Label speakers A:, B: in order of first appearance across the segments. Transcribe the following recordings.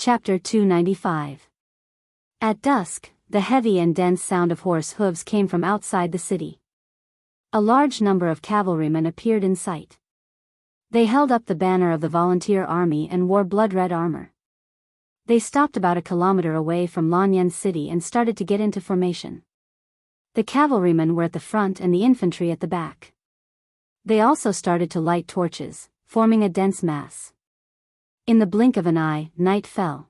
A: Chapter 295. At dusk, the heavy and dense sound of horse hooves came from outside the city. A large number of cavalrymen appeared in sight. They held up the banner of the volunteer army and wore blood-red armor. They stopped about a kilometer away from Lanyan City and started to get into formation. The cavalrymen were at the front and the infantry at the back. They also started to light torches, forming a dense mass. In the blink of an eye, night fell.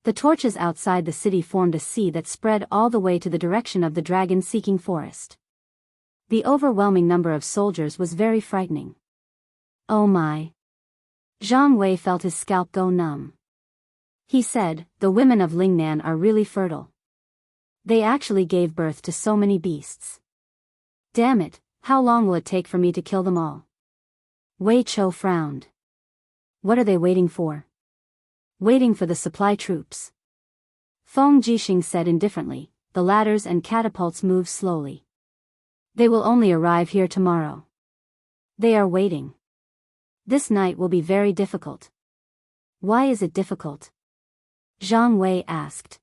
A: The torches outside the city formed a sea that spread all the way to the direction of the dragon-seeking forest. The overwhelming number of soldiers was very frightening. Oh my! Zhang Wei felt his scalp go numb. He said, "The women of Lingnan are really fertile. They actually gave birth to so many beasts. Damn it, how long will it take for me to kill them all?" Wei Chou frowned. What are they waiting for? Waiting for the supply troops. Feng Jixing said indifferently, the ladders and catapults move slowly. They will only arrive here tomorrow. They are waiting. This night will be very difficult. Why is it difficult? Zhang Wei asked.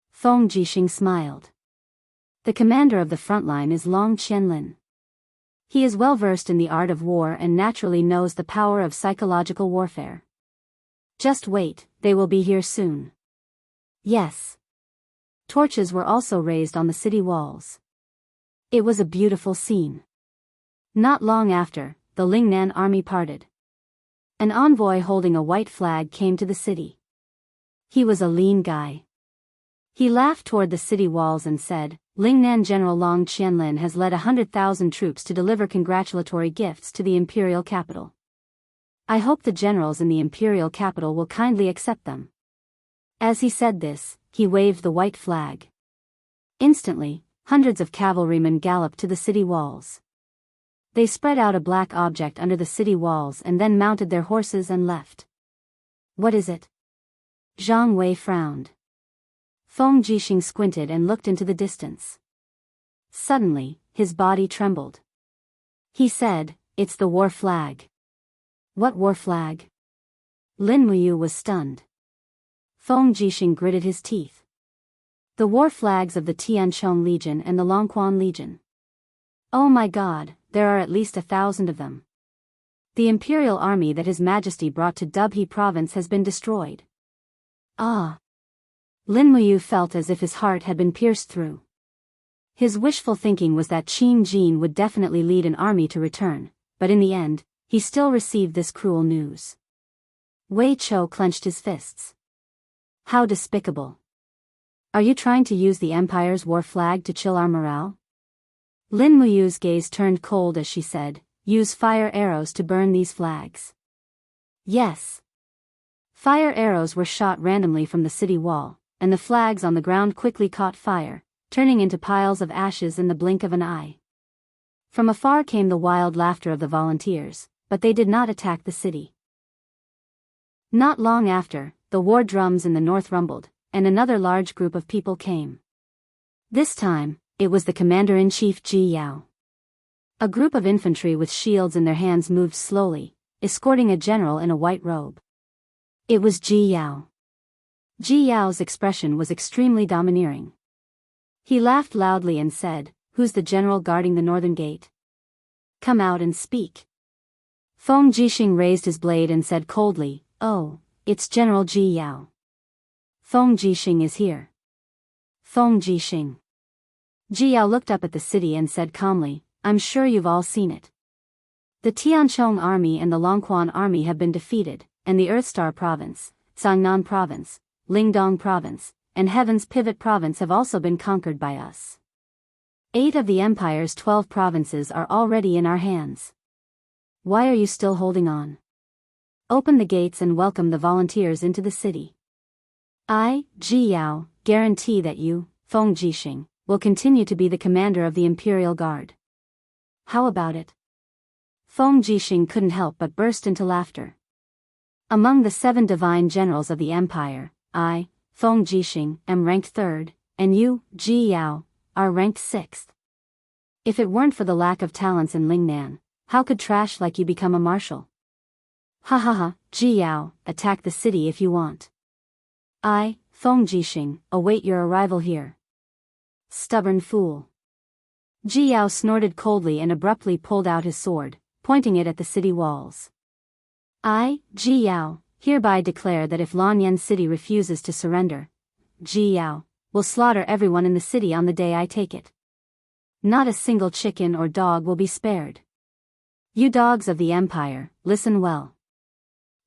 A: Feng Jixing smiled. The commander of the front line is Long Qianlin. He is well versed in the art of war and naturally knows the power of psychological warfare. Just wait, they will be here soon. Yes. Torches were also raised on the city walls. It was a beautiful scene. Not long after, the Lingnan army parted. An envoy holding a white flag came to the city. He was a lean guy. He laughed toward the city walls and said, Lingnan General Long Qianlin has led 100,000 troops to deliver congratulatory gifts to the imperial capital. I hope the generals in the imperial capital will kindly accept them. As he said this, he waved the white flag. Instantly, hundreds of cavalrymen galloped to the city walls. They spread out a black object under the city walls and then mounted their horses and left. What is it? Zhang Wei frowned. Feng Jixing squinted and looked into the distance. Suddenly, his body trembled. He said, "It's the war flag." What war flag? Lin Muyu was stunned. Feng Jixing gritted his teeth. The war flags of the Tianchong Legion and the Longquan Legion. Oh my God, there are at least 1,000 of them. The imperial army that His Majesty brought to Dubhe province has been destroyed. Ah! Lin Muyu felt as if his heart had been pierced through. His wishful thinking was that Qin Jin would definitely lead an army to return, but in the end, he still received this cruel news. Wei Chou clenched his fists. How despicable. Are you trying to use the Empire's war flag to chill our morale? Lin Muyu's gaze turned cold as she said, use fire arrows to burn these flags. Yes. Fire arrows were shot randomly from the city wall, and the flags on the ground quickly caught fire, turning into piles of ashes in the blink of an eye. From afar came the wild laughter of the volunteers, but they did not attack the city. Not long after, the war drums in the north rumbled, and another large group of people came. This time, it was the commander-in-chief Ji Yao. A group of infantry with shields in their hands moved slowly, escorting a general in a white robe. It was Ji Yao. Ji Yao's expression was extremely domineering. He laughed loudly and said, "Who's the general guarding the northern gate? Come out and speak." Feng Jixing raised his blade and said coldly, "Oh, it's General Ji Yao. Feng Jixing is here." Feng Jixing. Ji Yao looked up at the city and said calmly, "I'm sure you've all seen it. The Tianchong army and the Longquan army have been defeated, and the Earthstar province, Sangnan province, Lingdong province, and Heaven's Pivot province have also been conquered by us. 8 of the Empire's 12 provinces are already in our hands. Why are you still holding on? Open the gates and welcome the volunteers into the city. I, Ji Yao, guarantee that you, Feng Jixing, will continue to be the commander of the Imperial Guard. How about it?" Feng Jixing couldn't help but burst into laughter. Among the 7 divine generals of the Empire, I, Feng Jixing, am ranked 3rd, and you, Ji Yao, are ranked 6th. If it weren't for the lack of talents in Lingnan, how could trash like you become a marshal? Ha ha ha, Ji Yao, attack the city if you want. I, Feng Jixing, await your arrival here. Stubborn fool. Ji Yao snorted coldly and abruptly pulled out his sword, pointing it at the city walls. I, Ji Yao, hereby declare that if Lanyan City refuses to surrender, Ji Yao will slaughter everyone in the city on the day I take it. Not a single chicken or dog will be spared. You dogs of the empire, listen well.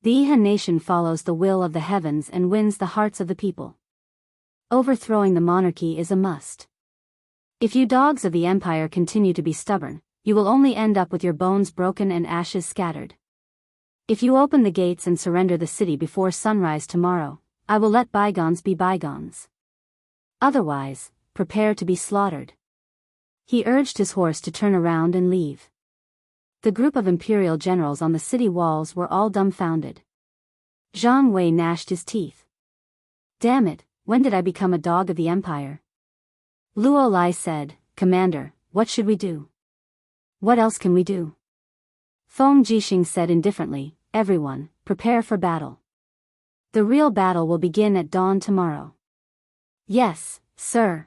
A: The Iha nation follows the will of the heavens and wins the hearts of the people. Overthrowing the monarchy is a must. If you dogs of the empire continue to be stubborn, you will only end up with your bones broken and ashes scattered. If you open the gates and surrender the city before sunrise tomorrow, I will let bygones be bygones. Otherwise, prepare to be slaughtered. He urged his horse to turn around and leave. The group of imperial generals on the city walls were all dumbfounded. Zhang Wei gnashed his teeth. Damn it, when did I become a dog of the empire? Luo Lai said, Commander, what should we do? What else can we do? Feng Jixing said indifferently, everyone, prepare for battle. The real battle will begin at dawn tomorrow. Yes, sir.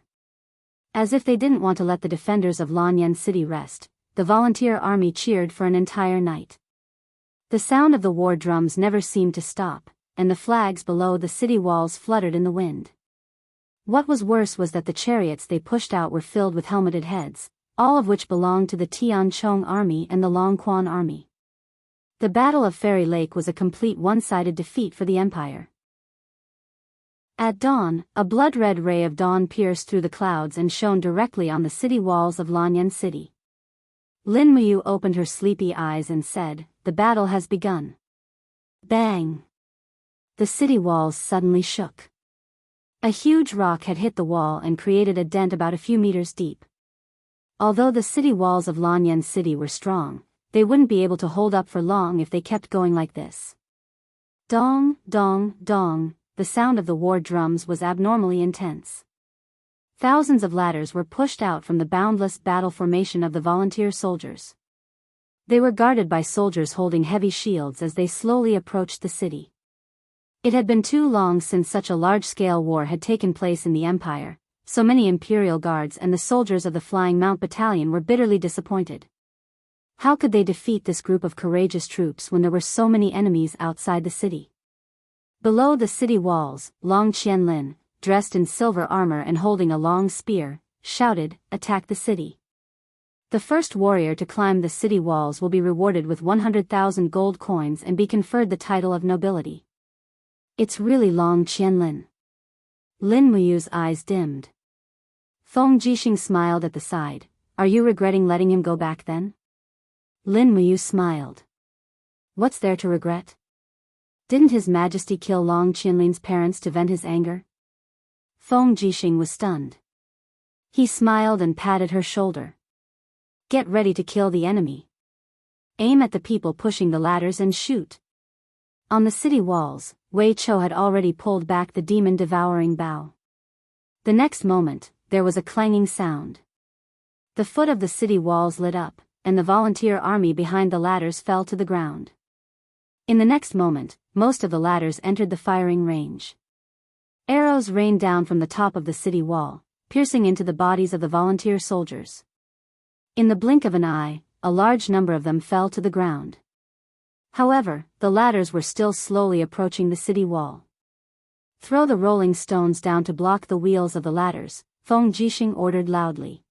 A: As if they didn't want to let the defenders of Lanyan City rest, the volunteer army cheered for an entire night. The sound of the war drums never seemed to stop, and the flags below the city walls fluttered in the wind. What was worse was that the chariots they pushed out were filled with helmeted heads, all of which belonged to the Tianchong army and the Longquan army. The Battle of Fairy Lake was a complete one-sided defeat for the empire. At dawn, a blood-red ray of dawn pierced through the clouds and shone directly on the city walls of Lanyan City. Lin Muyu opened her sleepy eyes and said, the battle has begun. Bang! The city walls suddenly shook. A huge rock had hit the wall and created a dent about a few meters deep. Although the city walls of Lanyan City were strong, they wouldn't be able to hold up for long if they kept going like this. Dong, dong, dong, the sound of the war drums was abnormally intense. Thousands of ladders were pushed out from the boundless battle formation of the volunteer soldiers. They were guarded by soldiers holding heavy shields as they slowly approached the city. It had been too long since such a large-scale war had taken place in the empire, so many imperial guards and the soldiers of the Flying Mount Battalion were bitterly disappointed. How could they defeat this group of courageous troops when there were so many enemies outside the city? Below the city walls, Long Qianlin, dressed in silver armor and holding a long spear, shouted, attack the city. The first warrior to climb the city walls will be rewarded with 100,000 gold coins and be conferred the title of nobility. It's really Long Qianlin. Lin Muyu's eyes dimmed. Feng Jixing smiled at the side. Are you regretting letting him go back then? Lin Muyu smiled. What's there to regret? Didn't His Majesty kill Long Qianlin's parents to vent his anger? Feng Jixing was stunned. He smiled and patted her shoulder. Get ready to kill the enemy. Aim at the people pushing the ladders and shoot. On the city walls, Wei Chou had already pulled back the demon-devouring bow. The next moment, there was a clanging sound. The foot of the city walls lit up, and the volunteer army behind the ladders fell to the ground. In the next moment, most of the ladders entered the firing range. Arrows rained down from the top of the city wall, piercing into the bodies of the volunteer soldiers. In the blink of an eye, a large number of them fell to the ground. However, the ladders were still slowly approaching the city wall. Throw the rolling stones down to block the wheels of the ladders, Feng Jixing ordered loudly.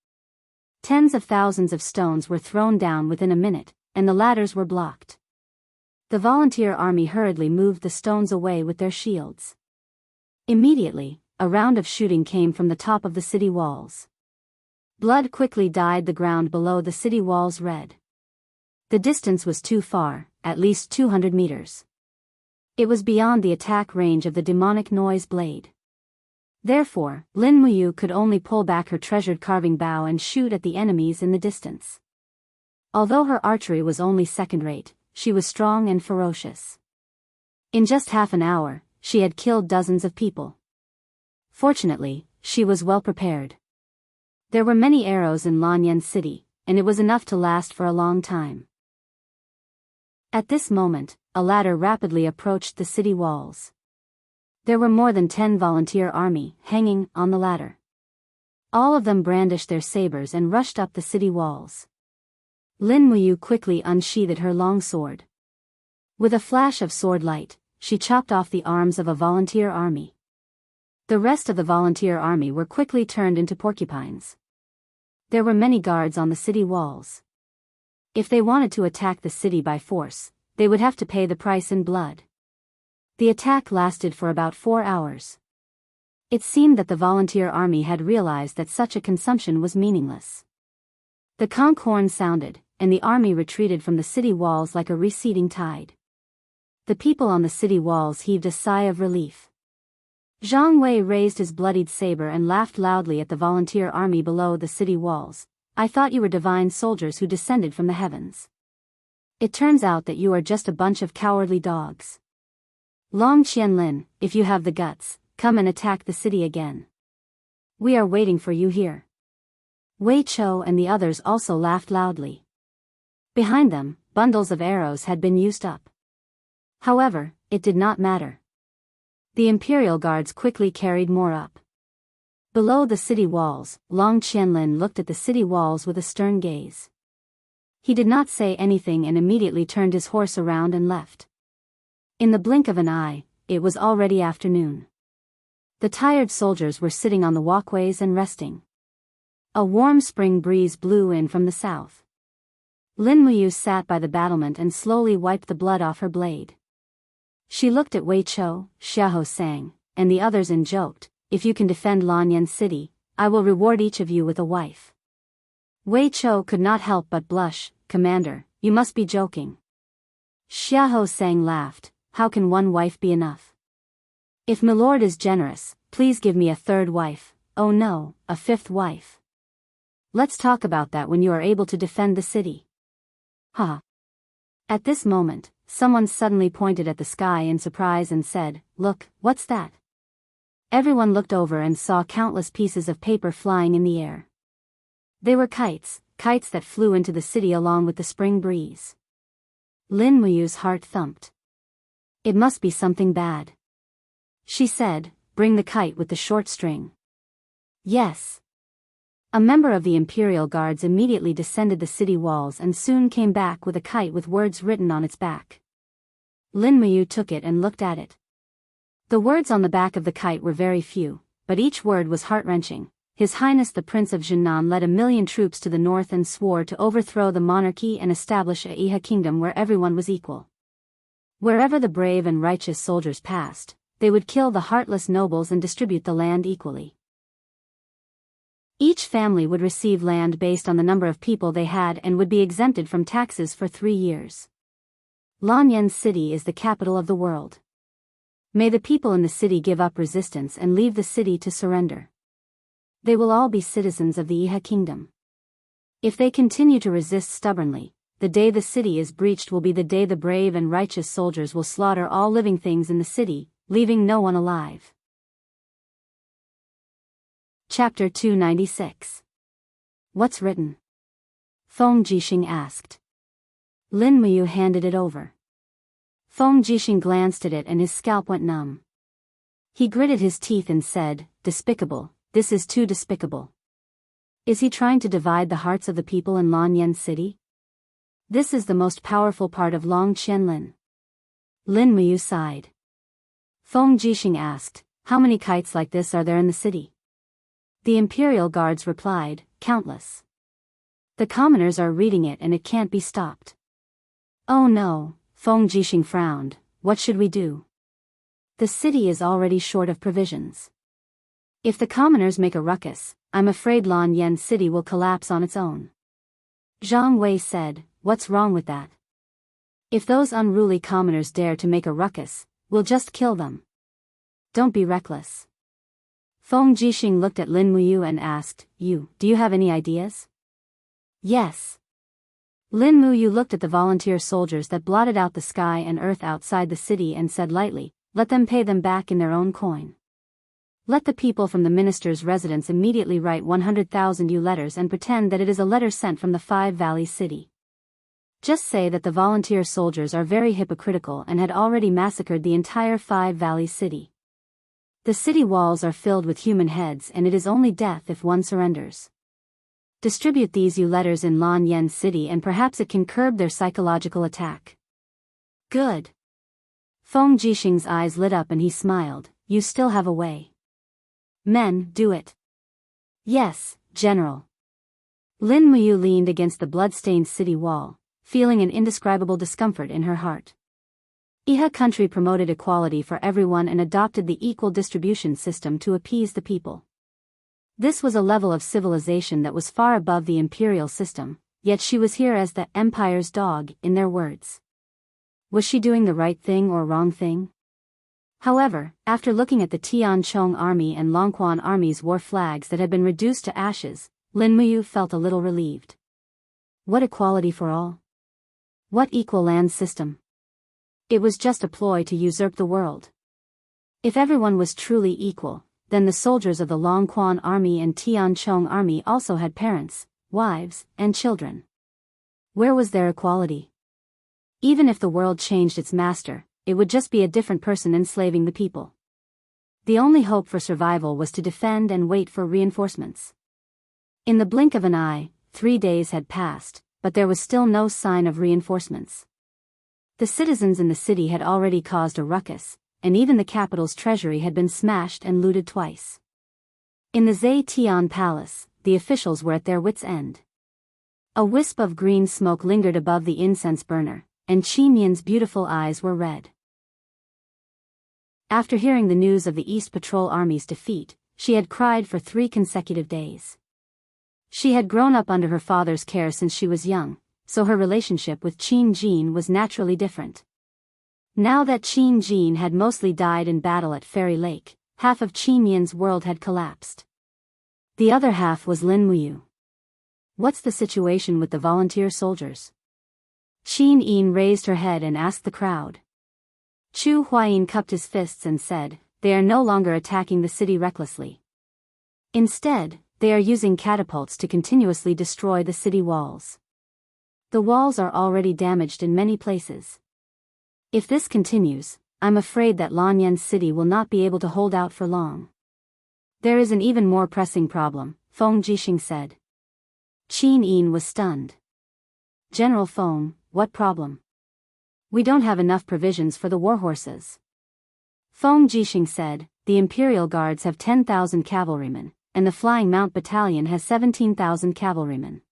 A: Tens of thousands of stones were thrown down within a minute, and the ladders were blocked. The volunteer army hurriedly moved the stones away with their shields. Immediately, a round of shooting came from the top of the city walls. Blood quickly dyed the ground below the city walls red. The distance was too far, at least 200 meters. It was beyond the attack range of the demonic noise blade. Therefore, Lin Muyu could only pull back her treasured carving bow and shoot at the enemies in the distance. Although her archery was only second-rate, she was strong and ferocious. In just half an hour, she had killed dozens of people. Fortunately, she was well prepared. There were many arrows in Lanyan City, and it was enough to last for a long time. At this moment, a ladder rapidly approached the city walls. There were more than 10 volunteer army hanging on the ladder. All of them brandished their sabers and rushed up the city walls. Lin Muyu quickly unsheathed her long sword. With a flash of sword light, she chopped off the arms of a volunteer army. The rest of the volunteer army were quickly turned into porcupines. There were many guards on the city walls. If they wanted to attack the city by force, they would have to pay the price in blood. The attack lasted for about 4 hours. It seemed that the volunteer army had realized that such a consumption was meaningless. The conch horn sounded, and the army retreated from the city walls like a receding tide. The people on the city walls heaved a sigh of relief. Zhang Wei raised his bloodied saber and laughed loudly at the volunteer army below the city walls. I thought you were divine soldiers who descended from the heavens. It turns out that you are just a bunch of cowardly dogs. Long Qianlin, if you have the guts, come and attack the city again. We are waiting for you here. Wei Chou and the others also laughed loudly. Behind them, bundles of arrows had been used up. However, it did not matter. The imperial guards quickly carried more up. Below the city walls, Long Qianlin looked at the city walls with a stern gaze. He did not say anything and immediately turned his horse around and left. In the blink of an eye, it was already afternoon. The tired soldiers were sitting on the walkways and resting. A warm spring breeze blew in from the south. Lin Muyu sat by the battlement and slowly wiped the blood off her blade. She looked at Wei Chou, Xiahou Sang, and the others and joked, if you can defend Lanyan City, I will reward each of you with a wife. Wei Chou could not help but blush. Commander, you must be joking. Xiahou Sang laughed. How can one wife be enough? If Milord is generous, please give me a third wife, oh no, a fifth wife. Let's talk about that when you are able to defend the city. Ha! At this moment, someone suddenly pointed at the sky in surprise and said, Look, what's that? Everyone looked over and saw countless pieces of paper flying in the air. They were kites that flew into the city along with the spring breeze. Lin Muyu's heart thumped. It must be something bad. She said, Bring the kite with the short string. Yes. A member of the Imperial Guards immediately descended the city walls and soon came back with a kite with words written on its back. Lin Muyu took it and looked at it. The words on the back of the kite were very few, but each word was heart-wrenching. His Highness the Prince of Jiangnan led 1,000,000 troops to the north and swore to overthrow the monarchy and establish a Iha kingdom where everyone was equal. Wherever the brave and righteous soldiers passed, they would kill the heartless nobles and distribute the land equally. Each family would receive land based on the number of people they had and would be exempted from taxes for 3 years. Lanyan City is the capital of the world. May the people in the city give up resistance and leave the city to surrender. They will all be citizens of the Iha kingdom. If they continue to resist stubbornly, the day the city is breached will be the day the brave and righteous soldiers will slaughter all living things in the city, leaving no one alive. Chapter 296. What's written? Feng Jixing asked. Lin Muyu handed it over. Feng Jixing glanced at it and his scalp went numb. He gritted his teeth and said, Despicable, this is too despicable. Is he trying to divide the hearts of the people in Lanyan City? This is the most powerful part of Long Qianlin. Lin Muyu sighed. Feng Jixing asked, How many kites like this are there in the city? The Imperial Guards replied, Countless. The commoners are reading it and it can't be stopped. Oh no, Feng Jixing frowned, what should we do? The city is already short of provisions. If the commoners make a ruckus, I'm afraid Lanyan City will collapse on its own. Zhang Wei said, What's wrong with that? If those unruly commoners dare to make a ruckus, we'll just kill them. Don't be reckless. Feng Jixing looked at Lin Muyu and asked, do you have any ideas? Yes. Lin Muyu looked at the volunteer soldiers that blotted out the sky and earth outside the city and said lightly, Let them pay them back in their own coin. Let the people from the minister's residence immediately write 100,000 letters and pretend that it is a letter sent from the Five Valleys city. Just say that the volunteer soldiers are very hypocritical and had already massacred the entire Five Valleys city. The city walls are filled with human heads and it is only death if one surrenders. Distribute these letters in Lan Yen City and perhaps it can curb their psychological attack. Good. Feng Jixing's eyes lit up and he smiled. You still have a way. Men, do it. Yes, General. Lin Muyu leaned against the blood-stained city wall, feeling an indescribable discomfort in her heart. Iha country promoted equality for everyone and adopted the equal distribution system to appease the people. This was a level of civilization that was far above the imperial system, yet she was here as the empire's dog, in their words. Was she doing the right thing or wrong thing? However, after looking at the Tianchong army and Longquan army's war flags that had been reduced to ashes, Lin Muyu felt a little relieved. What equality for all? What equal land system? It was just a ploy to usurp the world. If everyone was truly equal, then the soldiers of the Longquan army and Tianchong army also had parents, wives, and children. Where was their equality? Even if the world changed its master, it would just be a different person enslaving the people. The only hope for survival was to defend and wait for reinforcements. In the blink of an eye, 3 days had passed, but there was still no sign of reinforcements. The citizens in the city had already caused a ruckus, and even the capital's treasury had been smashed and looted twice. In the Zetian Palace, the officials were at their wits' end. A wisp of green smoke lingered above the incense burner, and Qi Mian's beautiful eyes were red. After hearing the news of the East Patrol Army's defeat, she had cried for 3 consecutive days. She had grown up under her father's care since she was young, so her relationship with Qin Jin was naturally different. Now that Qin Jin had mostly died in battle at Fairy Lake, half of Qi Mian's world had collapsed. The other half was Lin Muyu. What's the situation with the volunteer soldiers? Qin Yin raised her head and asked the crowd. Chu Huayin cupped his fists and said, they are no longer attacking the city recklessly. Instead, they are using catapults to continuously destroy the city walls. The walls are already damaged in many places. If this continues, I'm afraid that Lanyan City will not be able to hold out for long. There is an even more pressing problem, Feng Jixing said. Qin Yin was stunned. General Feng, what problem? We don't have enough provisions for the warhorses. Feng Jixing said, the Imperial Guards have 10,000 cavalrymen, and the Flying Mount Battalion has 17,000 cavalrymen.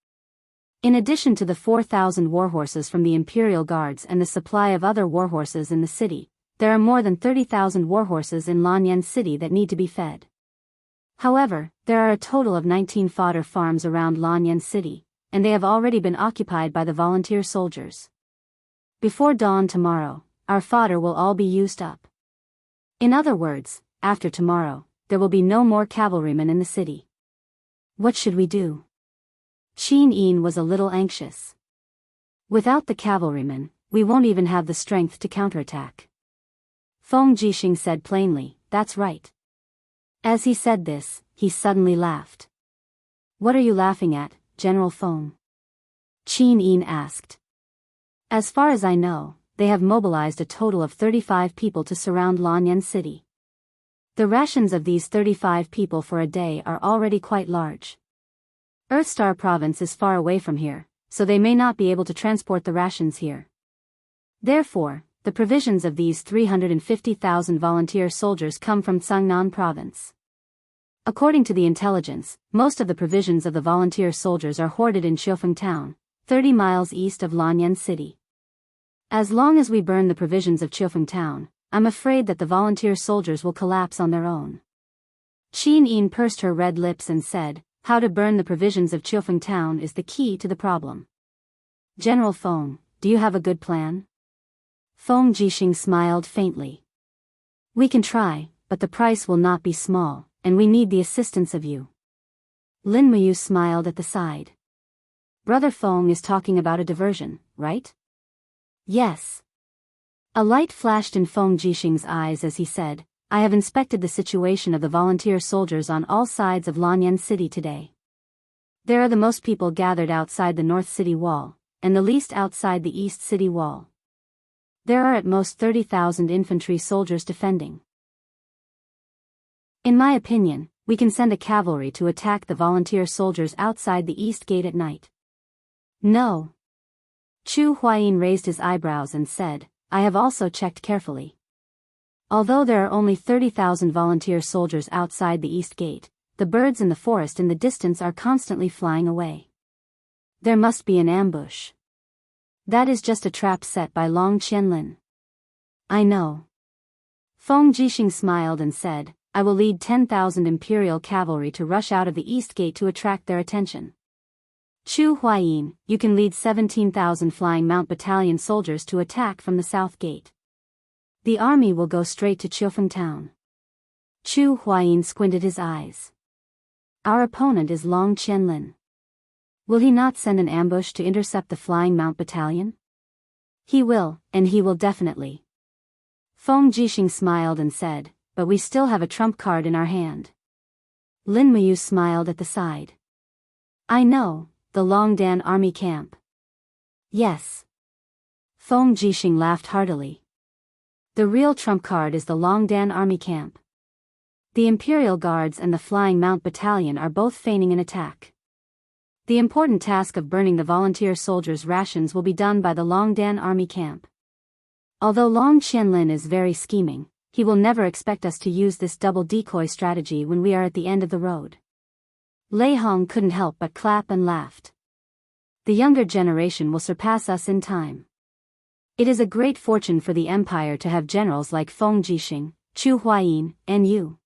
A: In addition to the 4,000 warhorses from the Imperial Guards and the supply of other warhorses in the city, there are more than 30,000 warhorses in Lanyan City that need to be fed. However, there are a total of 19 fodder farms around Lanyan City, and they have already been occupied by the volunteer soldiers. Before dawn tomorrow, our fodder will all be used up. In other words, after tomorrow, there will be no more cavalrymen in the city. What should we do? Qin Yin was a little anxious. Without the cavalrymen, we won't even have the strength to counterattack. Feng Jixing said plainly, that's right. As he said this, he suddenly laughed. What are you laughing at, General Feng? Qin Yin asked. As far as I know, they have mobilized a total of 35 people to surround Lanyan City. The rations of these 35 people for a day are already quite large. Earthstar Province is far away from here, so they may not be able to transport the rations here. Therefore, the provisions of these 350,000 volunteer soldiers come from Cangnan Province. According to the intelligence, most of the provisions of the volunteer soldiers are hoarded in Qiufeng Town, 30 miles east of Lanyan City. As long as we burn the provisions of Qiufeng Town, I'm afraid that the volunteer soldiers will collapse on their own. Qin Yin pursed her red lips and said, how to burn the provisions of Qiufeng Town is the key to the problem. General Feng, do you have a good plan? Feng Jixing smiled faintly. We can try, but the price will not be small, and we need the assistance of you. Lin Muyu smiled at the side. Brother Feng is talking about a diversion, right? Yes. A light flashed in Feng Jixing's eyes as he said, I have inspected the situation of the volunteer soldiers on all sides of Lanyan City today. There are the most people gathered outside the North City Wall, and the least outside the East City Wall. There are at most 30,000 infantry soldiers defending. In my opinion, we can send a cavalry to attack the volunteer soldiers outside the east gate at night. No. Chu Huayin raised his eyebrows and said, I have also checked carefully. Although there are only 30,000 volunteer soldiers outside the east gate, the birds in the forest in the distance are constantly flying away. There must be an ambush. That is just a trap set by Long Qianlin. I know. Feng Jixing smiled and said, I will lead 10,000 imperial cavalry to rush out of the east gate to attract their attention. Chu Huayin, you can lead 17,000 flying mount battalion soldiers to attack from the south gate. The army will go straight to Qiufeng town. Chu Huayin squinted his eyes. Our opponent is Long Qianlin. Will he not send an ambush to intercept the flying mount battalion? He will, and he will definitely. Feng Jixing smiled and said, but we still have a trump card in our hand. Lin Muyu smiled at the side. I know, the Longdan army camp. Yes. Feng Jixing laughed heartily. The real trump card is the Longdan army camp. The Imperial Guards and the Flying Mount Battalion are both feigning an attack. The important task of burning the volunteer soldiers' rations will be done by the Longdan army camp. Although Long Qianlin is very scheming, he will never expect us to use this double decoy strategy when we are at the end of the road. Lei Hong couldn't help but clap and laughed. The younger generation will surpass us in time. It is a great fortune for the empire to have generals like Feng Jixing, Chu Huayin, and you.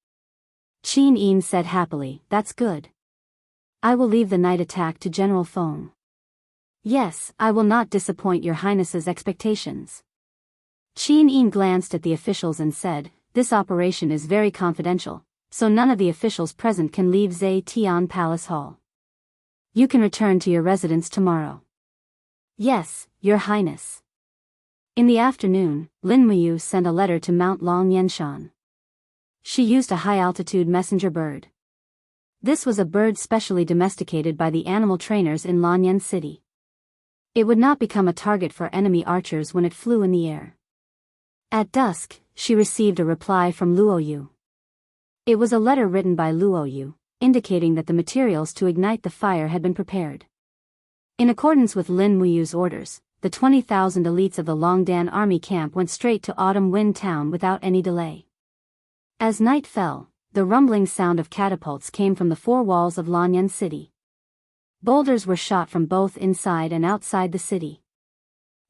A: Qin Yin said happily, that's good. I will leave the night attack to General Feng. Yes, I will not disappoint your highness's expectations. Qin Yin glanced at the officials and said, this operation is very confidential, so none of the officials present can leave Zhe Tian Palace Hall. You can return to your residence tomorrow. Yes, your highness. In the afternoon, Lin Muyu sent a letter to Mount Long Yanshan. She used a high-altitude messenger bird. This was a bird specially domesticated by the animal trainers in Lanyan City. It would not become a target for enemy archers when it flew in the air. At dusk, she received a reply from Luoyu. It was a letter written by Luoyu, indicating that the materials to ignite the fire had been prepared. In accordance with Lin Muyu's orders, the 20,000 elites of the Longdan army camp went straight to Autumn Wind Town without any delay. As night fell, the rumbling sound of catapults came from the four walls of Lanyan City. Boulders were shot from both inside and outside the city.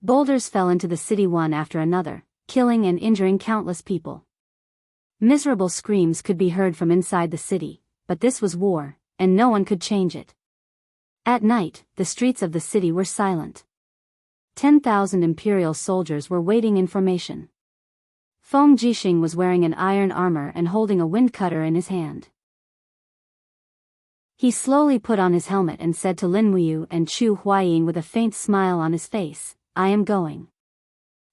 A: Boulders fell into the city one after another, killing and injuring countless people. Miserable screams could be heard from inside the city, but this was war, and no one could change it. At night, the streets of the city were silent. 10,000 imperial soldiers were waiting in formation. Feng Jixing was wearing an iron armor and holding a wind cutter in his hand. He slowly put on his helmet and said to Lin Muyu and Chu Huayin with a faint smile on his face, I am going.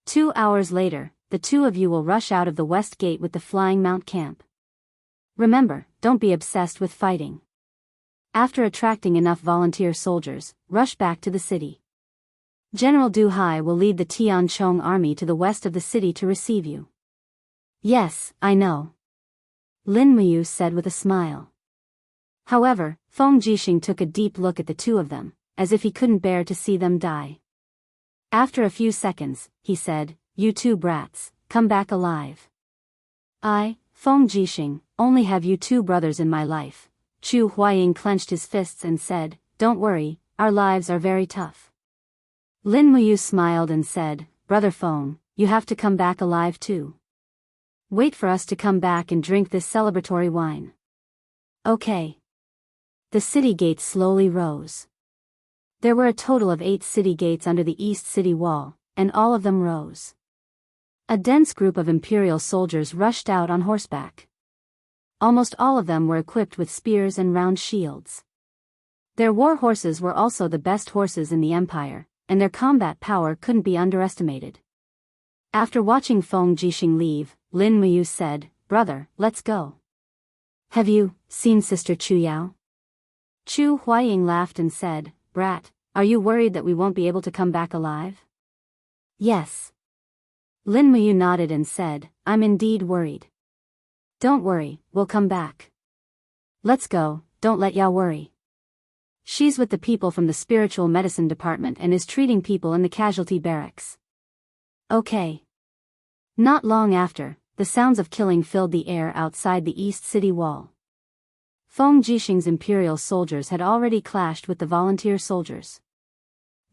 A: 2 hours later, the two of you will rush out of the west gate with the Flying Mount camp. Remember, don't be obsessed with fighting. After attracting enough volunteer soldiers, rush back to the city. General Du Hai will lead the Tianchong army to the west of the city to receive you. Yes, I know. Lin Muyu said with a smile. However, Feng Jixing took a deep look at the two of them, as if he couldn't bear to see them die. After a few seconds, he said, you two brats, come back alive. I, Feng Jixing, only have you two brothers in my life. Chu Huayin clenched his fists and said, don't worry, our lives are very tough. Lin Muyu smiled and said, Brother Feng, you have to come back alive too. Wait for us to come back and drink this celebratory wine. Okay. The city gates slowly rose. There were a total of 8 city gates under the east city wall, and all of them rose. A dense group of imperial soldiers rushed out on horseback. Almost all of them were equipped with spears and round shields. Their war horses were also the best horses in the empire, and their combat power couldn't be underestimated. After watching Feng Jixing leave, Lin Muyu said, Brother, let's go. Have you seen Sister Chu Yao? Chu Huayin laughed and said, Brat, are you worried that we won't be able to come back alive? Yes. Lin Muyu nodded and said, I'm indeed worried. Don't worry, we'll come back. Let's go, don't let Ya worry. She's with the people from the spiritual medicine department and is treating people in the casualty barracks. Okay. Not long after, the sounds of killing filled the air outside the East City Wall. Feng Jixing's imperial soldiers had already clashed with the volunteer soldiers.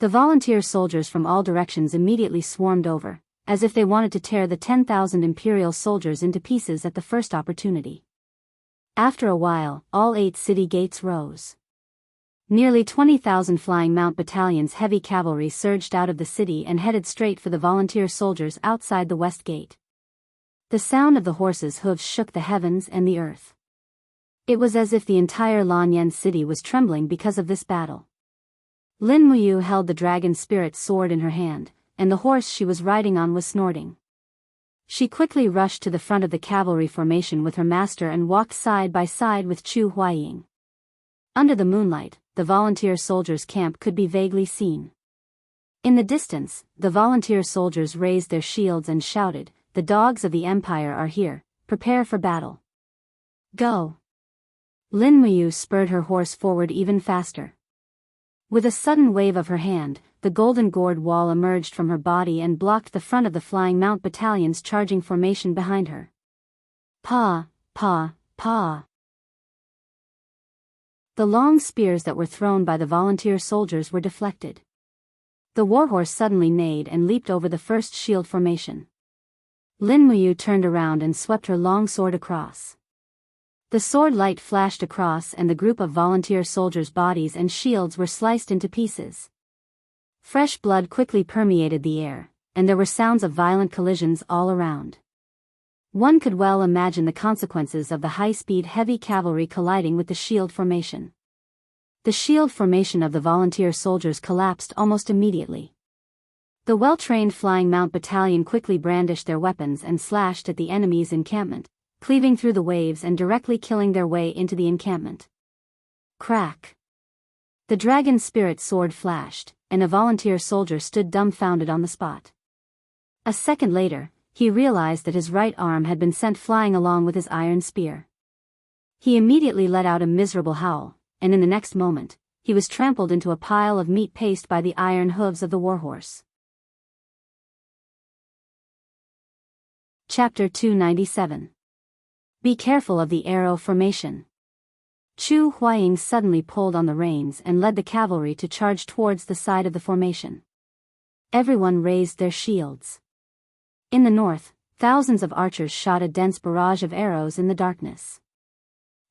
A: The volunteer soldiers from all directions immediately swarmed over, as if they wanted to tear the 10,000 imperial soldiers into pieces at the first opportunity. After a while, all 8 city gates rose. Nearly 20,000 flying mount battalions heavy cavalry surged out of the city and headed straight for the volunteer soldiers outside the west gate. The sound of the horses' hooves shook the heavens and the earth. It was as if the entire Lanyan city was trembling because of this battle. Lin Muyu held the dragon spirit sword in her hand, and the horse she was riding on was snorting. She quickly rushed to the front of the cavalry formation with her master and walked side by side with Chu Huaying. Under the moonlight, the volunteer soldiers' camp could be vaguely seen. In the distance, the volunteer soldiers raised their shields and shouted, "The dogs of the Empire are here, prepare for battle. Go!" Lin Muyu spurred her horse forward even faster. With a sudden wave of her hand, the golden gourd wall emerged from her body and blocked the front of the flying mount battalion's charging formation behind her. Pa, pa, pa. The long spears that were thrown by the volunteer soldiers were deflected. The warhorse suddenly neighed and leaped over the first shield formation. Lin Muyu turned around and swept her long sword across. The sword light flashed across and the group of volunteer soldiers' bodies and shields were sliced into pieces. Fresh blood quickly permeated the air, and there were sounds of violent collisions all around. One could well imagine the consequences of the high-speed heavy cavalry colliding with the shield formation. The shield formation of the volunteer soldiers collapsed almost immediately. The well-trained flying mount battalion quickly brandished their weapons and slashed at the enemy's encampment, cleaving through the waves and directly killing their way into the encampment. Crack! The dragon spirit sword flashed, and a volunteer soldier stood dumbfounded on the spot. A second later, he realized that his right arm had been sent flying along with his iron spear. He immediately let out a miserable howl, and in the next moment, he was trampled into a pile of meat paste by the iron hooves of the warhorse. Chapter 297. Be careful of the arrow formation. Chu Huaying suddenly pulled on the reins and led the cavalry to charge towards the side of the formation. Everyone raised their shields. In the north, thousands of archers shot a dense barrage of arrows in the darkness.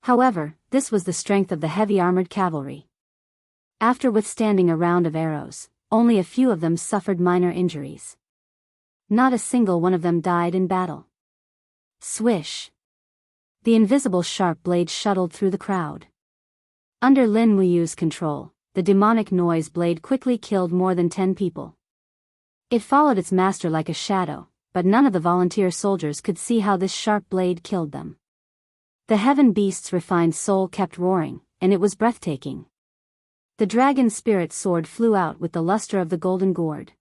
A: However, this was the strength of the heavy armored cavalry. After withstanding a round of arrows, only a few of them suffered minor injuries. Not a single one of them died in battle. Swish! The invisible sharp blade shuttled through the crowd. Under Lin Muyu's control, the demonic noise blade quickly killed more than 10 people. It followed its master like a shadow, but none of the volunteer soldiers could see how this sharp blade killed them. The heaven beast's refined soul kept roaring, and it was breathtaking. The dragon spirit sword flew out with the luster of the golden gourd.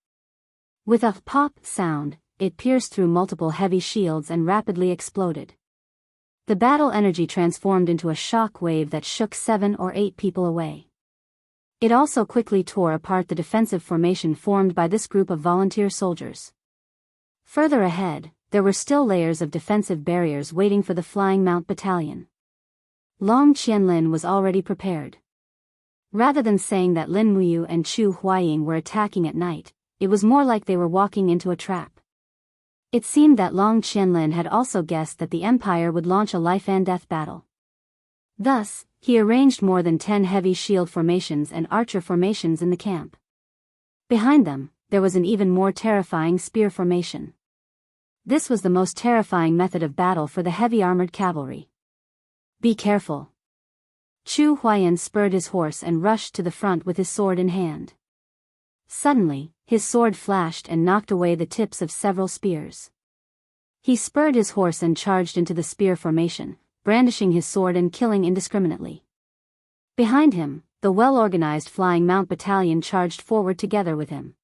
A: With a pop sound, it pierced through multiple heavy shields and rapidly exploded. The battle energy transformed into a shock wave that shook 7 or 8 people away. It also quickly tore apart the defensive formation formed by this group of volunteer soldiers. Further ahead, there were still layers of defensive barriers waiting for the flying mount battalion. Long Qianlin was already prepared. Rather than saying that Lin Muyu and Chu Huaying were attacking at night, it was more like they were walking into a trap. It seemed that Long Qianlin had also guessed that the Empire would launch a life-and-death battle. Thus, he arranged more than 10 heavy shield formations and archer formations in the camp. Behind them, there was an even more terrifying spear formation. This was the most terrifying method of battle for the heavy armored cavalry. Be careful. Chu Huayan spurred his horse and rushed to the front with his sword in hand. Suddenly, his sword flashed and knocked away the tips of several spears. He spurred his horse and charged into the spear formation, brandishing his sword and killing indiscriminately. Behind him, the well-organized flying mount battalion charged forward together with him.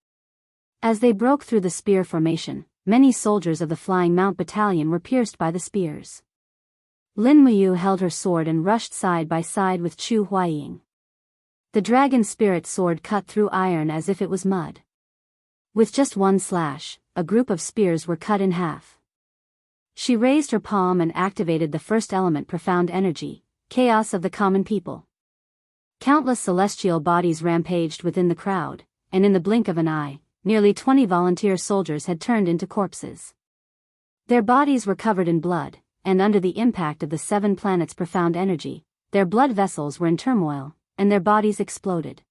A: As they broke through the spear formation, many soldiers of the flying mount battalion were pierced by the spears. Lin Muyu held her sword and rushed side by side with Chu Huaying. The dragon spirit sword cut through iron as if it was mud. With just one slash, a group of spears were cut in half. She raised her palm and activated the first element, profound energy, chaos of the common people. Countless celestial bodies rampaged within the crowd, and in the blink of an eye, nearly 20 volunteer soldiers had turned into corpses. Their bodies were covered in blood, and under the impact of the 7 planets' profound energy, their blood vessels were in turmoil, and their bodies exploded.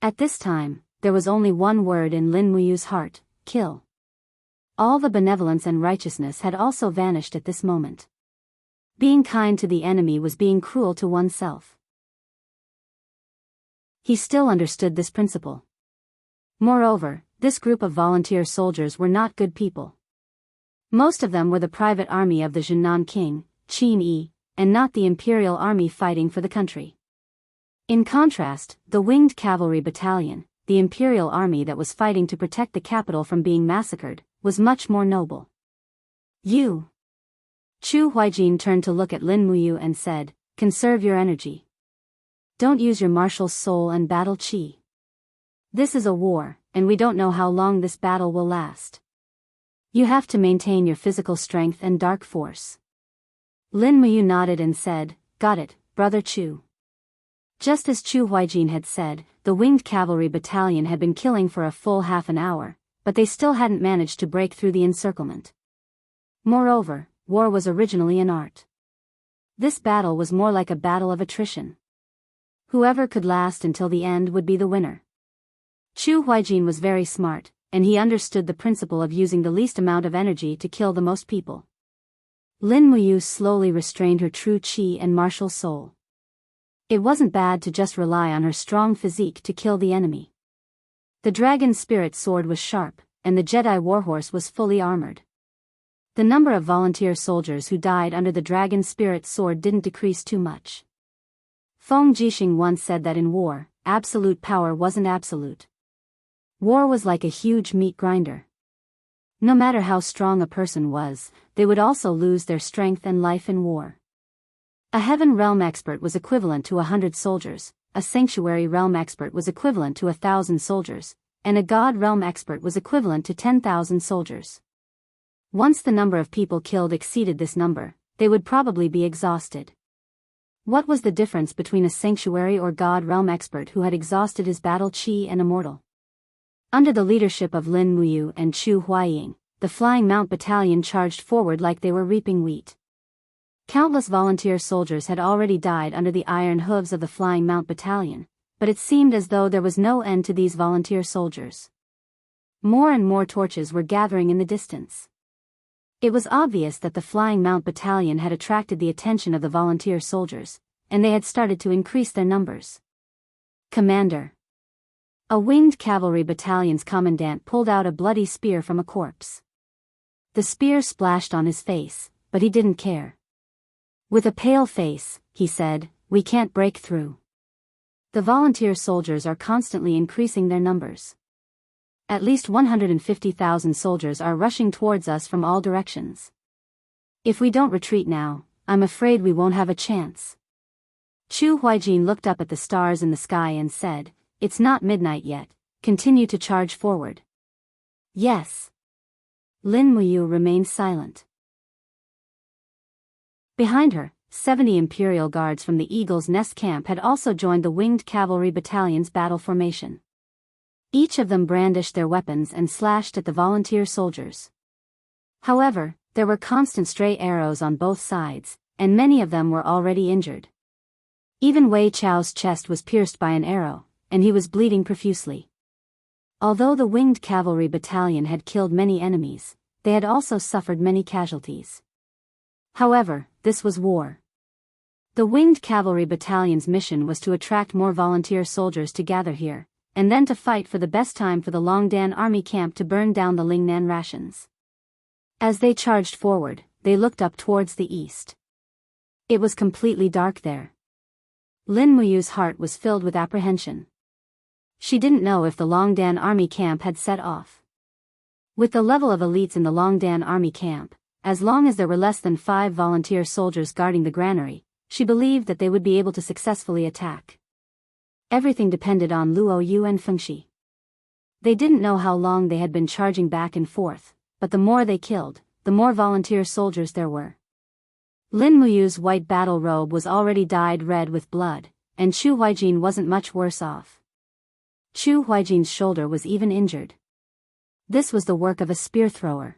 A: At this time, there was only one word in Lin Muyu's heart: kill. All the benevolence and righteousness had also vanished at this moment. Being kind to the enemy was being cruel to oneself. He still understood this principle. Moreover, this group of volunteer soldiers were not good people. Most of them were the private army of the Zhenan king, Qin Yi, and not the imperial army fighting for the country. In contrast, the winged cavalry battalion, the imperial army that was fighting to protect the capital from being massacred, was much more noble. You. Chu Huaijin turned to look at Lin Muyu and said, conserve your energy. Don't use your martial soul and battle qi. This is a war, and we don't know how long this battle will last. You have to maintain your physical strength and dark force. Lin Muyu nodded and said, got it, brother Chu. Just as Chu Huaijin had said, the winged cavalry battalion had been killing for a full half an hour, but they still hadn't managed to break through the encirclement. Moreover, war was originally an art. This battle was more like a battle of attrition. Whoever could last until the end would be the winner. Chu Huaijin was very smart, and he understood the principle of using the least amount of energy to kill the most people. Lin Muyu slowly restrained her true qi and martial soul. It wasn't bad to just rely on her strong physique to kill the enemy. The dragon spirit sword was sharp, and the Jedi warhorse was fully armored. The number of volunteer soldiers who died under the dragon spirit sword didn't decrease too much. Feng Jixing once said that in war, absolute power wasn't absolute. War was like a huge meat grinder. No matter how strong a person was, they would also lose their strength and life in war. A heaven realm expert was equivalent to 100 soldiers, a sanctuary realm expert was equivalent to 1,000 soldiers, and a god realm expert was equivalent to 10,000 soldiers. Once the number of people killed exceeded this number, they would probably be exhausted. What was the difference between a sanctuary or god realm expert who had exhausted his battle qi and immortal? Under the leadership of Lin Muyu and Chu Huaying, the Flying Mount Battalion charged forward like they were reaping wheat. Countless volunteer soldiers had already died under the iron hooves of the Flying Mount Battalion, but it seemed as though there was no end to these volunteer soldiers. More and more torches were gathering in the distance. It was obvious that the Flying Mount Battalion had attracted the attention of the volunteer soldiers, and they had started to increase their numbers. Commander. A winged cavalry battalion's commandant pulled out a bloody spear from a corpse. The spear splashed on his face, but he didn't care. With a pale face, he said, we can't break through. The volunteer soldiers are constantly increasing their numbers. At least 150,000 soldiers are rushing towards us from all directions. If we don't retreat now, I'm afraid we won't have a chance. Chu Huaijin looked up at the stars in the sky and said, it's not midnight yet, continue to charge forward. Yes. Lin Muyu remained silent. Behind her, 70 Imperial Guards from the Eagle's Nest camp had also joined the Winged Cavalry Battalion's battle formation. Each of them brandished their weapons and slashed at the volunteer soldiers. However, there were constant stray arrows on both sides, and many of them were already injured. Even Wei Chao's chest was pierced by an arrow, and he was bleeding profusely. Although the Winged Cavalry Battalion had killed many enemies, they had also suffered many casualties. However, this was war. The Winged Cavalry Battalion's mission was to attract more volunteer soldiers to gather here, and then to fight for the best time for the Longdan army camp to burn down the Lingnan rations. As they charged forward, they looked up towards the east. It was completely dark there. Lin Muyu's heart was filled with apprehension. She didn't know if the Longdan army camp had set off. With the level of elites in the Longdan army camp, as long as there were less than 5 volunteer soldiers guarding the granary, she believed that they would be able to successfully attack. Everything depended on Luo Yu and Fengxi. They didn't know how long they had been charging back and forth, but the more they killed, the more volunteer soldiers there were. Lin Muyu's white battle robe was already dyed red with blood, and Chu Huijin wasn't much worse off. Chu Huijin's shoulder was even injured. This was the work of a spear thrower.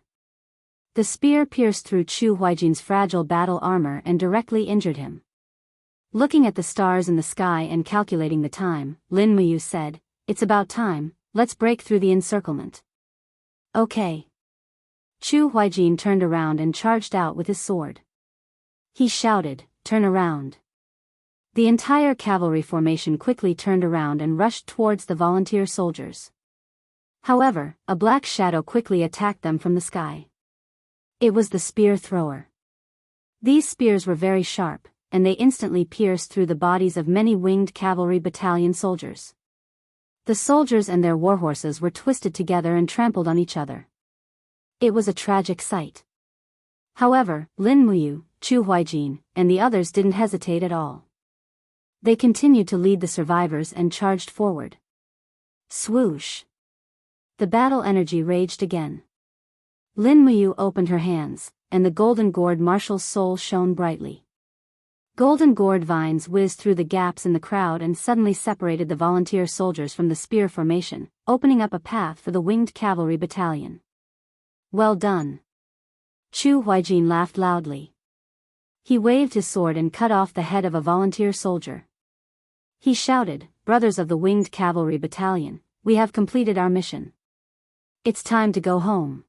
A: The spear pierced through Chu Huijin's fragile battle armor and directly injured him. Looking at the stars in the sky and calculating the time, Lin Muyu said, "It's about time, let's break through the encirclement." Okay. Chu Huijin turned around and charged out with his sword. He shouted, "Turn around." The entire cavalry formation quickly turned around and rushed towards the volunteer soldiers. However, a black shadow quickly attacked them from the sky. It was the spear thrower. These spears were very sharp, and they instantly pierced through the bodies of many winged cavalry battalion soldiers. The soldiers and their warhorses were twisted together and trampled on each other. It was a tragic sight. However, Lin Muyu, Chu Huijin, and the others didn't hesitate at all. They continued to lead the survivors and charged forward. Swoosh! The battle energy raged again. Lin Muyu opened her hands, and the golden gourd marshal's soul shone brightly. Golden gourd vines whizzed through the gaps in the crowd and suddenly separated the volunteer soldiers from the spear formation, opening up a path for the winged cavalry battalion. Well done! Chu Huijin laughed loudly. He waved his sword and cut off the head of a volunteer soldier. He shouted, "Brothers of the winged cavalry battalion, we have completed our mission. It's time to go home."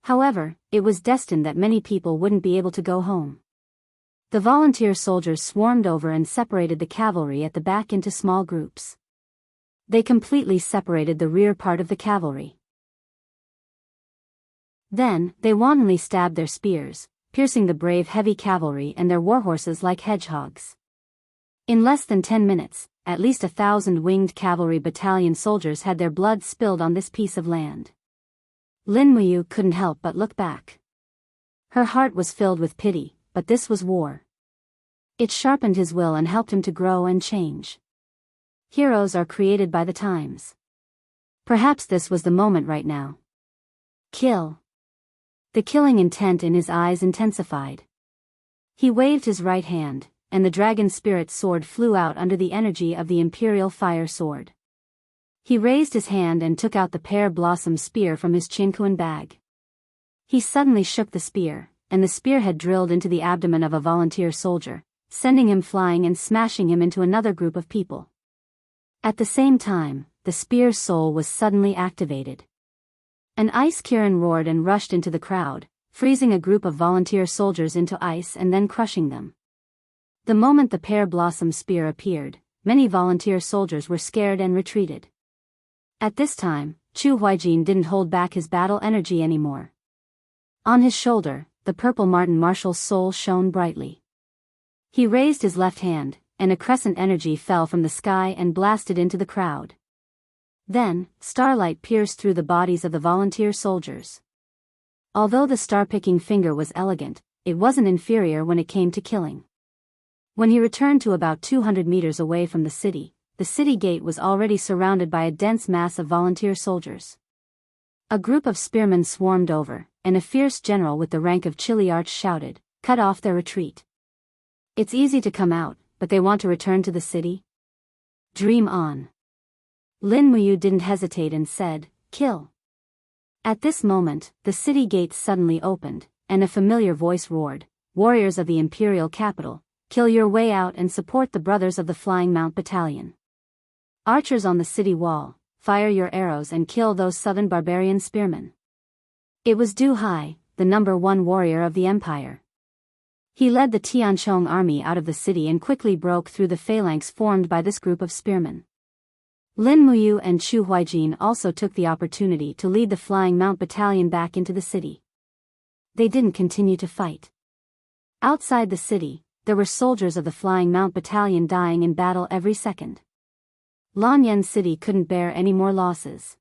A: However, it was destined that many people wouldn't be able to go home. The volunteer soldiers swarmed over and separated the cavalry at the back into small groups. They completely separated the rear part of the cavalry. Then, they wantonly stabbed their spears, piercing the brave heavy cavalry and their warhorses like hedgehogs. In less than 10 minutes, at least 1,000 winged cavalry battalion soldiers had their blood spilled on this piece of land. Lin Muyu couldn't help but look back. Her heart was filled with pity, but this was war. It sharpened his will and helped him to grow and change. Heroes are created by the times. Perhaps this was the moment right now. Kill. The killing intent in his eyes intensified. He waved his right hand, and the dragon spirit sword flew out under the energy of the imperial fire sword. He raised his hand and took out the pear blossom spear from his chinkuan bag. He suddenly shook the spear, and the spearhead drilled into the abdomen of a volunteer soldier, sending him flying and smashing him into another group of people. At the same time, the spear's soul was suddenly activated. An ice Kirin roared and rushed into the crowd, freezing a group of volunteer soldiers into ice and then crushing them. The moment the pear blossom spear appeared, many volunteer soldiers were scared and retreated. At this time, Chu Huijin didn't hold back his battle energy anymore. On his shoulder, the purple marten marshal's soul shone brightly. He raised his left hand, and a crescent energy fell from the sky and blasted into the crowd. Then, starlight pierced through the bodies of the volunteer soldiers. Although the star-picking finger was elegant, it wasn't inferior when it came to killing. When he returned to about 200 meters away from the city gate was already surrounded by a dense mass of volunteer soldiers. A group of spearmen swarmed over, and a fierce general with the rank of Chiliarch shouted, "Cut off their retreat. It's easy to come out, but they want to return to the city? Dream on." Lin Muyu didn't hesitate and said, "Kill." At this moment, the city gates suddenly opened, and a familiar voice roared, "Warriors of the imperial capital, kill your way out and support the brothers of the Flying Mount Battalion. Archers on the city wall, fire your arrows and kill those southern barbarian spearmen." It was Du Hai, the #1 warrior of the empire. He led the Tianchong army out of the city and quickly broke through the phalanx formed by this group of spearmen. Lin Muyu and Chu Huijin also took the opportunity to lead the Flying Mount Battalion back into the city. They didn't continue to fight. Outside the city, there were soldiers of the Flying Mount Battalion dying in battle every second. Lanyan City couldn't bear any more losses.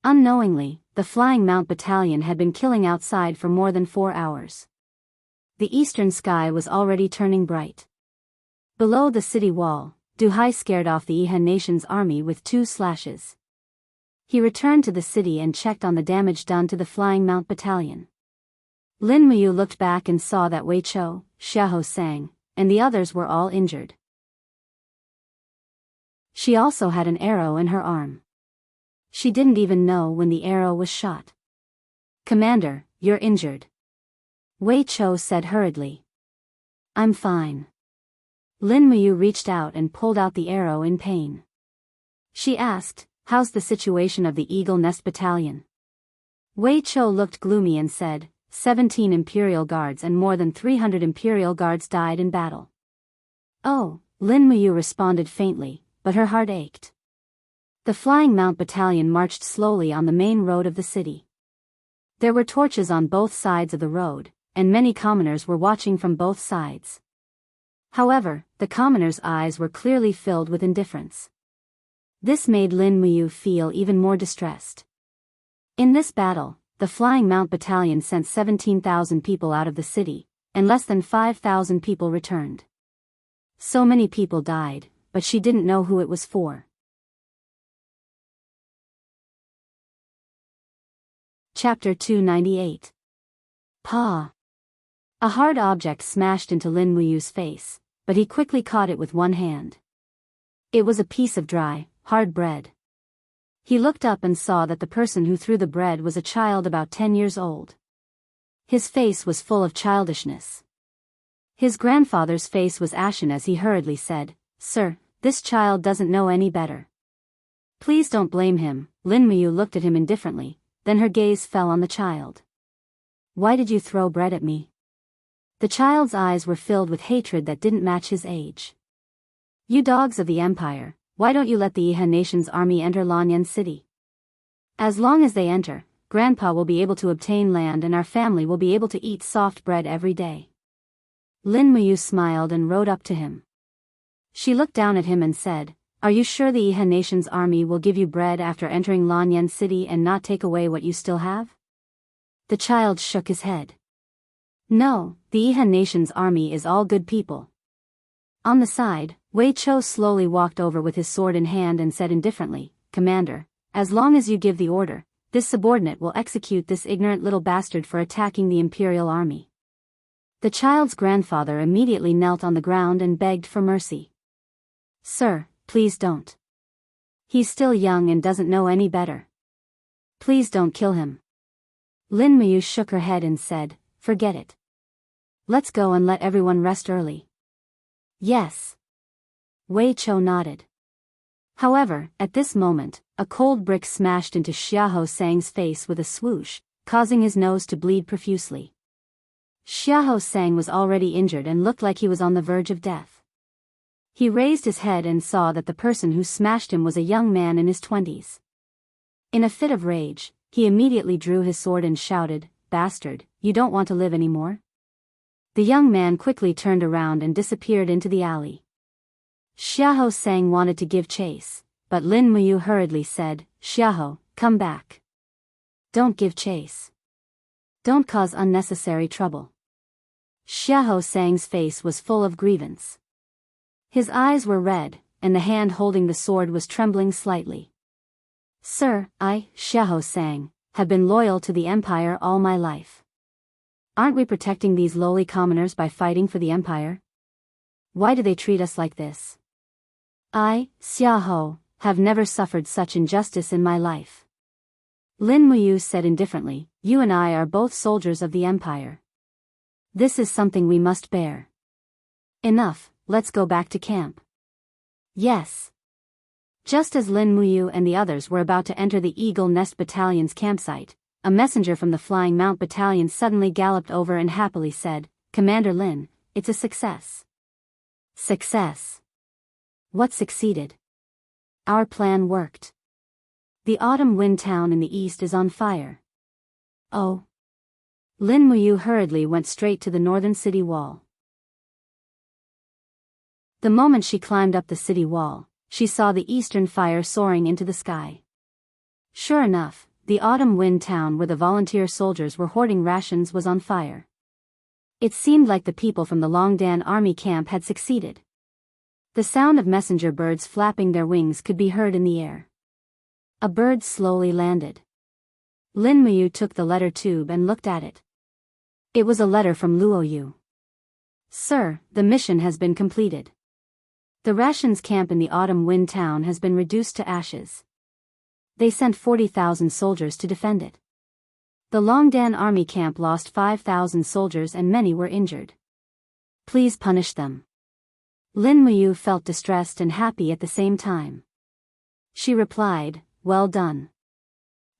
A: Unknowingly, the Flying Mount Battalion had been killing outside for more than 4 hours. The eastern sky was already turning bright. Below the city wall, Du Hai scared off the Yihan nation's army with 2 slashes. He returned to the city and checked on the damage done to the Flying Mount Battalion. Lin Muyu looked back and saw that Wei Chou, Xiahou Sang, and the others were all injured. She also had an arrow in her arm. She didn't even know when the arrow was shot. "Commander, you're injured," Wei Chou said hurriedly. "I'm fine." Lin Muyu reached out and pulled out the arrow in pain. She asked, "How's the situation of the Eagle Nest Battalion?" Wei Chou looked gloomy and said, 17 Imperial Guards and more than 300 Imperial Guards died in battle." "Oh," Lin Muyu responded faintly, but her heart ached. The Flying Mount Battalion marched slowly on the main road of the city. There were torches on both sides of the road, and many commoners were watching from both sides. However, the commoners' eyes were clearly filled with indifference. This made Lin Muyu feel even more distressed. In this battle, the Flying Mount Battalion sent 17,000 people out of the city, and less than 5,000 people returned. So many people died, but she didn't know who it was for. Chapter 298. Pa. A hard object smashed into Lin Muyu's face, but he quickly caught it with one hand. It was a piece of dry, hard bread. He looked up and saw that the person who threw the bread was a child about 10 years old. His face was full of childishness. His grandfather's face was ashen as he hurriedly said, "Sir, this child doesn't know any better." "Please don't blame him." Lin Muyu looked at him indifferently, then her gaze fell on the child. "Why did you throw bread at me?" The child's eyes were filled with hatred that didn't match his age. "You dogs of the Empire, why don't you let the Yihan nation's army enter Lanyan City? As long as they enter, Grandpa will be able to obtain land and our family will be able to eat soft bread every day." Lin Muyu smiled and rode up to him. She looked down at him and said, "Are you sure the Yihan nation's army will give you bread after entering Lanyan City and not take away what you still have?" The child shook his head. "No, the Yihan nation's army is all good people." On the side, Wei Chou slowly walked over with his sword in hand and said indifferently, "Commander, as long as you give the order, this subordinate will execute this ignorant little bastard for attacking the Imperial army." The child's grandfather immediately knelt on the ground and begged for mercy. "Sir, please don't. He's still young and doesn't know any better. Please don't kill him." Lin Muyu shook her head and said, "Forget it. Let's go and let everyone rest early." "Yes." Wei Chou nodded. However, at this moment, a cold brick smashed into Xiahou Sang's face with a swoosh, causing his nose to bleed profusely. Xiahou Sang was already injured and looked like he was on the verge of death. He raised his head and saw that the person who smashed him was a young man in his 20s. In a fit of rage, he immediately drew his sword and shouted, "Bastard, you don't want to live anymore?" The young man quickly turned around and disappeared into the alley. Xiahou Sang wanted to give chase, but Lin Muyu hurriedly said, "Xiahou, come back. Don't give chase. Don't cause unnecessary trouble." Xiahou Sang's face was full of grievance. His eyes were red, and the hand holding the sword was trembling slightly. "Sir, I, Xiahou Sang, have been loyal to the Empire all my life. Aren't we protecting these lowly commoners by fighting for the Empire? Why do they treat us like this? I, Xiahou, have never suffered such injustice in my life." Lin Muyu said indifferently, "You and I are both soldiers of the Empire. This is something we must bear. Enough, let's go back to camp." "Yes." Just as Lin Muyu and the others were about to enter the Eagle Nest Battalion's campsite, a messenger from the Flying Mount Battalion suddenly galloped over and happily said, "Commander Lin, it's a success." "Success? What succeeded?" "Our plan worked. The autumn wind town in the east is on fire." "Oh." Lin Muyu hurriedly went straight to the northern city wall. The moment she climbed up the city wall, she saw the eastern fire soaring into the sky. Sure enough, the autumn wind town where the volunteer soldiers were hoarding rations was on fire. It seemed like the people from the Longdan army camp had succeeded. The sound of messenger birds flapping their wings could be heard in the air. A bird slowly landed. Lin Muyu took the letter tube and looked at it. It was a letter from Luo Yu. Sir, the mission has been completed. The rations camp in the autumn wind town has been reduced to ashes. They sent 40,000 soldiers to defend it. The Longdan army camp lost 5,000 soldiers and many were injured. Please punish them. Lin Muyu felt distressed and happy at the same time. She replied, well done.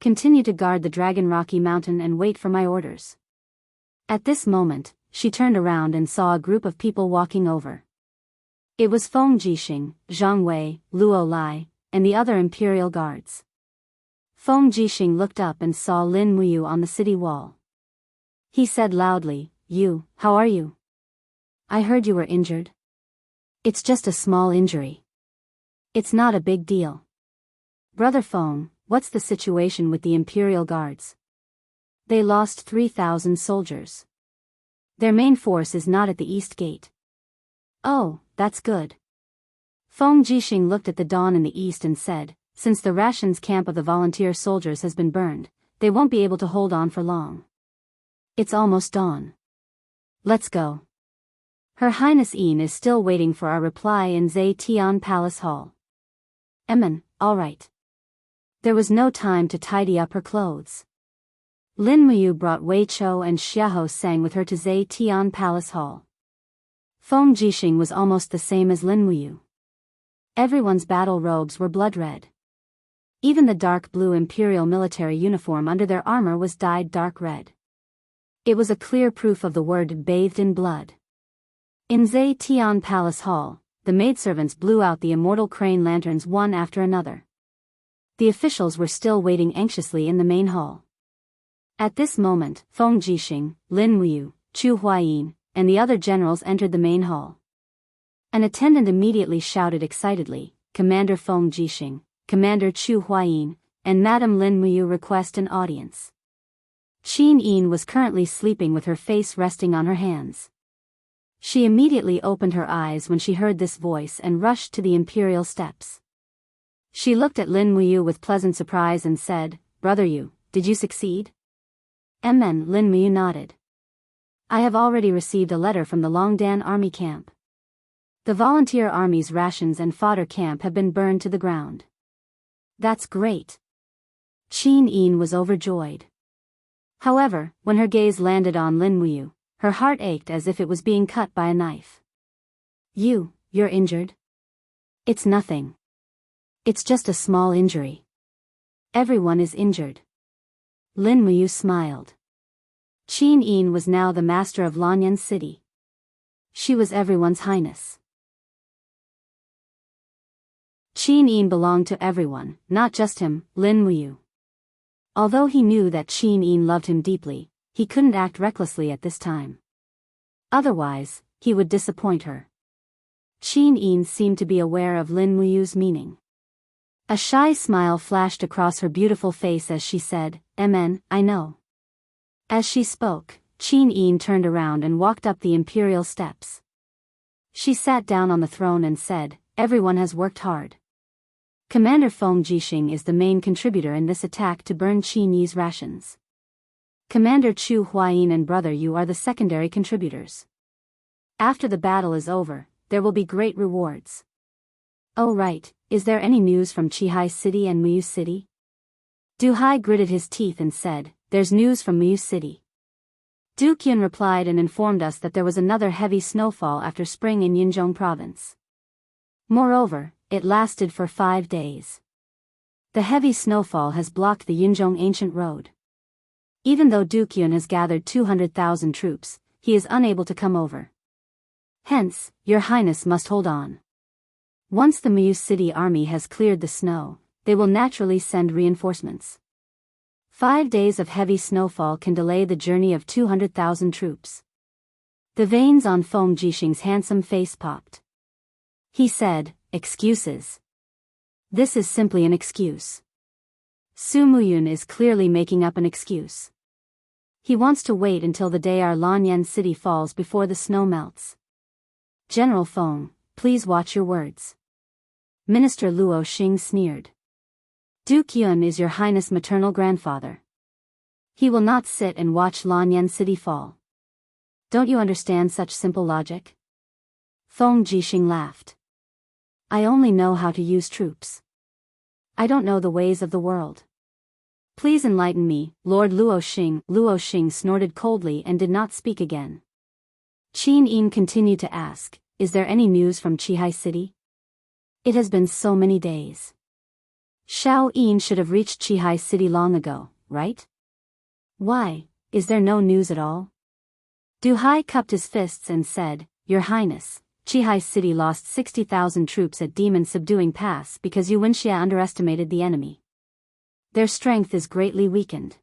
A: Continue to guard the Dragon Rocky Mountain and wait for my orders. At this moment, she turned around and saw a group of people walking over. It was Feng Jixing, Zhang Wei, Luo Lai, and the other imperial guards. Feng Jixing looked up and saw Lin Muyu on the city wall. He said loudly, "You, how are you? I heard you were injured." "It's just a small injury. It's not a big deal." "Brother Feng, what's the situation with the imperial guards?" "They lost 3,000 soldiers. Their main force is not at the east gate." "Oh, that's good." Feng Jixing looked at the dawn in the east and said, since the rations camp of the volunteer soldiers has been burned, they won't be able to hold on for long. It's almost dawn. Let's go. Her Highness Yin is still waiting for our reply in Zetian Palace Hall. Emin, all right. There was no time to tidy up her clothes. Lin Muyu brought Wei Chou and Xiahou Sang with her to Zetian Palace Hall. Feng Jixing was almost the same as Lin Muyu. Everyone's battle robes were blood red. Even the dark blue imperial military uniform under their armor was dyed dark red. It was a clear proof of the word bathed in blood. In Zetian Palace Hall, the maidservants blew out the immortal crane lanterns one after another. The officials were still waiting anxiously in the main hall. At this moment, Feng Jixing, Lin Muyu, Chu Huayin, and the other generals entered the main hall. An attendant immediately shouted excitedly, "Commander Feng Jixing, Commander Chu Huayin, and Madame Lin Muyu request an audience." Qin Yin was currently sleeping with her face resting on her hands. She immediately opened her eyes when she heard this voice and rushed to the imperial steps. She looked at Lin Muyu with pleasant surprise and said, "Brother Yu, did you succeed?" Lin Muyu nodded. "I have already received a letter from the Longdan army camp. The volunteer army's rations and fodder camp have been burned to the ground." "That's great." Qin Yin was overjoyed. However, when her gaze landed on Lin Muyu, her heart ached as if it was being cut by a knife. You're injured?" "It's nothing. It's just a small injury. Everyone is injured." Lin Muyu smiled. Qin Yin was now the master of Lanyan City. She was everyone's highness. Qin Yin belonged to everyone, not just him, Lin Muyu. Although he knew that Qin Yin loved him deeply, he couldn't act recklessly at this time. Otherwise, he would disappoint her. Qin Yin seemed to be aware of Lin Muyu's meaning. A shy smile flashed across her beautiful face as she said, I know." As she spoke, Qin Yin turned around and walked up the imperial steps. She sat down on the throne and said, "Everyone has worked hard. Commander Feng Jixing is the main contributor in this attack to burn Qin Yi's rations. Commander Chu Huayin and Brother Yu are the secondary contributors. After the battle is over, there will be great rewards." "Oh right, is there any news from Qihai City and Muyu City?" Du Hai gritted his teeth and said, "There's news from Muyu City." Du Qian replied and informed us that there was another heavy snowfall after spring in Yinzhong province. Moreover, it lasted for 5 days. The heavy snowfall has blocked the Yinzhong ancient road. Even though Du Qian has gathered 200,000 troops, he is unable to come over. Hence, your highness must hold on. Once the Muyu City army has cleared the snow, they will naturally send reinforcements. 5 days of heavy snowfall can delay the journey of 200,000 troops." The veins on Feng Jixing's handsome face popped. He said, "Excuses. This is simply an excuse. Su Muyun is clearly making up an excuse. He wants to wait until the day our Lanyan city falls before the snow melts. General Feng, please watch your words. Minister Luo Xing sneered. Duke Yun is your highness' maternal grandfather. He will not sit and watch Lanyan city fall. Don't you understand such simple logic? Feng Jixing laughed. I only know how to use troops. I don't know the ways of the world. Please enlighten me, Lord Luo Xing. Luo Xing snorted coldly and did not speak again. Qin Yin continued to ask, is there any news from Qihai City? It has been so many days. Xiao Yin should have reached Qihai City long ago, right? Why, is there no news at all? Du Hai cupped his fists and said, Your Highness, Qihai City lost 60,000 troops at Demon Subduing Pass because Wuxia underestimated the enemy. Their strength is greatly weakened.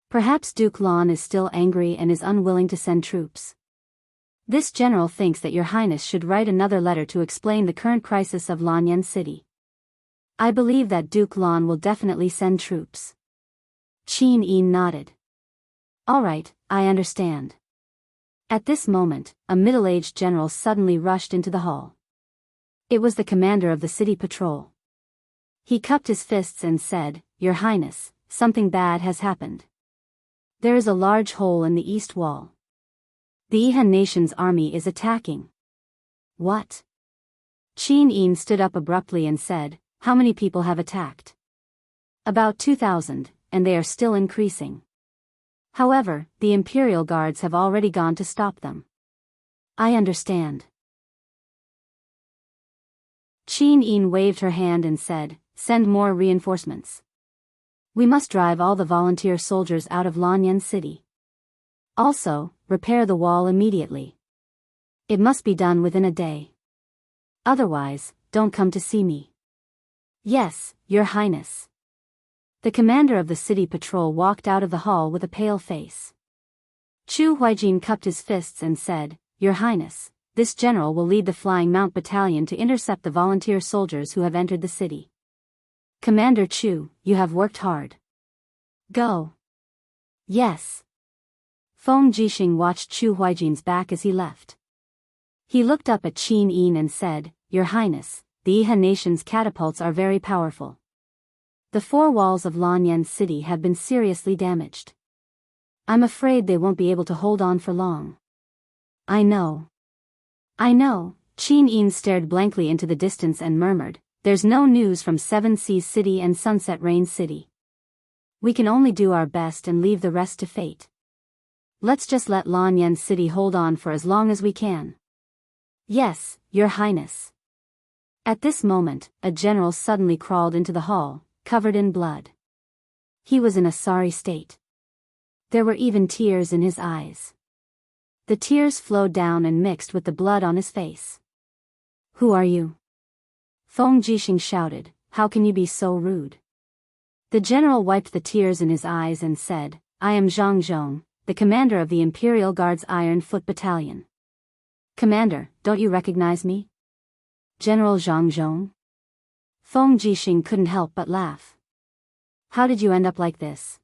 A: Perhaps Duke Lan is still angry and is unwilling to send troops. This general thinks that Your Highness should write another letter to explain the current crisis of Lanyan City. I believe that Duke Lan will definitely send troops. Qin Yin nodded. All right, I understand. At this moment, a middle-aged general suddenly rushed into the hall. It was the commander of the city patrol. He cupped his fists and said, Your Highness, something bad has happened. There is a large hole in the east wall. The Yihan nation's army is attacking. What? Qin Yin stood up abruptly and said, How many people have attacked? About 2,000, and they are still increasing. However, the Imperial Guards have already gone to stop them. I understand. Qin Yin waved her hand and said, Send more reinforcements. We must drive all the volunteer soldiers out of Lanyan City. Also, repair the wall immediately. It must be done within a day. Otherwise, don't come to see me. Yes, Your Highness. The commander of the city patrol walked out of the hall with a pale face. Chu Huijin cupped his fists and said, Your Highness, this general will lead the Flying Mount Battalion to intercept the volunteer soldiers who have entered the city. Commander Chu, you have worked hard. Go. Yes. Feng Jixing watched Chu Huijin's back as he left. He looked up at Qin Yin and said, Your Highness, the Yihan nation's catapults are very powerful. The four walls of Lanyan City have been seriously damaged. I'm afraid they won't be able to hold on for long. I know. Qin Yin stared blankly into the distance and murmured, There's no news from Seven Seas City and Sunset Rain City. We can only do our best and leave the rest to fate. Let's just let Lanyan City hold on for as long as we can. Yes, Your Highness. At this moment, a general suddenly crawled into the hall, covered in blood. He was in a sorry state. There were even tears in his eyes. The tears flowed down and mixed with the blood on his face. Who are you? Feng Jixing shouted, How can you be so rude? The general wiped the tears in his eyes and said, I am Zhang Zhong, the commander of the Imperial Guards Iron Foot Battalion. Commander, don't you recognize me? General Zhang Zhong? Feng Jixing couldn't help but laugh. How did you end up like this?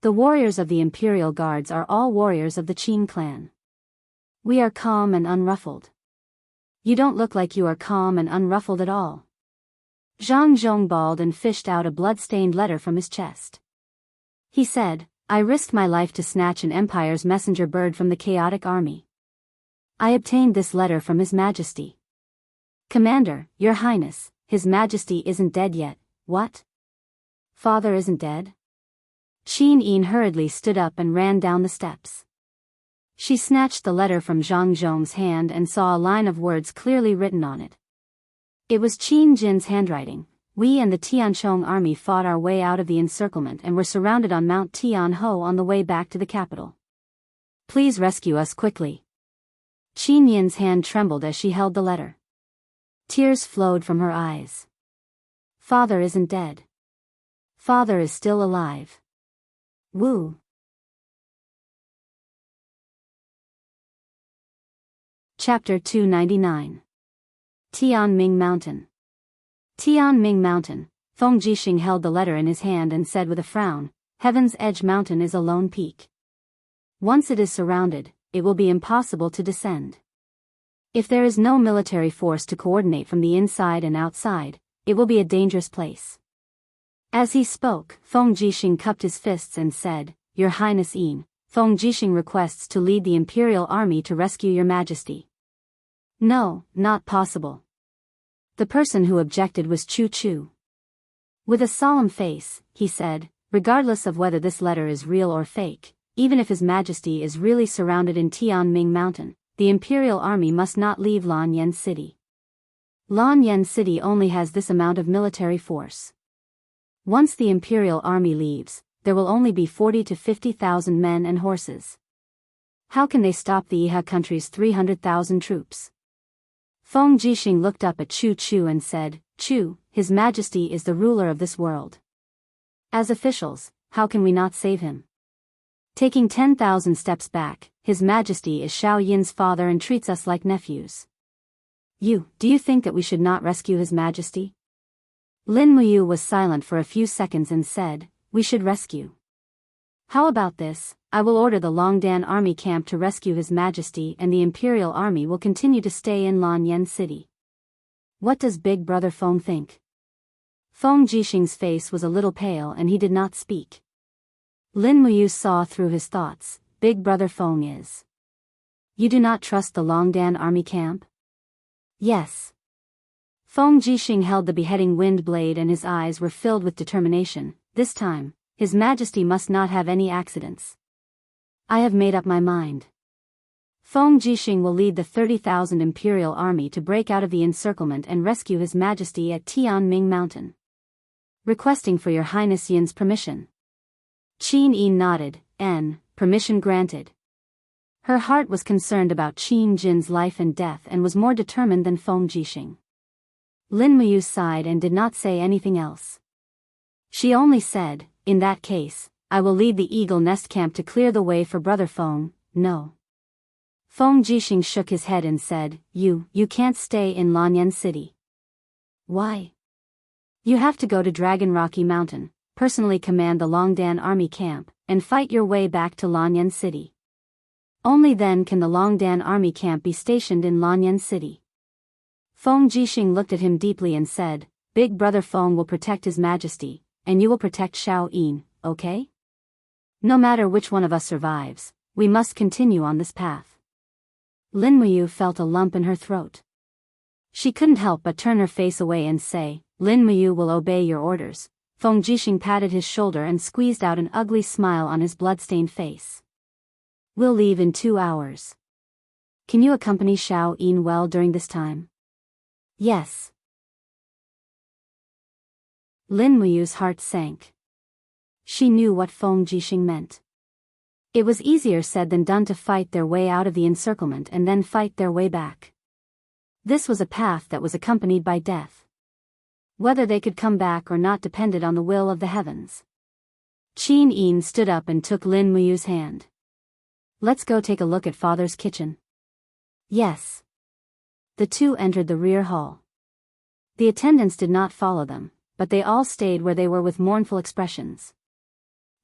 A: The warriors of the Imperial Guards are all warriors of the Qin clan. We are calm and unruffled. You don't look like you are calm and unruffled at all. Zhang Zhong bawled and fished out a blood-stained letter from his chest. He said, I risked my life to snatch an empire's messenger bird from the chaotic army. I obtained this letter from His Majesty. Commander, Your Highness, His Majesty isn't dead yet. What? Father isn't dead? Qin Yin hurriedly stood up and ran down the steps. She snatched the letter from Zhang Zhong's hand and saw a line of words clearly written on it. It was Qin Jin's handwriting. We and the Tianchong army fought our way out of the encirclement and were surrounded on Mount Tianho on the way back to the capital. Please rescue us quickly. Qin Yin's hand trembled as she held the letter. Tears flowed from her eyes. Father isn't dead. Father is still alive. Wu. Chapter 299. Tianming Mountain. Tianming Mountain, Feng Jixing held the letter in his hand and said with a frown, Heaven's Edge Mountain is a lone peak. Once it is surrounded, it will be impossible to descend. If there is no military force to coordinate from the inside and outside, it will be a dangerous place. As he spoke, Feng Jixing cupped his fists and said, Your Highness Feng Jixing requests to lead the Imperial Army to rescue Your Majesty. No, not possible. The person who objected was Chu Chu. With a solemn face, he said, regardless of whether this letter is real or fake, even if His Majesty is really surrounded in Tianming Mountain, the Imperial Army must not leave Lanyan City. Lanyan City only has this amount of military force. Once the Imperial Army leaves, there will only be 40 to 50,000 men and horses. How can they stop the Iha country's 300,000 troops? Feng Jixing looked up at Chu Chu and said, Chu, His Majesty is the ruler of this world. As officials, how can we not save him? Taking 10,000 steps back, His Majesty is Xiao Yin's father and treats us like nephews. Do you think that we should not rescue His Majesty? Lin Muyu was silent for a few seconds and said, We should rescue. How about this? I will order the Longdan army camp to rescue His Majesty and the Imperial Army will continue to stay in Lanyan City. What does Big Brother Feng think? Feng Jixing's face was a little pale and he did not speak. Lin Muyu saw through his thoughts. Big Brother Feng is. You do not trust the Longdan army camp? Yes. Feng Jixing held the beheading wind blade and his eyes were filled with determination. This time, His Majesty must not have any accidents. I have made up my mind. Feng Jixing will lead the 30,000 Imperial Army to break out of the encirclement and rescue His Majesty at Tianming Mountain. Requesting for Your Highness Yin's permission. Qin Yi nodded, permission granted. Her heart was concerned about Qin Jin's life and death and was more determined than Feng Jixing. Lin Muyu sighed and did not say anything else. She only said, In that case, I will lead the Eagle Nest camp to clear the way for Brother Feng. No. Feng Jixing shook his head and said, You can't stay in Lanyan City. Why? You have to go to Dragon Rocky Mountain, personally command the Longdan army camp, and fight your way back to Lanyan City. Only then can the Longdan army camp be stationed in Lanyan City. Feng Jixing looked at him deeply and said, Big Brother Feng will protect His Majesty, and you will protect Xiao Yin, okay? No matter which one of us survives, we must continue on this path. Lin Muyu felt a lump in her throat. She couldn't help but turn her face away and say, Lin Muyu will obey your orders. Feng Jixing patted his shoulder and squeezed out an ugly smile on his blood-stained face. We'll leave in 2 hours. Can you accompany Xiao Yin well during this time? Yes. Lin Muyu's heart sank. She knew what Feng Jixing meant. It was easier said than done to fight their way out of the encirclement and then fight their way back. This was a path that was accompanied by death. Whether they could come back or not depended on the will of the heavens. Qin Yin stood up and took Lin Muyu's hand. Let's go take a look at Father's kitchen. Yes. The two entered the rear hall. The attendants did not follow them, but they all stayed where they were with mournful expressions.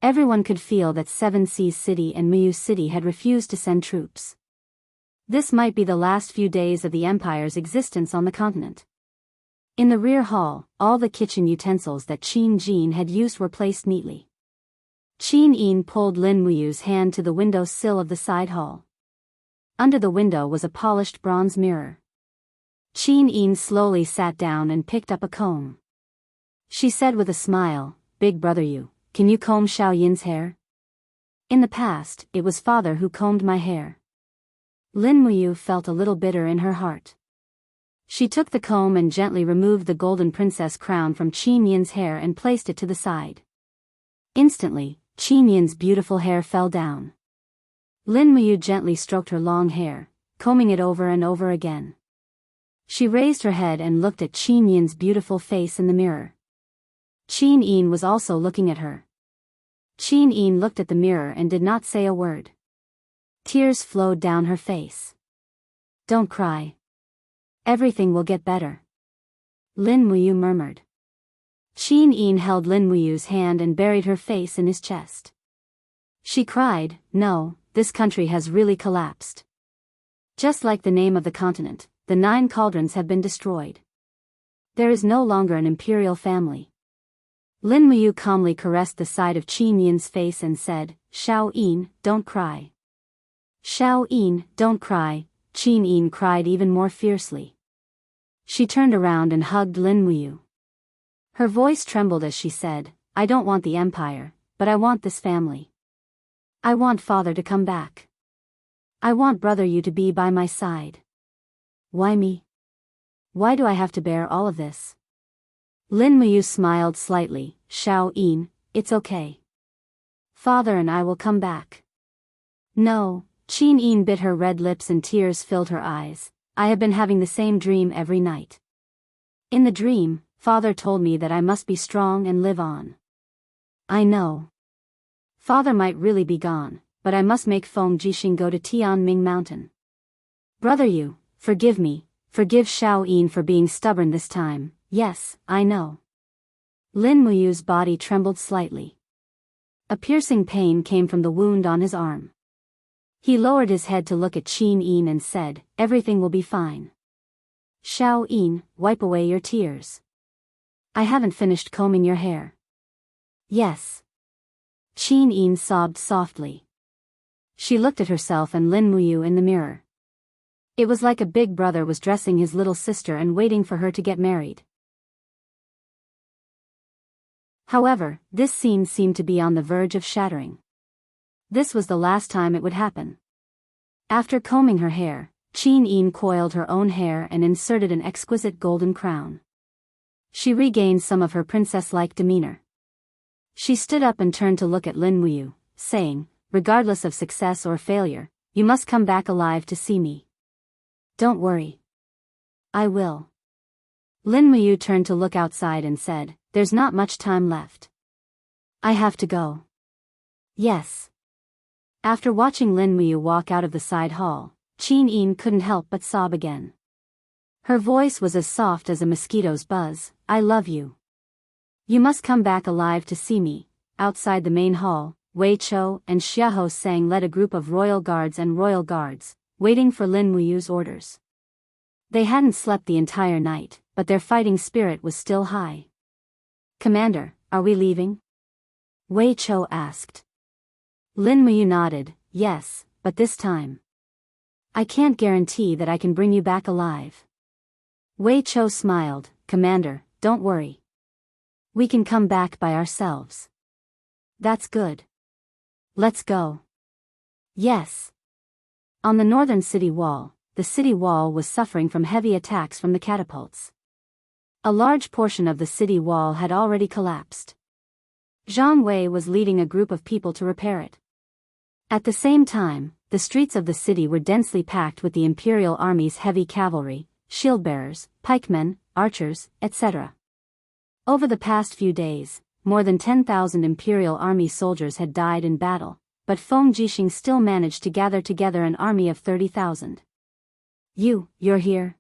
A: Everyone could feel that Seven Seas City and Muyu City had refused to send troops. This might be the last few days of the Empire's existence on the continent. In the rear hall, all the kitchen utensils that Qin Jin had used were placed neatly. Qin Yin pulled Lin Muyu's hand to the window sill of the side hall. Under the window was a polished bronze mirror. Qin Yin slowly sat down and picked up a comb. She said with a smile, Big Brother can you comb Xiao Yin's hair? In the past, it was father who combed my hair. Lin Muyu felt a little bitter in her heart. She took the comb and gently removed the golden princess crown from Qin Yin's hair and placed it to the side. Instantly, Qin Yin's beautiful hair fell down. Lin Muyu gently stroked her long hair, combing it over and over again. She raised her head and looked at Qin Yin's beautiful face in the mirror. Qin Yin was also looking at her. Qin Yin looked at the mirror and did not say a word. Tears flowed down her face. Don't cry. Everything will get better. Lin Muyu murmured. Qin Yin held Lin Muyu's hand and buried her face in his chest. She cried, "No, this country has really collapsed. Just like the name of the continent, the 9 cauldrons have been destroyed. There is no longer an imperial family." Lin Muyu calmly caressed the side of Qin Yin's face and said, "Xiao Yin, don't cry." "Xiao Yin, don't cry." Qin Yin cried even more fiercely. She turned around and hugged Lin Muyu. Her voice trembled as she said, "I don't want the empire, but I want this family. I want father to come back. I want brother Yu to be by my side." "Why me? Why do I have to bear all of this?" Lin Muyu smiled slightly. "Xiao Yin, it's okay. Father and I will come back." "No." Qin Yin bit her red lips and tears filled her eyes. "I have been having the same dream every night. In the dream, Father told me that I must be strong and live on. I know. Father might really be gone, but I must make Feng Jixing go to Tianming Mountain. Brother Yu, forgive me, forgive Xiao Yin for being stubborn this time." "Yes, I know." Lin Muyu's body trembled slightly. A piercing pain came from the wound on his arm. He lowered his head to look at Qin Yin and said, "Everything will be fine. Xiao Yin, wipe away your tears. I haven't finished combing your hair." "Yes." Qin Yin sobbed softly. She looked at herself and Lin Muyu in the mirror. It was like a big brother was dressing his little sister and waiting for her to get married. However, this scene seemed to be on the verge of shattering. This was the last time it would happen. After combing her hair, Qin Yin coiled her own hair and inserted an exquisite golden crown. She regained some of her princess-like demeanor. She stood up and turned to look at Lin Muyu, saying, "Regardless of success or failure, you must come back alive to see me." "Don't worry. I will." Lin Muyu turned to look outside and said, "There's not much time left. I have to go." "Yes." After watching Lin Muyu walk out of the side hall, Qin Yin couldn't help but sob again. Her voice was as soft as a mosquito's buzz. "I love you. You must come back alive to see me." Outside the main hall, Wei Chou and Xiahou Sang led a group of royal guards and royal guards, waiting for Lin Muyu's orders. They hadn't slept the entire night, but their fighting spirit was still high. "Commander, are we leaving?" Wei Chou asked. Lin Muyu nodded, "Yes, but this time I can't guarantee that I can bring you back alive." Wei Chou smiled, "Commander, don't worry. We can come back by ourselves." "That's good. Let's go." "Yes." On the northern city wall, the city wall was suffering from heavy attacks from the catapults. A large portion of the city wall had already collapsed. Zhang Wei was leading a group of people to repair it. At the same time, the streets of the city were densely packed with the Imperial Army's heavy cavalry, shield-bearers, pikemen, archers, etc. Over the past few days, more than 10,000 Imperial Army soldiers had died in battle, but Feng Jixing still managed to gather together an army of 30,000. You're here?"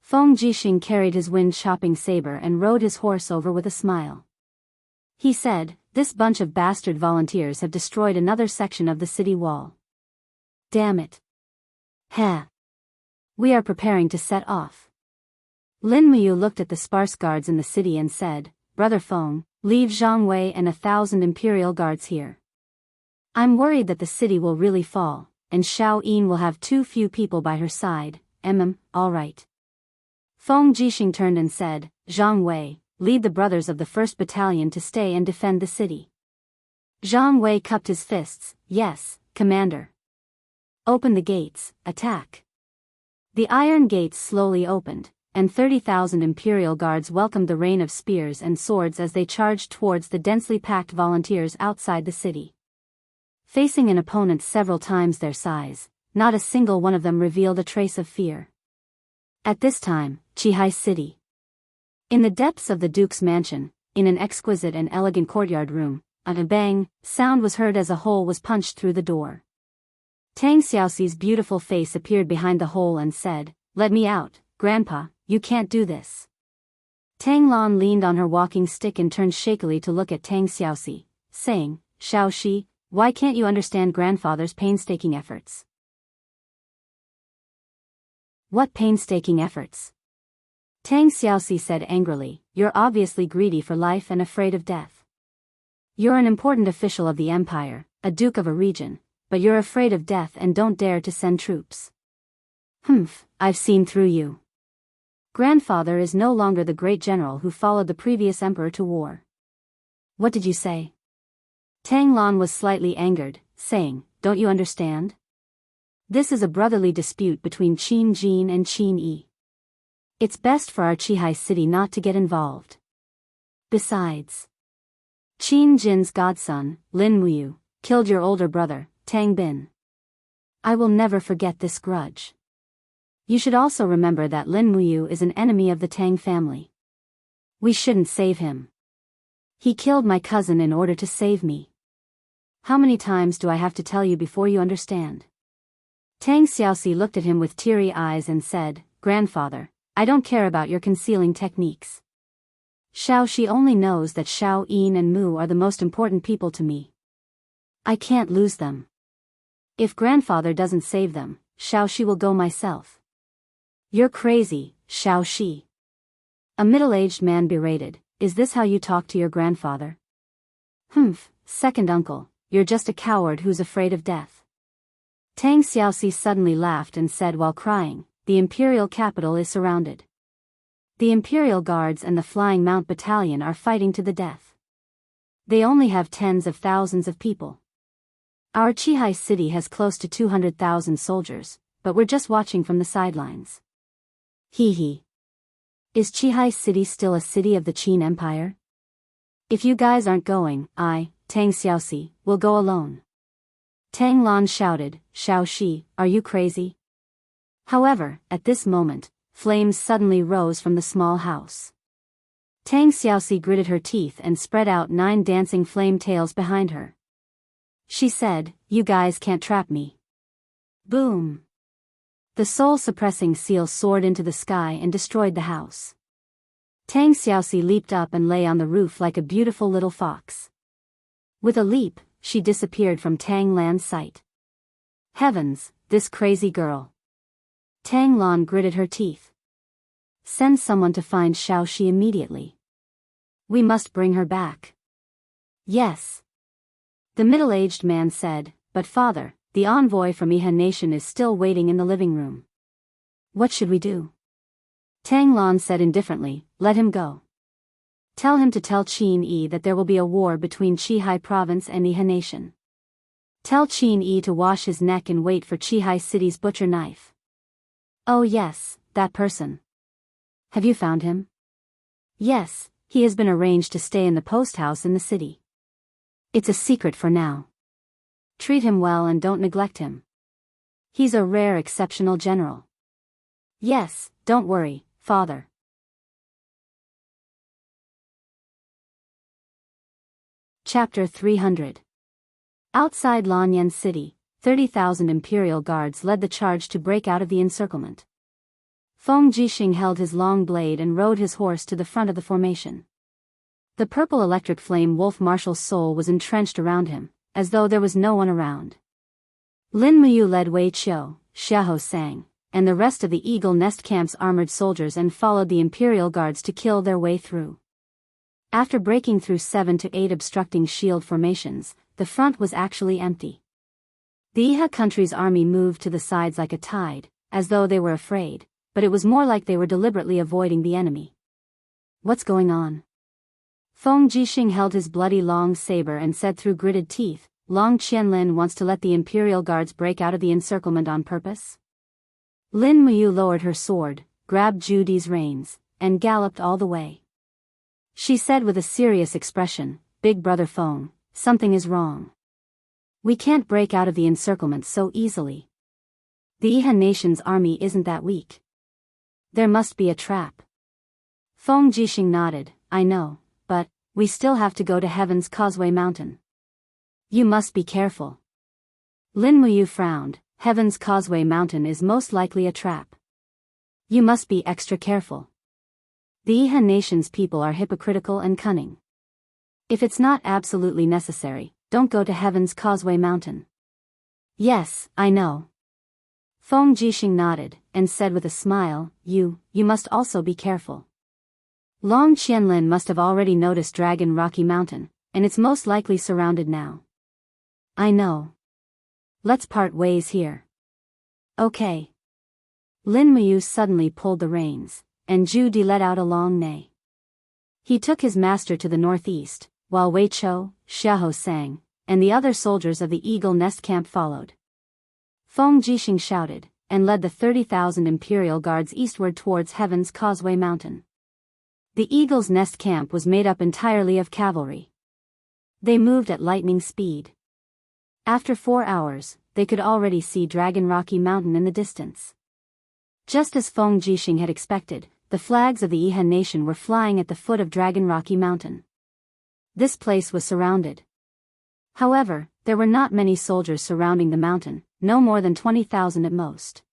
A: Feng Jixing carried his wind-chopping saber and rode his horse over with a smile. He said, "This bunch of bastard volunteers have destroyed another section of the city wall. Damn it. Heh. We are preparing to set off." Lin Muyu looked at the sparse guards in the city and said, "Brother Feng, leave Zhang Wei and 1,000 imperial guards here. I'm worried that the city will really fall, and Xiao Yin will have too few people by her side." All right." Feng Jixing turned and said, "Zhang Wei, lead the brothers of the 1st Battalion to stay and defend the city." Zhang Wei cupped his fists, "Yes, Commander." "Open the gates, attack." The iron gates slowly opened, and 30,000 Imperial Guards welcomed the rain of spears and swords as they charged towards the densely packed volunteers outside the city. Facing an opponent several times their size, not a single one of them revealed a trace of fear. At this time, Qihai City. In the depths of the Duke's mansion, in an exquisite and elegant courtyard room, a bang sound was heard as a hole was punched through the door. Tang Xiaoxi's beautiful face appeared behind the hole and said, "Let me out, Grandpa, you can't do this." Tang Lan leaned on her walking stick and turned shakily to look at Tang Xiaoxi, saying, Xiaoxi, why can't you understand grandfather's painstaking efforts? What painstaking efforts? Tang Xiaoxi said angrily, you're obviously greedy for life and afraid of death. You're an important official of the empire, a duke of a region, but you're afraid of death and don't dare to send troops. Humph, I've seen through you. Grandfather is no longer the great general who followed the previous emperor to war. What did you say? Tang Lan was slightly angered, saying, don't you understand? This is a brotherly dispute between Qin Jin and Qin Yi. It's best for our Qihai city not to get involved. Besides, Qin Jin's godson, Lin Muyu, killed your older brother, Tang Bin. I will never forget this grudge. You should also remember that Lin Muyu is an enemy of the Tang family. We shouldn't save him. He killed my cousin in order to save me. How many times do I have to tell you before you understand? Tang Xiaoxi looked at him with teary eyes and said, Grandfather, I don't care about your concealing techniques. Xiaoxi only knows that Xiao Yin and Mu are the most important people to me. I can't lose them. If grandfather doesn't save them, Xiaoxi will go myself. You're crazy, Xiaoxi. A middle-aged man berated, is this how you talk to your grandfather? Humph, second uncle, you're just a coward who's afraid of death. Tang Xiaoxi suddenly laughed and said while crying, the imperial capital is surrounded. The imperial guards and the Flying Mount Battalion are fighting to the death. They only have tens of thousands of people. Our Qihai city has close to 200,000 soldiers, but we're just watching from the sidelines. Hee hee. Is Qihai city still a city of the Qin Empire? If you guys aren't going, I, Tang Xiaoxi, will go alone. Tang Lan shouted, Xiaoxi, are you crazy? However, at this moment, flames suddenly rose from the small house. Tang Xiaoxi gritted her teeth and spread out 9 dancing flame tails behind her. She said, you guys can't trap me. Boom. The soul-suppressing seal soared into the sky and destroyed the house. Tang Xiaoxi leaped up and lay on the roof like a beautiful little fox. With a leap, she disappeared from Tang Lan's sight. Heavens, this crazy girl. Tang Lan gritted her teeth. Send someone to find Xiaoxi immediately. We must bring her back. Yes. The middle-aged man said, but father, the envoy from Yihan Nation is still waiting in the living room. What should we do? Tang Lan said indifferently, let him go. Tell him to tell Qin Yi that there will be a war between Qihai province and Yihan Nation. Tell Qin Yi to wash his neck and wait for Qihai city's butcher knife. Oh yes, that person. Have you found him? Yes, he has been arranged to stay in the post house in the city. It's a secret for now. Treat him well and don't neglect him. He's a rare exceptional general. Yes, don't worry, father. Chapter 300. Outside Lanyan City, 30,000 imperial guards led the charge to break out of the encirclement. Feng Jixing held his long blade and rode his horse to the front of the formation. The purple electric flame wolf marshal's soul was entrenched around him, as though there was no one around. Lin Muyu led Wei Qiu, Xiahou Sang, and the rest of the Eagle Nest Camp's armored soldiers and followed the imperial guards to kill their way through. After breaking through 7 to 8 obstructing shield formations, the front was actually empty. The Iha country's army moved to the sides like a tide, as though they were afraid, but it was more like they were deliberately avoiding the enemy. What's going on? Feng Jixing held his bloody long saber and said through gritted teeth, Long Qianlin wants to let the imperial guards break out of the encirclement on purpose? Lin Muyu lowered her sword, grabbed Judy's reins, and galloped all the way. She said with a serious expression, Big Brother Feng, something is wrong. We can't break out of the encirclement so easily. The Yihan Nation's army isn't that weak. There must be a trap. Feng Jixing nodded, I know, but we still have to go to Heaven's Causeway Mountain. You must be careful. Lin Muyu frowned, Heaven's Causeway Mountain is most likely a trap. You must be extra careful. The Yihan nation's people are hypocritical and cunning. If it's not absolutely necessary, don't go to Heaven's Causeway Mountain. Yes, I know. Feng Jixing nodded, and said with a smile, You must also be careful. Long Qianlin must have already noticed Dragon Rocky Mountain, and it's most likely surrounded now. I know. Let's part ways here. Okay. Lin Muyu suddenly pulled the reins, and Zhu Di let out a long neigh. He took his master to the northeast, while Wei Chou, Xiahou sang, and the other soldiers of the Eagle Nest camp followed. Feng Jixing shouted, and led the 30,000 imperial guards eastward towards Heaven's Causeway Mountain. The Eagle's Nest camp was made up entirely of cavalry. They moved at lightning speed. After 4 hours, they could already see Dragon Rocky Mountain in the distance. Just as Feng Jixing had expected, the flags of the Yihan nation were flying at the foot of Dragon Rocky Mountain. This place was surrounded. However, there were not many soldiers surrounding the mountain, no more than 20,000 at most.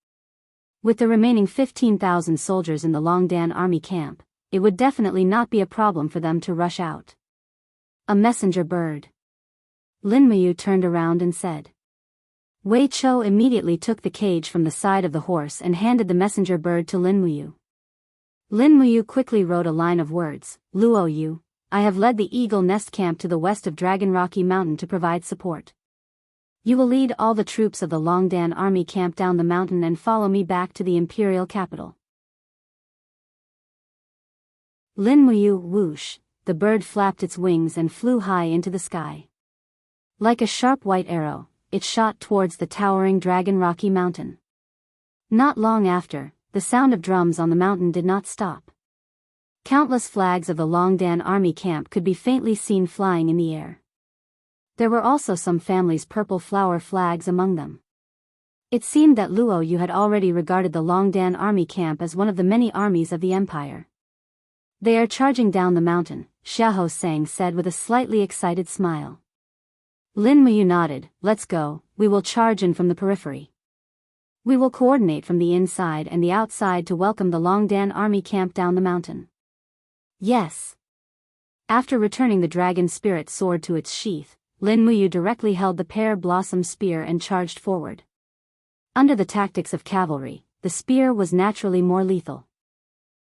A: With the remaining 15,000 soldiers in the Longdan army camp, it would definitely not be a problem for them to rush out. A messenger bird. Lin Muyu turned around and said. Wei Chou immediately took the cage from the side of the horse and handed the messenger bird to Lin Muyu. Lin Muyu quickly wrote a line of words, Luo Yu, I have led the Eagle Nest camp to the west of Dragon Rocky Mountain to provide support. You will lead all the troops of the Longdan army camp down the mountain and follow me back to the imperial capital. Lin Muyu whoosh, the bird flapped its wings and flew high into the sky. Like a sharp white arrow, it shot towards the towering Dragon Rocky Mountain. Not long after, the sound of drums on the mountain did not stop. Countless flags of the Longdan army camp could be faintly seen flying in the air. There were also some families' purple flower flags among them. It seemed that Luo Yu had already regarded the Longdan army camp as one of the many armies of the empire. They are charging down the mountain, Xiahou Sang said with a slightly excited smile. Lin Muyu nodded, let's go, we will charge in from the periphery. We will coordinate from the inside and the outside to welcome the Longdan army camp down the mountain. Yes. After returning the dragon spirit sword to its sheath, Lin Muyu directly held the pear blossom spear and charged forward. Under the tactics of cavalry, the spear was naturally more lethal.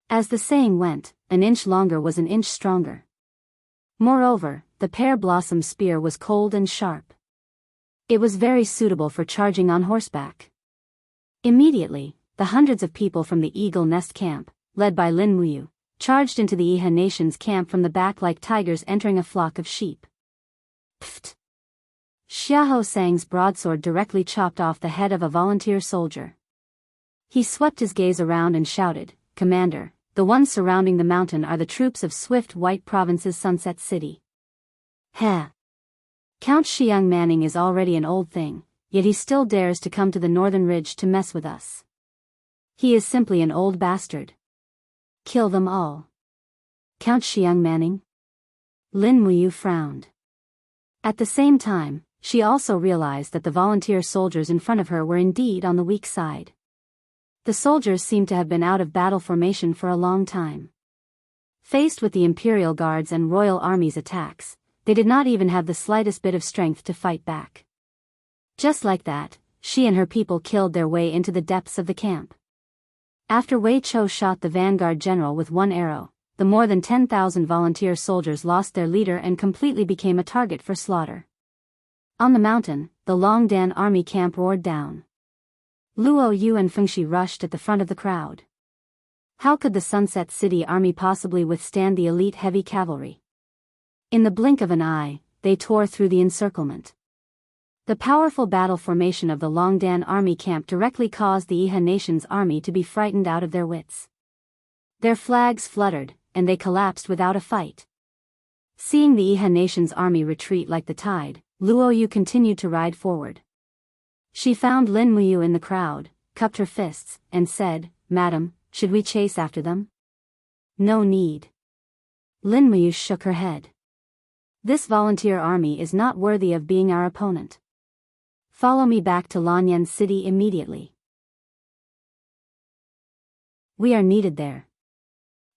A: As the saying went, an inch longer was an inch stronger. Moreover, the pear blossom spear was cold and sharp. It was very suitable for charging on horseback. Immediately, the hundreds of people from the Eagle Nest camp, led by Lin Muyu, charged into the Yihan nation's camp from the back like tigers entering a flock of sheep. Pfft! Xiahou Sang's broadsword directly chopped off the head of a volunteer soldier. He swept his gaze around and shouted, Commander, the ones surrounding the mountain are the troops of Swift White Province's Sunset City. Heh! Count Xiang Manning is already an old thing, yet he still dares to come to the northern ridge to mess with us. He is simply an old bastard. Kill them all. Count Xiang Manning? Lin Muyu frowned. At the same time, she also realized that the volunteer soldiers in front of her were indeed on the weak side. The soldiers seemed to have been out of battle formation for a long time. Faced with the Imperial Guards and Royal Army's attacks, they did not even have the slightest bit of strength to fight back. Just like that, she and her people killed their way into the depths of the camp. After Wei Chou shot the vanguard general with one arrow, the more than 10,000 volunteer soldiers lost their leader and completely became a target for slaughter. On the mountain, the Longdan army camp roared down. Luo Yu and Fengxi rushed at the front of the crowd. How could the Sunset City army possibly withstand the elite heavy cavalry? In the blink of an eye, they tore through the encirclement. The powerful battle formation of the Longdan army camp directly caused the Yihan nation's army to be frightened out of their wits. Their flags fluttered, and they collapsed without a fight. Seeing the Yihan nation's army retreat like the tide, Luo Yu continued to ride forward. She found Lin Muyu in the crowd, cupped her fists, and said, Madam, should we chase after them? No need. Lin Muyu shook her head. This volunteer army is not worthy of being our opponent. Follow me back to Lanyan City immediately. We are needed there.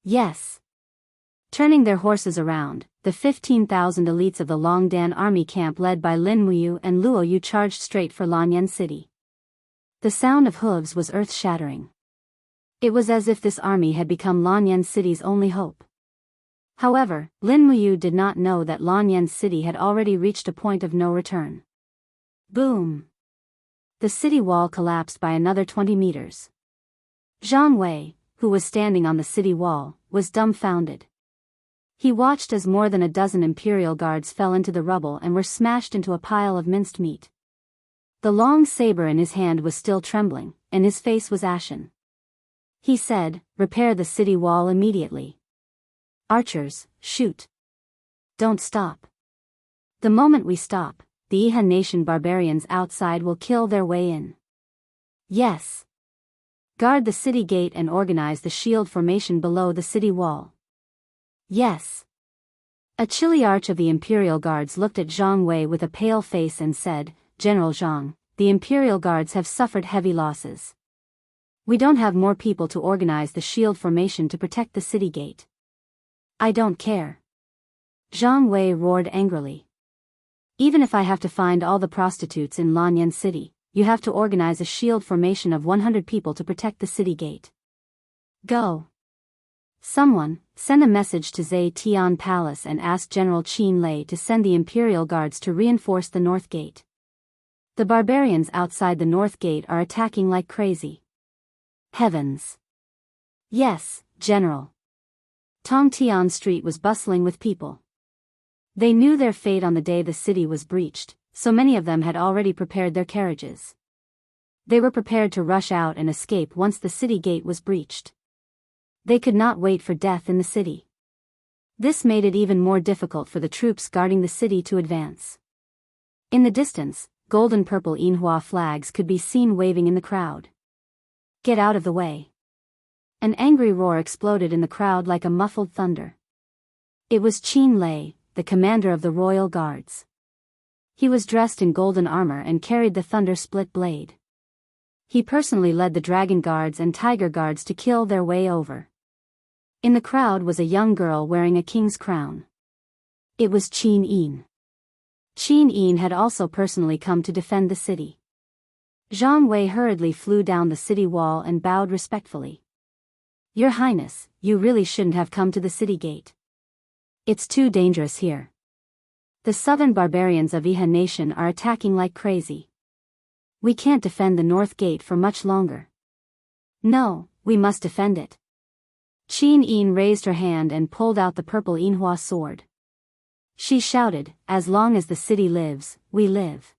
A: Yes. Turning their horses around, the 15,000 elites of the Longdan army camp led by Lin Muyu and Luo Yu charged straight for Lanyan City. The sound of hooves was earth-shattering. It was as if this army had become Lanyan City's only hope. However, Lin Muyu did not know that Lanyan City had already reached a point of no return. Boom! The city wall collapsed by another 20 meters. Zhang Wei, who was standing on the city wall, was dumbfounded. He watched as more than a dozen imperial guards fell into the rubble and were smashed into a pile of minced meat. The long saber in his hand was still trembling, and his face was ashen. He said, "Repair the city wall immediately. Archers, shoot. Don't stop. The moment we stop, the Ihan Nation barbarians outside will kill their way in." Yes. Guard the city gate and organize the shield formation below the city wall. Yes. A chilly arch of the Imperial Guards looked at Zhang Wei with a pale face and said, "General Zhang, the Imperial Guards have suffered heavy losses. We don't have more people to organize the shield formation to protect the city gate." "I don't care." Zhang Wei roared angrily. "Even if I have to find all the prostitutes in Lanyan City, you have to organize a shield formation of 100 people to protect the city gate. Go. Someone, send a message to Zetian Palace and ask General Qin Lei to send the Imperial Guards to reinforce the North Gate. The barbarians outside the North Gate are attacking like crazy." Heavens! Yes, General. Tongtian Street was bustling with people. They knew their fate on the day the city was breached, so many of them had already prepared their carriages. They were prepared to rush out and escape once the city gate was breached. They could not wait for death in the city. This made it even more difficult for the troops guarding the city to advance. In the distance, gold-and-purple Yinhua flags could be seen waving in the crowd. "Get out of the way." An angry roar exploded in the crowd like a muffled thunder. It was Qin Lei, the commander of the Royal Guards. He was dressed in golden armor and carried the thunder-split blade. He personally led the Dragon Guards and Tiger Guards to kill their way over. In the crowd was a young girl wearing a king's crown. It was Qin Yin. Qin Yin had also personally come to defend the city. Zhang Wei hurriedly flew down the city wall and bowed respectfully. "Your Highness, you really shouldn't have come to the city gate. It's too dangerous here. The southern barbarians of Ihan Nation are attacking like crazy. We can't defend the North Gate for much longer." "No, we must defend it." Qin Yin raised her hand and pulled out the purple Yinhua sword. She shouted, "As long as the city lives, we live.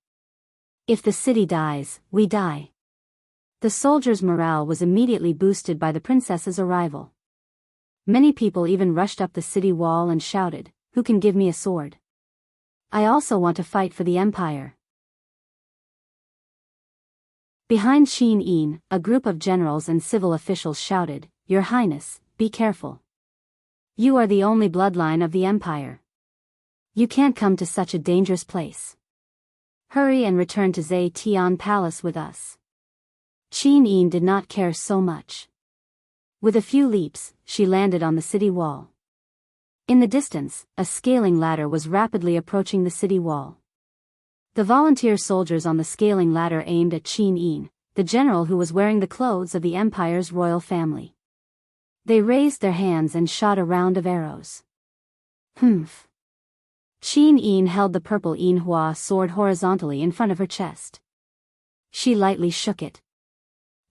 A: If the city dies, we die." The soldiers' morale was immediately boosted by the princess's arrival. Many people even rushed up the city wall and shouted, "Who can give me a sword? I also want to fight for the empire." Behind Qin Yin, a group of generals and civil officials shouted, "Your Highness, be careful. You are the only bloodline of the empire. You can't come to such a dangerous place. Hurry and return to Zetian Palace with us." Qin Yin did not care so much. With a few leaps, she landed on the city wall. In the distance, a scaling ladder was rapidly approaching the city wall. The volunteer soldiers on the scaling ladder aimed at Qin Yin, the general who was wearing the clothes of the empire's royal family. They raised their hands and shot a round of arrows. Humph. Qin Yin held the purple Yinhua sword horizontally in front of her chest. She lightly shook it.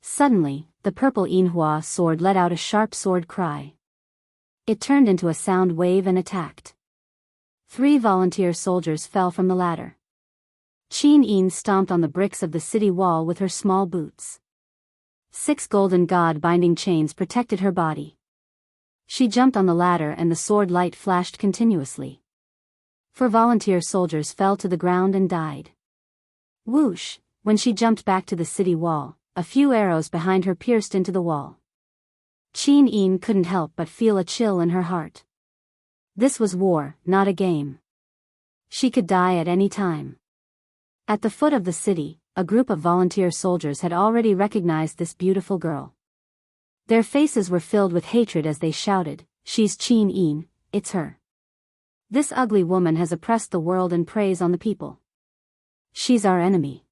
A: Suddenly, the purple Yinhua sword let out a sharp sword cry. It turned into a sound wave and attacked. 3 volunteer soldiers fell from the ladder. Qin Yin stomped on the bricks of the city wall with her small boots. 6 golden god-binding chains protected her body. She jumped on the ladder and the sword light flashed continuously. 4 volunteer soldiers fell to the ground and died. Whoosh! When she jumped back to the city wall, a few arrows behind her pierced into the wall. Qin Yin couldn't help but feel a chill in her heart. This was war, not a game. She could die at any time. At the foot of the city, a group of volunteer soldiers had already recognized this beautiful girl. Their faces were filled with hatred as they shouted, "She's Qin Yin, it's her. This ugly woman has oppressed the world and preys on the people. She's our enemy.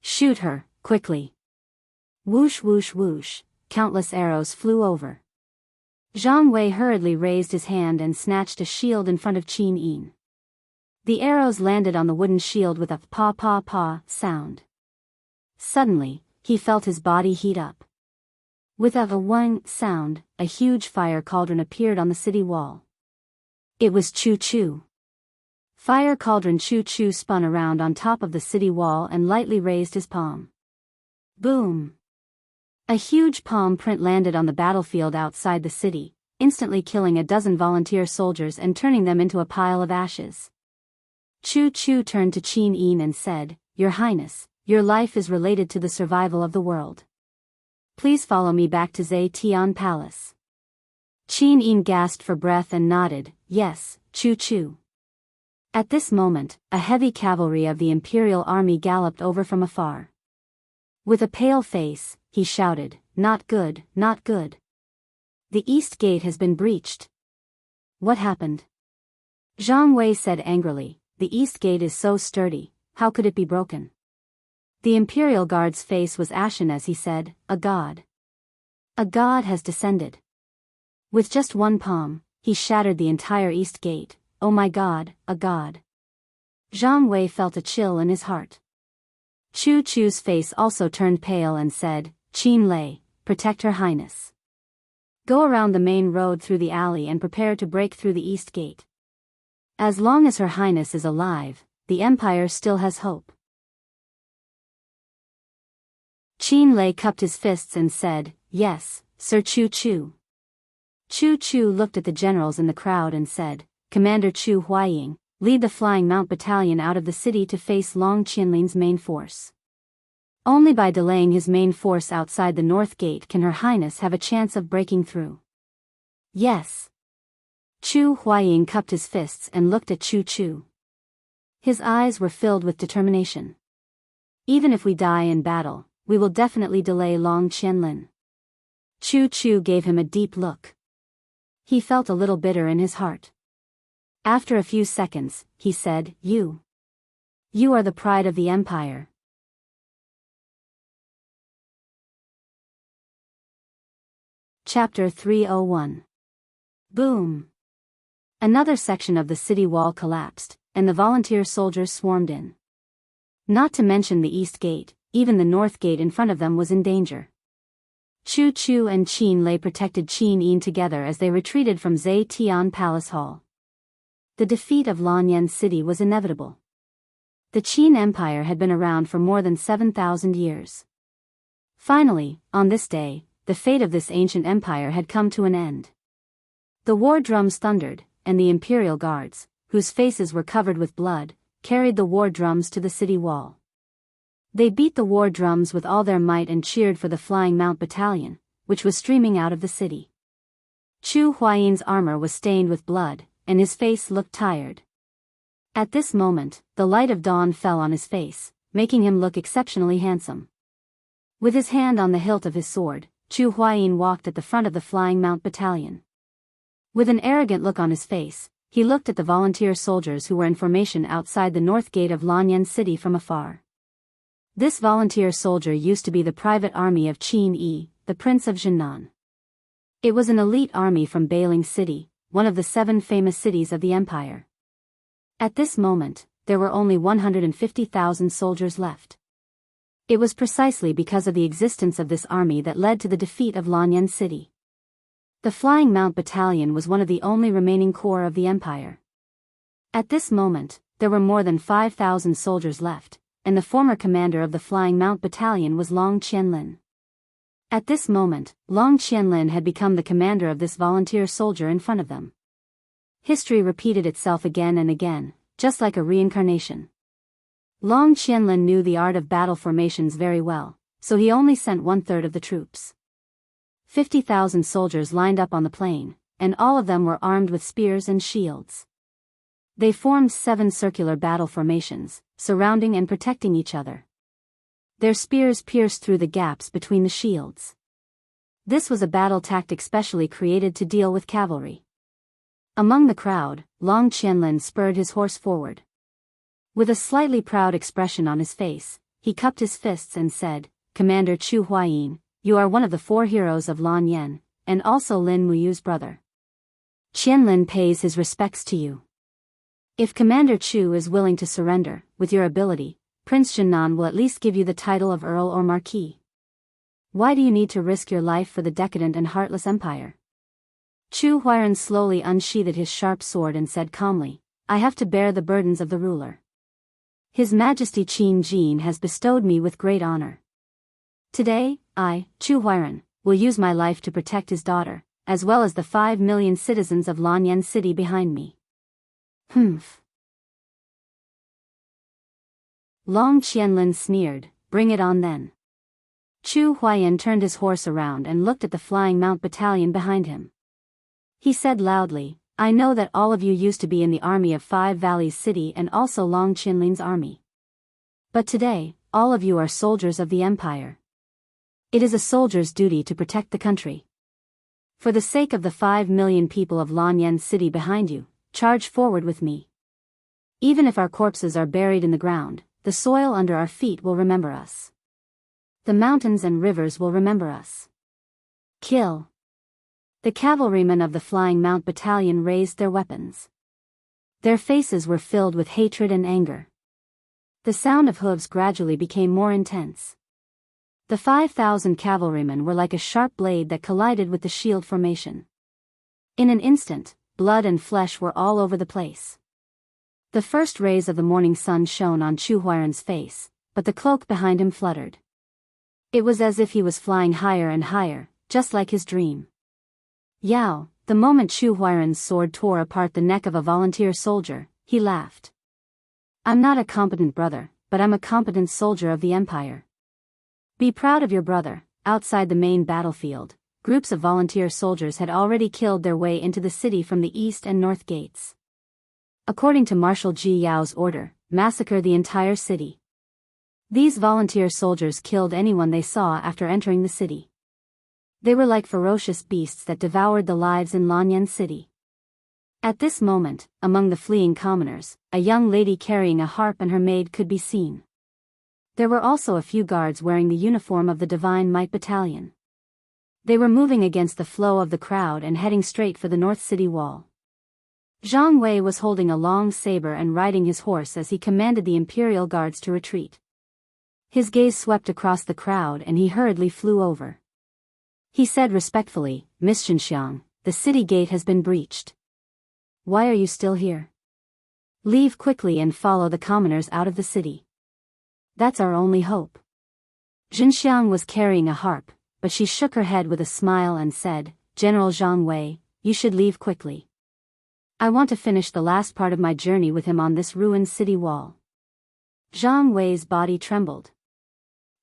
A: Shoot her, quickly." Whoosh whoosh whoosh, countless arrows flew over. Zhang Wei hurriedly raised his hand and snatched a shield in front of Qin Yin. The arrows landed on the wooden shield with a pa pa pa sound. Suddenly, he felt his body heat up. With a wang sound, a huge fire cauldron appeared on the city wall. It was Chu Chu. Fire cauldron Chu Chu spun around on top of the city wall and lightly raised his palm. Boom! A huge palm print landed on the battlefield outside the city, instantly killing a dozen volunteer soldiers and turning them into a pile of ashes. Chu Chu turned to Qin Yin and said, "Your Highness, your life is related to the survival of the world. Please follow me back to Zetian Palace." Qin Yin gasped for breath and nodded, "Yes, Chu Chu." At this moment, a heavy cavalry of the Imperial Army galloped over from afar. With a pale face, he shouted, "Not good, not good. The East Gate has been breached." "What happened?" Zhang Wei said angrily, "The East Gate is so sturdy, how could it be broken?" The Imperial Guard's face was ashen as he said, "A god. A god has descended." With just one palm, he shattered the entire East Gate. "Oh my god, a god." Zhang Wei felt a chill in his heart. Chu Chu's face also turned pale and said, "Qin Lei, protect Her Highness. Go around the main road through the alley and prepare to break through the East Gate. As long as Her Highness is alive, the Empire still has hope." Qin Lei cupped his fists and said, "Yes, Sir Chu Chu." Chu Chu looked at the generals in the crowd and said, "Commander Chu Huaying, lead the Flying Mount Battalion out of the city to face Long Qianlin's main force. Only by delaying his main force outside the North Gate can Her Highness have a chance of breaking through." "Yes." Chu Huaying cupped his fists and looked at Chu Chu. His eyes were filled with determination. "Even if we die in battle, we will definitely delay Long Qianlin." Chu Chu gave him a deep look. He felt a little bitter in his heart. After a few seconds, he said, You are the pride of the Empire." Chapter 301. Boom! Another section of the city wall collapsed, and the volunteer soldiers swarmed in. Not to mention the East Gate, even the North Gate in front of them was in danger. Chu Chu and Qin Lei protected Qin Yin together as they retreated from Zetian Palace Hall. The defeat of Lanyan City was inevitable. The Qin Empire had been around for more than 7,000 years. Finally, on this day, the fate of this ancient empire had come to an end. The war drums thundered, and the Imperial Guards, whose faces were covered with blood, carried the war drums to the city wall. They beat the war drums with all their might and cheered for the Flying Mount Battalion, which was streaming out of the city. Chu Huayin's armor was stained with blood, and his face looked tired. At this moment, the light of dawn fell on his face, making him look exceptionally handsome. With his hand on the hilt of his sword, Chu Huayin walked at the front of the Flying Mount Battalion. With an arrogant look on his face, he looked at the volunteer soldiers who were in formation outside the north gate of Lanyan City from afar. This volunteer soldier used to be the private army of Qin Yi, the Prince of Jianghu. It was an elite army from Bailing City, one of the 7 famous cities of the empire. At this moment, there were only 150,000 soldiers left. It was precisely because of the existence of this army that led to the defeat of Lanyan City. The Flying Mount Battalion was one of the only remaining corps of the empire. At this moment, there were more than 5,000 soldiers left, and the former commander of the Flying Mount Battalion was Long Qianlin. At this moment, Long Qianlin had become the commander of this volunteer soldier in front of them. History repeated itself again and again, just like a reincarnation. Long Qianlin knew the art of battle formations very well, so he only sent 1/3 of the troops. 50,000 soldiers lined up on the plain, and all of them were armed with spears and shields. They formed 7 circular battle formations, surrounding and protecting each other. Their spears pierced through the gaps between the shields. This was a battle tactic specially created to deal with cavalry. Among the crowd, Long Qianlin spurred his horse forward. With a slightly proud expression on his face, he cupped his fists and said, "Commander Chu Huayin, you are one of the 4 heroes of Lan Yan, and also Lin Muyu's brother. Qianlin pays his respects to you. If Commander Chu is willing to surrender, with your ability, Prince Jinnan will at least give you the title of Earl or Marquis. Why do you need to risk your life for the decadent and heartless empire?" Chu Huairan slowly unsheathed his sharp sword and said calmly, "I have to bear the burdens of the ruler. His Majesty Qin Jin has bestowed me with great honor. Today, I, Chu Huairan, will use my life to protect his daughter, as well as the 5 million citizens of Lanyan City behind me." "Humph." Long Qianlin sneered, "Bring it on then." Chu Huayan turned his horse around and looked at the flying mount battalion behind him. He said loudly, "I know that all of you used to be in the army of 5 Valleys City and also Long Qianlin's army. But today, all of you are soldiers of the empire. It is a soldier's duty to protect the country. For the sake of the 5 million people of Lanyan City behind you, charge forward with me. Even if our corpses are buried in the ground, the soil under our feet will remember us. The mountains and rivers will remember us. Kill." The cavalrymen of the Flying Mount Battalion raised their weapons. Their faces were filled with hatred and anger. The sound of hooves gradually became more intense. The 5,000 cavalrymen were like a sharp blade that collided with the shield formation. In an instant, blood and flesh were all over the place. The first rays of the morning sun shone on Chu Huairan's face, but the cloak behind him fluttered. It was as if he was flying higher and higher, just like his dream. Yao, the moment Chu Huairan's sword tore apart the neck of a volunteer soldier, he laughed. "I'm not a competent brother, but I'm a competent soldier of the empire. Be proud of your brother." Outside the main battlefield, groups of volunteer soldiers had already killed their way into the city from the east and north gates. According to Marshal Ji Yao's order, massacre the entire city. These volunteer soldiers killed anyone they saw after entering the city. They were like ferocious beasts that devoured the lives in Lanyan City. At this moment, among the fleeing commoners, a young lady carrying a harp and her maid could be seen. There were also a few guards wearing the uniform of the Divine Might Battalion. They were moving against the flow of the crowd and heading straight for the North City Wall. Zhang Wei was holding a long saber and riding his horse as he commanded the Imperial Guards to retreat. His gaze swept across the crowd and he hurriedly flew over. He said respectfully, "Miss Xianxiang, the city gate has been breached. Why are you still here? Leave quickly and follow the commoners out of the city. That's our only hope." Xianxiang was carrying a harp, but she shook her head with a smile and said, "General Zhang Wei, you should leave quickly. I want to finish the last part of my journey with him on this ruined city wall." Zhang Wei's body trembled.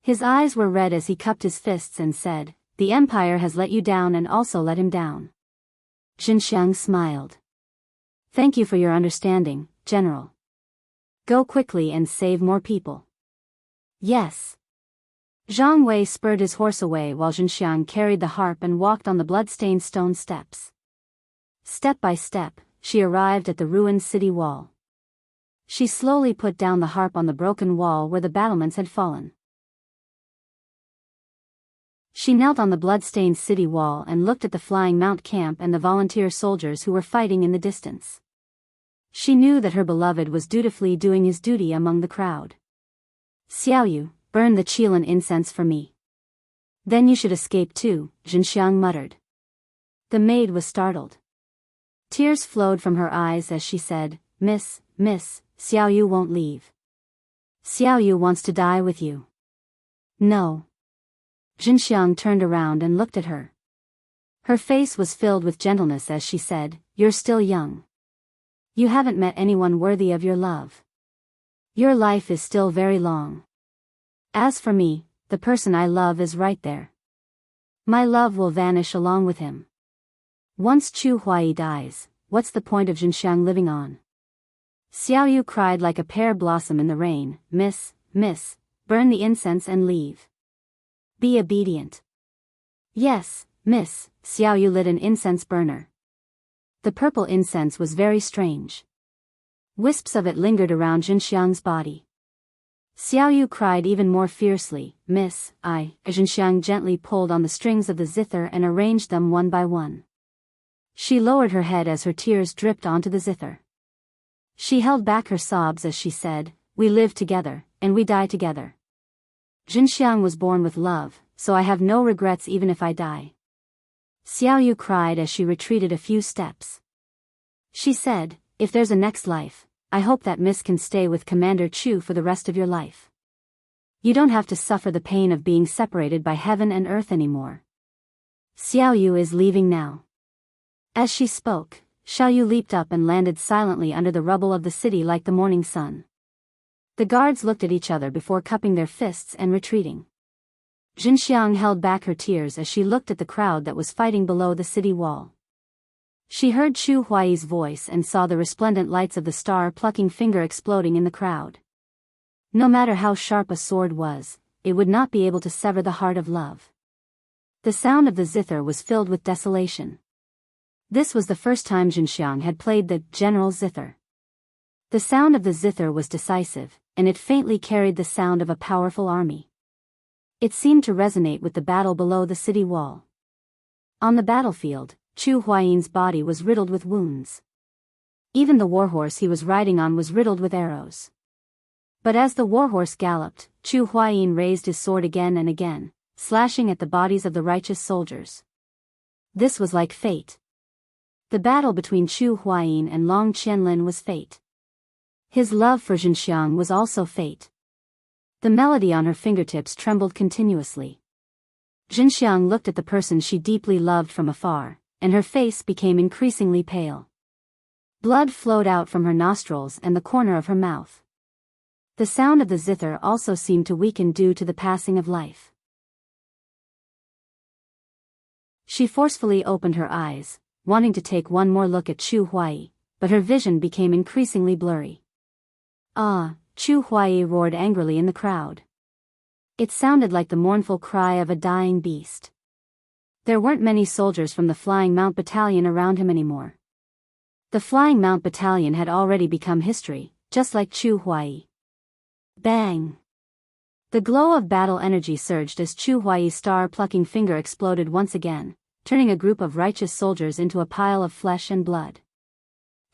A: His eyes were red as he cupped his fists and said, "The Empire has let you down and also let him down." Xianxiang smiled. "Thank you for your understanding, General. Go quickly and save more people." "Yes." Zhang Wei spurred his horse away while Xianxiang carried the harp and walked on the blood-stained stone steps. Step by step, she arrived at the ruined city wall. She slowly put down the harp on the broken wall where the battlements had fallen. She knelt on the blood-stained city wall and looked at the flying mount camp and the volunteer soldiers who were fighting in the distance. She knew that her beloved was dutifully doing his duty among the crowd. "Xiaoyu, burn the Qilin incense for me. Then you should escape too," Xianxiang muttered. The maid was startled. Tears flowed from her eyes as she said, Miss, Xiaoyu won't leave. Xiaoyu wants to die with you." "No." Xianxiang turned around and looked at her. Her face was filled with gentleness as she said, "You're still young. You haven't met anyone worthy of your love. Your life is still very long. As for me, the person I love is right there. My love will vanish along with him. Once Chu Huai dies, what's the point of Xianxiang living on?" Xiaoyu cried like a pear blossom in the rain, Miss, burn the incense and leave. Be obedient." "Yes, Miss, Xiao Yu lit an incense burner. The purple incense was very strange. Wisps of it lingered around Jinxiang's body. Xiao Yu cried even more fiercely. Miss, Jinxiang gently pulled on the strings of the zither and arranged them one by one. She lowered her head as her tears dripped onto the zither. She held back her sobs as she said, "We live together, and we die together. Jinxiang was born with love, so I have no regrets even if I die." Xiao Yu cried as she retreated a few steps. She said, "If there's a next life, I hope that Miss can stay with Commander Chu for the rest of your life. You don't have to suffer the pain of being separated by heaven and earth anymore. Xiao Yu is leaving now." As she spoke, Xiao Yu leaped up and landed silently under the rubble of the city like the morning sun. The guards looked at each other before cupping their fists and retreating. Jinxiang held back her tears as she looked at the crowd that was fighting below the city wall. She heard Chu Huai's voice and saw the resplendent lights of the star-plucking finger exploding in the crowd. No matter how sharp a sword was, it would not be able to sever the heart of love. The sound of the zither was filled with desolation. This was the first time Jinxiang had played the general zither. The sound of the zither was decisive, and it faintly carried the sound of a powerful army. It seemed to resonate with the battle below the city wall. On the battlefield, Chu Huayi's body was riddled with wounds. Even the warhorse he was riding on was riddled with arrows. But as the warhorse galloped, Chu Huayin raised his sword again and again, slashing at the bodies of the righteous soldiers. This was like fate. The battle between Chu Huayin and Long Qianlin was fate. His love for Jinxiang was also fate. The melody on her fingertips trembled continuously. Jinxiang looked at the person she deeply loved from afar, and her face became increasingly pale. Blood flowed out from her nostrils and the corner of her mouth. The sound of the zither also seemed to weaken due to the passing of life. She forcefully opened her eyes, wanting to take one more look at Chu Huai, but her vision became increasingly blurry. "Ah!" Chu Huai roared angrily in the crowd. It sounded like the mournful cry of a dying beast. There weren't many soldiers from the Flying Mount Battalion around him anymore. The Flying Mount Battalion had already become history, just like Chu Huai. Bang! The glow of battle energy surged as Chu Huai's star-plucking finger exploded once again, turning a group of righteous soldiers into a pile of flesh and blood.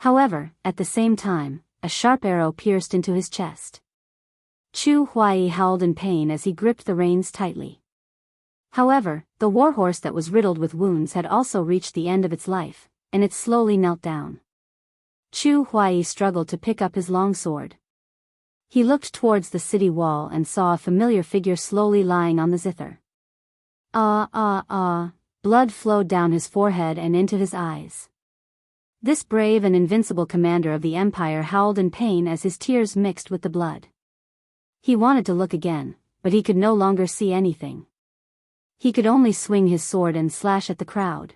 A: However, at the same time, a sharp arrow pierced into his chest. Chu Huai howled in pain as he gripped the reins tightly. However, the warhorse that was riddled with wounds had also reached the end of its life, and it slowly knelt down. Chu Huai struggled to pick up his long sword. He looked towards the city wall and saw a familiar figure slowly lying on the zither. Blood flowed down his forehead and into his eyes. This brave and invincible commander of the empire howled in pain as his tears mixed with the blood. He wanted to look again, but he could no longer see anything. He could only swing his sword and slash at the crowd.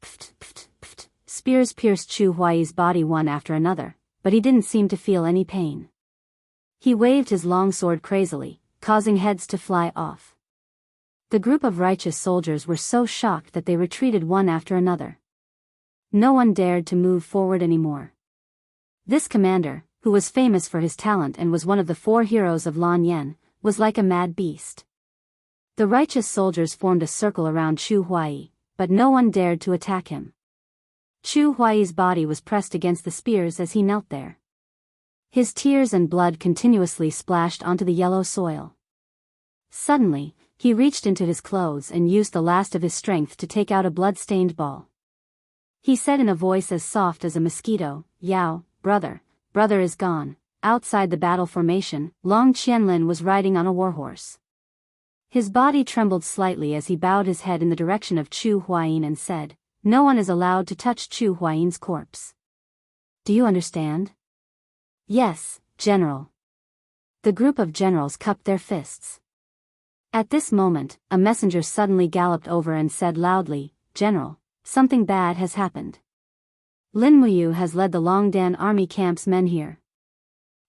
A: Pft, pft, pft. Spears pierced Chu Huai's body one after another, but he didn't seem to feel any pain. He waved his long sword crazily, causing heads to fly off. The group of righteous soldiers were so shocked that they retreated one after another. No one dared to move forward anymore. This commander, who was famous for his talent and was one of the 4 heroes of Lan Yen, was like a mad beast. The righteous soldiers formed a circle around Chu Huai, but no one dared to attack him. Chu Huai's body was pressed against the spears as he knelt there. His tears and blood continuously splashed onto the yellow soil. Suddenly, he reached into his clothes and used the last of his strength to take out a blood-stained ball. He said in a voice as soft as a mosquito, "Yao, brother is gone." Outside the battle formation, Long Qianlin was riding on a warhorse. His body trembled slightly as he bowed his head in the direction of Chu Huayin and said, "No one is allowed to touch Chu Huayin's corpse. Do you understand?" "Yes, General." The group of generals cupped their fists. At this moment, a messenger suddenly galloped over and said loudly, "General, something bad has happened. Lin Muyu has led the Longdan army camp's men here.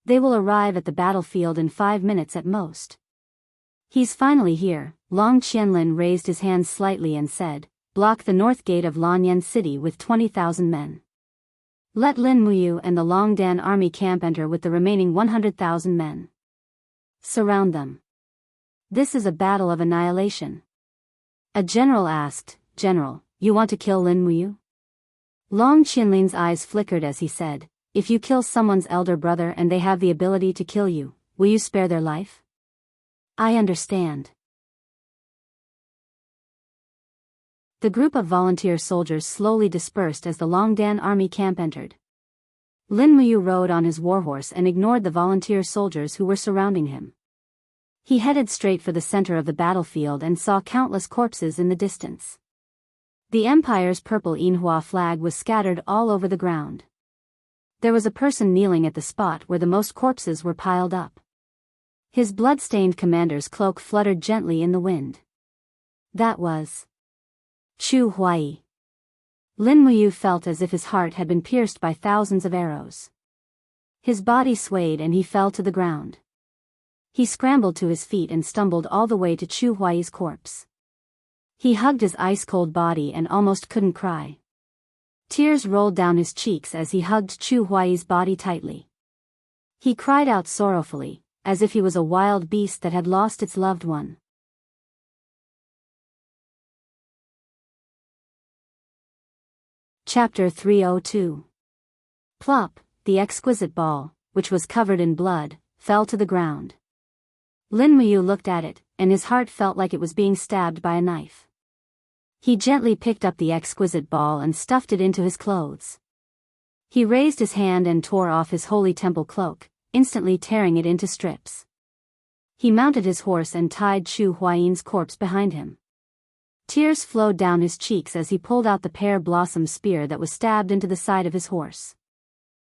A: They will arrive at the battlefield in 5 minutes at most. He's finally here, Long Qianlin raised his hands slightly and said, "Block the north gate of Lanyan City with 20,000 men. Let Lin Muyu and the Longdan army camp enter with the remaining 100,000 men. Surround them. This is a battle of annihilation." A general asked, "General, you want to kill Lin Muyu?" Long Qianlin's eyes flickered as he said, "If you kill someone's elder brother and they have the ability to kill you, will you spare their life?" "I understand." The group of volunteer soldiers slowly dispersed as the Longdan army camp entered. Lin Muyu rode on his warhorse and ignored the volunteer soldiers who were surrounding him. He headed straight for the center of the battlefield and saw countless corpses in the distance. The Empire's purple Yinhua flag was scattered all over the ground. There was a person kneeling at the spot where the most corpses were piled up. His blood-stained commander's cloak fluttered gently in the wind. That was Chu Huai. Lin Muyu felt as if his heart had been pierced by thousands of arrows. His body swayed and he fell to the ground. He scrambled to his feet and stumbled all the way to Chu Huai's corpse. He hugged his ice-cold body and almost couldn't cry. Tears rolled down his cheeks as he hugged Chu Huai's body tightly. He cried out sorrowfully, as if he was a wild beast that had lost its loved one. Chapter 302. Plop, the exquisite ball, which was covered in blood, fell to the ground. Lin Muyu looked at it, and his heart felt like it was being stabbed by a knife. He gently picked up the exquisite ball and stuffed it into his clothes. He raised his hand and tore off his holy temple cloak, instantly tearing it into strips. He mounted his horse and tied Chu Huayi's corpse behind him. Tears flowed down his cheeks as he pulled out the pear-blossom spear that was stabbed into the side of his horse.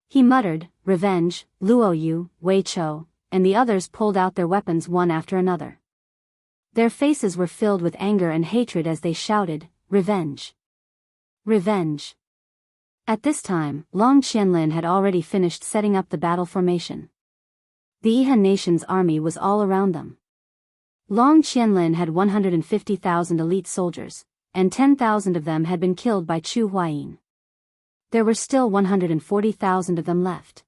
A: He muttered, "Revenge." Luo Yu, Wei Chou, and the others pulled out their weapons one after another. Their faces were filled with anger and hatred as they shouted, "Revenge! Revenge!" At this time, Long Qianlin had already finished setting up the battle formation. The Yihan nation's army was all around them. Long Qianlin had 150,000 elite soldiers, and 10,000 of them had been killed by Chu Huayin. There were still 140,000 of them left.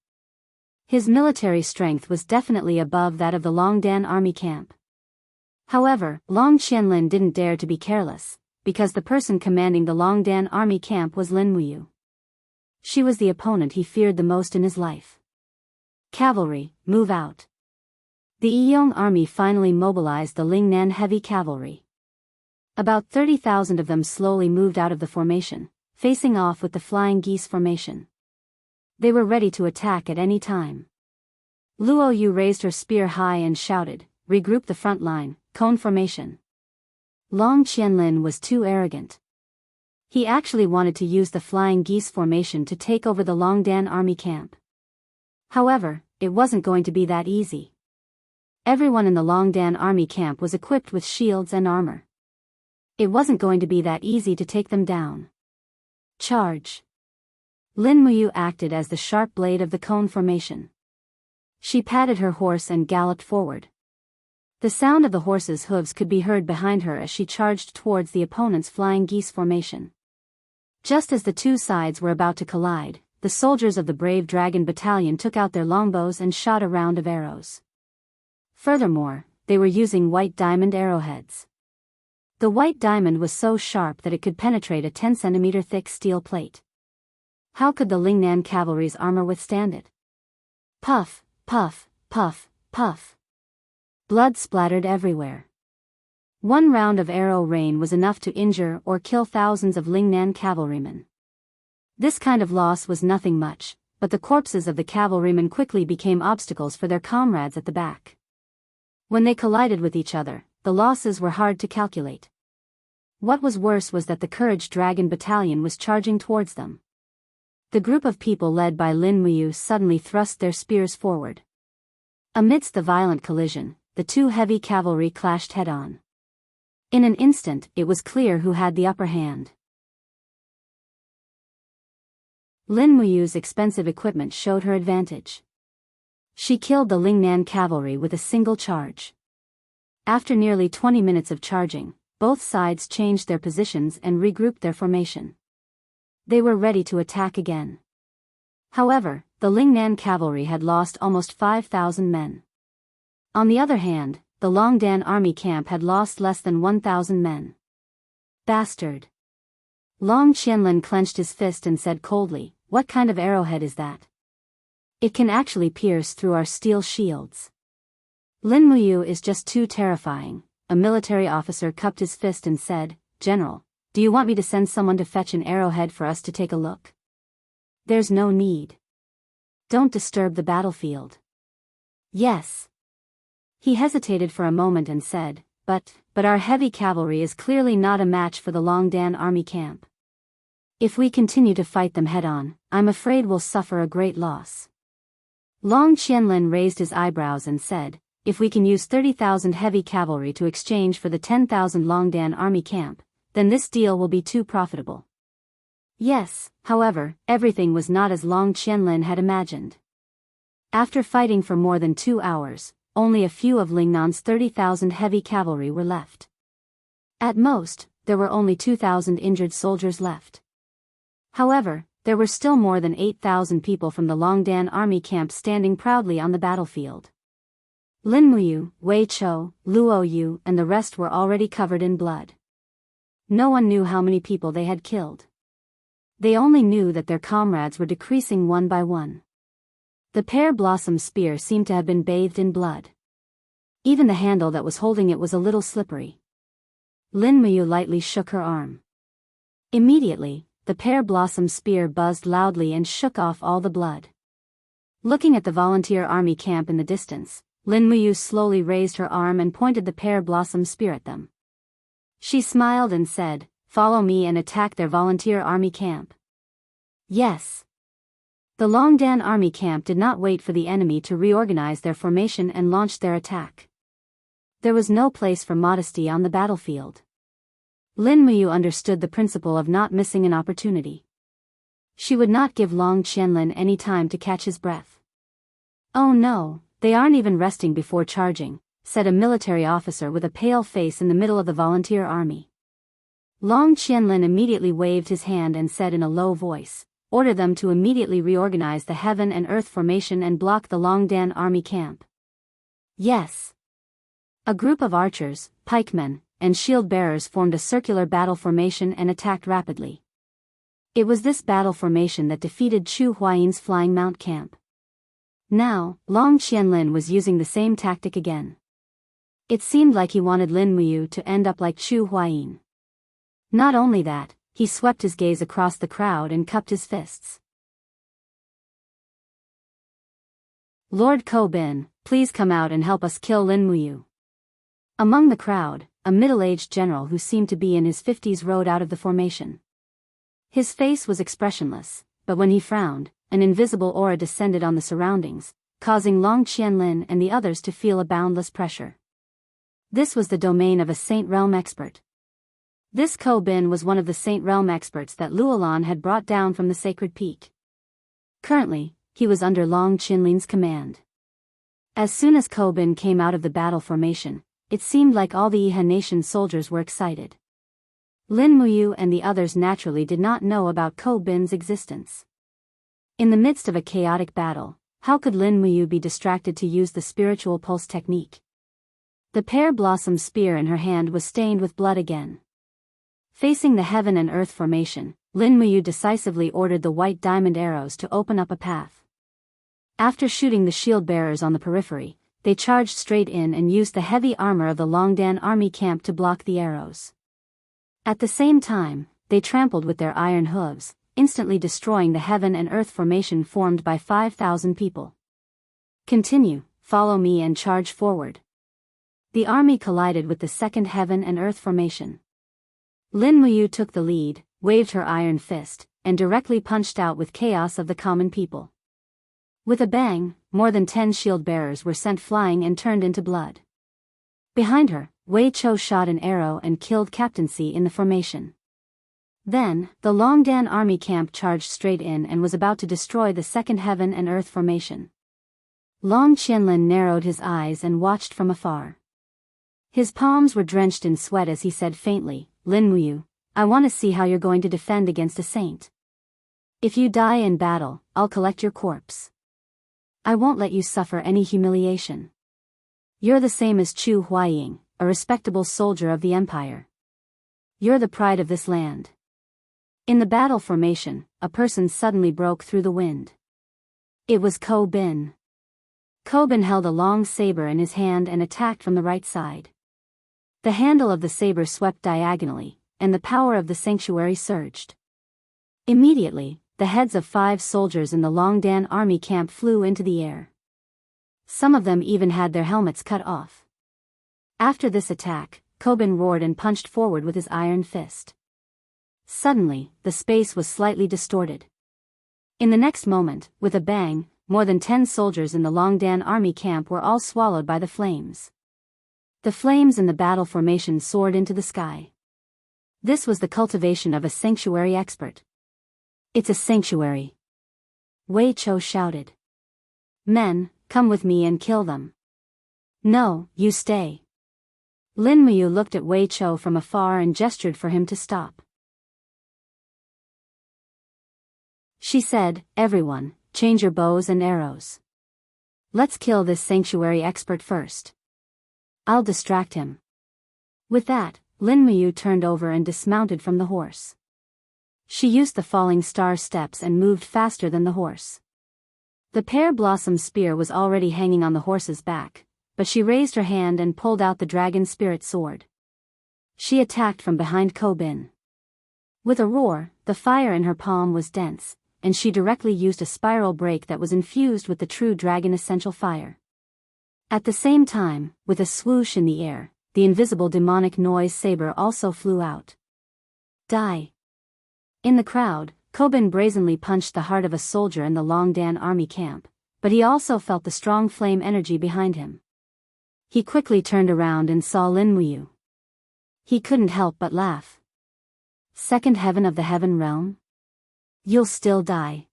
A: His military strength was definitely above that of the Longdan army camp. However, Long Qianlin didn't dare to be careless, because the person commanding the Longdan army camp was Lin Muyu. She was the opponent he feared the most in his life. Cavalry, move out. The Yiyong army finally mobilized the Lingnan heavy cavalry. About 30,000 of them slowly moved out of the formation, facing off with the Flying Geese formation. They were ready to attack at any time. Luo Yu raised her spear high and shouted, "Regroup the front line, cone formation." Long Qianlin was too arrogant. He actually wanted to use the Flying Geese formation to take over the Longdan army camp. However, it wasn't going to be that easy. Everyone in the Longdan army camp was equipped with shields and armor. It wasn't going to be that easy to take them down. Charge! Lin Muyu acted as the sharp blade of the cone formation. She patted her horse and galloped forward. The sound of the horse's hooves could be heard behind her as she charged towards the opponent's Flying Geese formation. Just as the two sides were about to collide, the soldiers of the Brave Dragon Battalion took out their longbows and shot a round of arrows. Furthermore, they were using white diamond arrowheads. The white diamond was so sharp that it could penetrate a 10-centimeter thick steel plate. How could the Lingnan cavalry's armor withstand it? Puff, puff, puff, puff. Blood splattered everywhere. One round of arrow rain was enough to injure or kill thousands of Lingnan cavalrymen. This kind of loss was nothing much, but the corpses of the cavalrymen quickly became obstacles for their comrades at the back. When they collided with each other, the losses were hard to calculate. What was worse was that the Courage Dragon Battalion was charging towards them. The group of people led by Lin Muyu suddenly thrust their spears forward. Amidst the violent collision, the two heavy cavalry clashed head-on. In an instant, it was clear who had the upper hand. Lin Muyu's expensive equipment showed her advantage. She killed the Lingnan cavalry with a single charge. After nearly 20 minutes of charging, both sides changed their positions and regrouped their formation. They were ready to attack again. However, the Lingnan cavalry had lost almost 5,000 men. On the other hand, the Longdan army camp had lost less than 1,000 men. Bastard! Long Qianlin clenched his fist and said coldly, "What kind of arrowhead is that? It can actually pierce through our steel shields." Lin Muyu is just too terrifying. A military officer cupped his fist and said, "General, do you want me to send someone to fetch an arrowhead for us to take a look?" "There's no need. Don't disturb the battlefield." "Yes." He hesitated for a moment and said, But our heavy cavalry is clearly not a match for the Longdan army camp. If we continue to fight them head-on, I'm afraid we'll suffer a great loss." Long Qianlin raised his eyebrows and said, "If we can use 30,000 heavy cavalry to exchange for the 10,000 Longdan army camp, then this deal will be too profitable." Yes, however, everything was not as Long Qianlin had imagined. After fighting for more than 2 hours, only a few of Lingnan's 30,000 heavy cavalry were left. At most, there were only 2,000 injured soldiers left. However, there were still more than 8,000 people from the Longdan army camp standing proudly on the battlefield. Lin Muyu, Wei Chou, Luo Yu and the rest were already covered in blood. No one knew how many people they had killed. They only knew that their comrades were decreasing one by one. The pear blossom spear seemed to have been bathed in blood. Even the handle that was holding it was a little slippery. Lin Muyu lightly shook her arm. Immediately, the pear blossom spear buzzed loudly and shook off all the blood. Looking at the volunteer army camp in the distance, Lin Muyu slowly raised her arm and pointed the pear blossom spear at them. She smiled and said, "Follow me and attack their volunteer army camp." Yes. The Longdan army camp did not wait for the enemy to reorganize their formation and launch their attack. There was no place for modesty on the battlefield. Lin Muyu understood the principle of not missing an opportunity. She would not give Long Qianlin any time to catch his breath. "Oh no, they aren't even resting before charging," said a military officer with a pale face in the middle of the volunteer army. Long Qianlin immediately waved his hand and said in a low voice, "Order them to immediately reorganize the heaven and earth formation and block the Longdan army camp." Yes. A group of archers, pikemen, and shield-bearers formed a circular battle formation and attacked rapidly. It was this battle formation that defeated Chu Huayin's flying mount camp. Now, Long Qianlin was using the same tactic again. It seemed like he wanted Lin Muyu to end up like Chu Huayin. Not only that, he swept his gaze across the crowd and cupped his fists. "Lord Ko Bin, please come out and help us kill Lin Muyu." Among the crowd, a middle-aged general who seemed to be in his 50s rode out of the formation. His face was expressionless, but when he frowned, an invisible aura descended on the surroundings, causing Long Qianlin and the others to feel a boundless pressure. This was the domain of a Saint Realm expert. This Ko Bin was one of the Saint Realm experts that Luolan had brought down from the Sacred Peak. Currently, he was under Long Qianlin's command. As soon as Ko Bin came out of the battle formation, it seemed like all the Iha Nation soldiers were excited. Lin Muyu and the others naturally did not know about Ko Bin's existence. In the midst of a chaotic battle, how could Lin Muyu be distracted to use the spiritual pulse technique? The pear blossom spear in her hand was stained with blood again. Facing the heaven and earth formation, Lin Muyu decisively ordered the white diamond arrows to open up a path. After shooting the shield bearers on the periphery, they charged straight in and used the heavy armor of the Longdan army camp to block the arrows. At the same time, they trampled with their iron hooves, instantly destroying the heaven and earth formation formed by 5,000 people. "Continue, follow me and charge forward." The army collided with the second heaven and earth formation. Lin Muyu took the lead, waved her iron fist, and directly punched out with chaos of the common people. With a bang, more than 10 shield bearers were sent flying and turned into blood. Behind her, Wei Chou shot an arrow and killed captaincy in the formation. Then, the Longdan army camp charged straight in and was about to destroy the second heaven and earth formation. Long Qianlin narrowed his eyes and watched from afar. His palms were drenched in sweat as he said faintly, Lin Muyu, I want to see how you're going to defend against a saint. If you die in battle, I'll collect your corpse. I won't let you suffer any humiliation. You're the same as Chu Huaying, a respectable soldier of the empire. You're the pride of this land. In the battle formation, a person suddenly broke through the wind. It was Ko Bin. Ko Bin held a long saber in his hand and attacked from the right side. The handle of the saber swept diagonally, and the power of the sanctuary surged. Immediately, the heads of 5 soldiers in the Longdan army camp flew into the air. Some of them even had their helmets cut off. After this attack, Ko Bin roared and punched forward with his iron fist. Suddenly, the space was slightly distorted. In the next moment, with a bang, more than 10 soldiers in the Longdan army camp were all swallowed by the flames. The flames in the battle formation soared into the sky. This was the cultivation of a sanctuary expert. It's a sanctuary. Wei Chou shouted. Men, come with me and kill them. No, you stay. Lin Muyu looked at Wei Chou from afar and gestured for him to stop. She said, everyone, change your bows and arrows. Let's kill this sanctuary expert first. I'll distract him. With that, Lin Muyu turned over and dismounted from the horse. She used the falling star steps and moved faster than the horse. The pear blossom spear was already hanging on the horse's back, but she raised her hand and pulled out the dragon spirit sword. She attacked from behind Ko Bin. With a roar, the fire in her palm was dense, and she directly used a spiral break that was infused with the true dragon essential fire. At the same time, with a swoosh in the air, the invisible demonic noise saber also flew out. Die! In the crowd, Ko Bin brazenly punched the heart of a soldier in the Longdan army camp, but he also felt the strong flame energy behind him. He quickly turned around and saw Lin Muyu. He couldn't help but laugh. Second heaven of the heaven realm? You'll still die.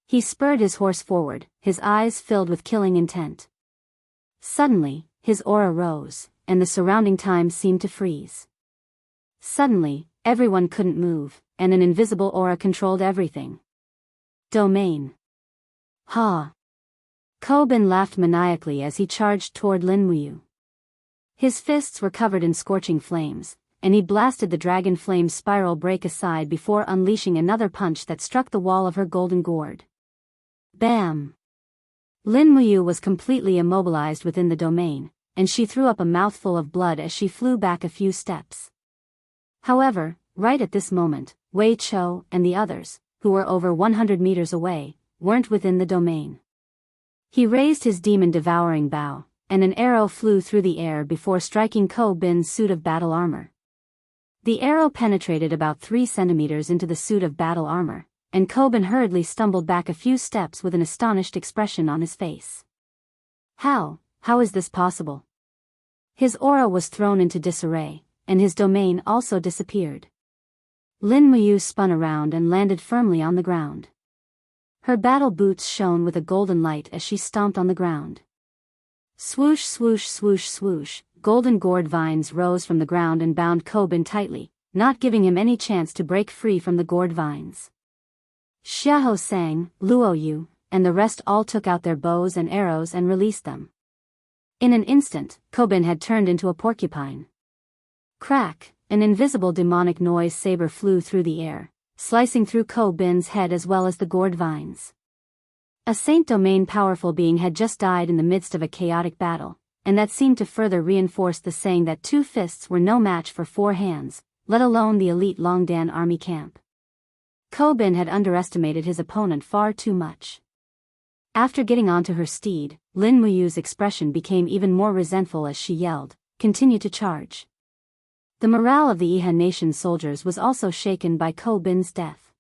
A: He spurred his horse forward, his eyes filled with killing intent. Suddenly, his aura rose, and the surrounding time seemed to freeze. Suddenly, everyone couldn't move, and an invisible aura controlled everything. Domain. Ha! Ko Bin laughed maniacally as he charged toward Lin Muyu. His fists were covered in scorching flames, and he blasted the dragon flame spiral break aside before unleashing another punch that struck the wall of her golden gourd. Bam! Lin Muyu was completely immobilized within the domain, and she threw up a mouthful of blood as she flew back a few steps. However, right at this moment, Wei Chou and the others, who were over 100 meters away, weren't within the domain. He raised his demon-devouring bow, and an arrow flew through the air before striking Ko Bin's suit of battle armor. The arrow penetrated about 3 centimeters into the suit of battle armor, and Ko Bin hurriedly stumbled back a few steps with an astonished expression on his face. How is this possible? His aura was thrown into disarray, and his domain also disappeared. Lin Muyu spun around and landed firmly on the ground. Her battle boots shone with a golden light as she stomped on the ground. Swoosh swoosh swoosh swoosh, golden gourd vines rose from the ground and bound Ko Bin tightly, not giving him any chance to break free from the gourd vines. Xiahou sang, Luo Yu, and the rest all took out their bows and arrows and released them. In an instant, Ko Bin had turned into a porcupine. Crack, an invisible demonic noise saber flew through the air, slicing through Ko Bin's head as well as the gourd vines. A Saint Domain powerful being had just died in the midst of a chaotic battle, and that seemed to further reinforce the saying that 2 fists were no match for 4 hands, let alone the elite Longdan army camp. Ko Bin had underestimated his opponent far too much. After getting onto her steed, Lin Muyu's expression became even more resentful as she yelled, "Continue to charge." The morale of the Iha Nation soldiers was also shaken by Ko Bin's death.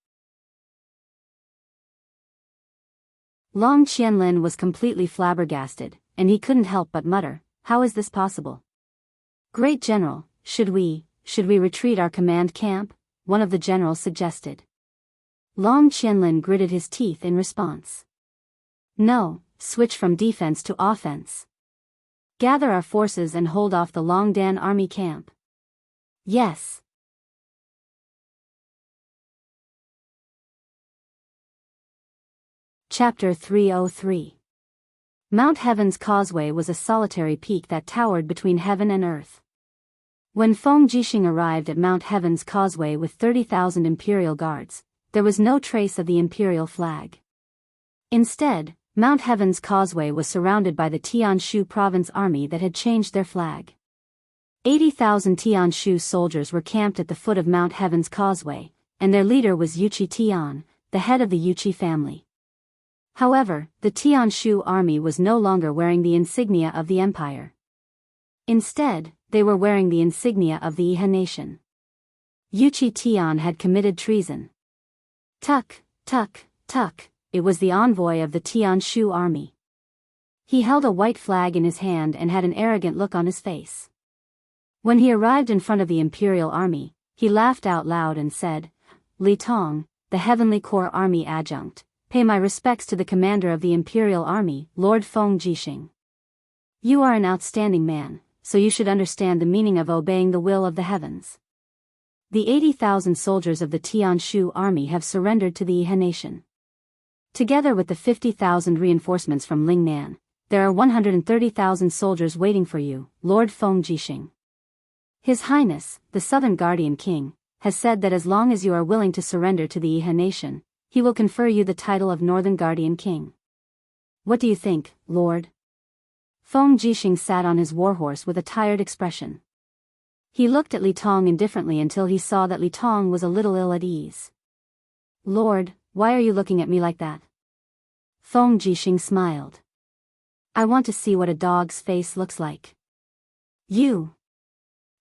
A: Long Qianlin was completely flabbergasted, and he couldn't help but mutter, "How is this possible? Great General, should we retreat our command camp?" one of the generals suggested. Long Qianlin gritted his teeth in response. "No, switch from defense to offense. Gather our forces and hold off the Longdan army camp. Yes. Chapter 303. Mount Heaven's Causeway was a solitary peak that towered between heaven and earth. When Feng Jixing arrived at Mount Heaven's Causeway with 30,000 imperial guards, there was no trace of the imperial flag. Instead, Mount Heaven's Causeway was surrounded by the Tianshu province army that had changed their flag. 80,000 Tianshu soldiers were camped at the foot of Mount Heaven's Causeway, and their leader was Yuqi Tian, the head of the Yuqi family. However, the Tianshu army was no longer wearing the insignia of the empire. Instead, they were wearing the insignia of the Iha nation. Yuqi Tian had committed treason. Tuk, tuk, tuk, it was the envoy of the Tianshu army. He held a white flag in his hand and had an arrogant look on his face. When he arrived in front of the imperial army, he laughed out loud and said, "Li Tong, the Heavenly Corps Army Adjunct, pay my respects to the commander of the Imperial Army, Lord Feng Jixing. You are an outstanding man, so you should understand the meaning of obeying the will of the heavens. The 80,000 soldiers of the Tianshu army have surrendered to the Iha nation. Together with the 50,000 reinforcements from Lingnan, there are 130,000 soldiers waiting for you, Lord Feng Jixing. His Highness, the Southern Guardian King, has said that as long as you are willing to surrender to the Iha nation, he will confer you the title of Northern Guardian King. What do you think, Lord?" Feng Jixing sat on his warhorse with a tired expression. He looked at Li Tong indifferently until he saw that Li Tong was a little ill at ease. "Lord, why are you looking at me like that?" Feng Jixing smiled. "I want to see what a dog's face looks like." "You!"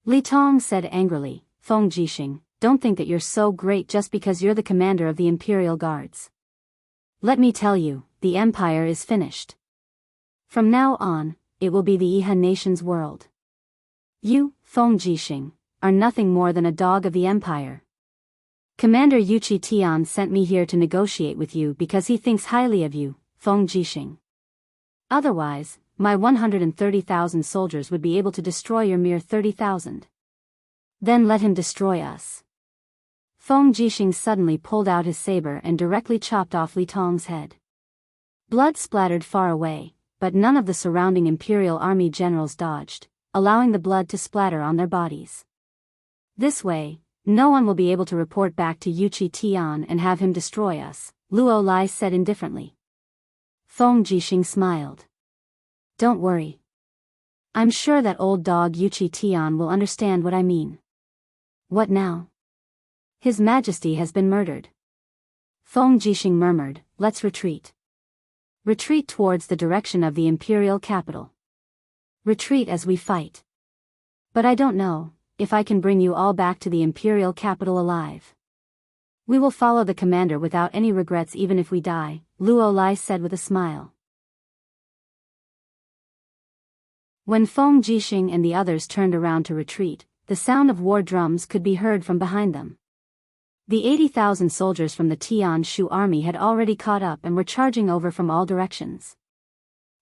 A: Li Tong said angrily, "Feng Jixing, don't think that you're so great just because you're the commander of the Imperial Guards. Let me tell you, the Empire is finished. From now on, it will be the Iha nation's world. You, Feng Jixing, are nothing more than a dog of the Empire. Commander Yuqi Tian sent me here to negotiate with you because he thinks highly of you, Feng Jixing. Otherwise, my 130,000 soldiers would be able to destroy your mere 30,000. Then let him destroy us." Feng Jixing suddenly pulled out his saber and directly chopped off Li Tong's head. Blood splattered far away, but none of the surrounding Imperial Army generals dodged, allowing the blood to splatter on their bodies. This way, no one will be able to report back to Yuqi Tian and have him destroy us, Luo Lai said indifferently. Feng Jixing smiled. "Don't worry. I'm sure that old dog Yuqi Tian will understand what I mean." "What now?" "His Majesty has been murdered." Feng Jixing murmured, "Let's retreat. Retreat towards the direction of the imperial capital. Retreat as we fight. But I don't know if I can bring you all back to the imperial capital alive." "We will follow the commander without any regrets even if we die," Luo Lai said with a smile. When Feng Jixing and the others turned around to retreat, the sound of war drums could be heard from behind them. The 80,000 soldiers from the Tianshu army had already caught up and were charging over from all directions.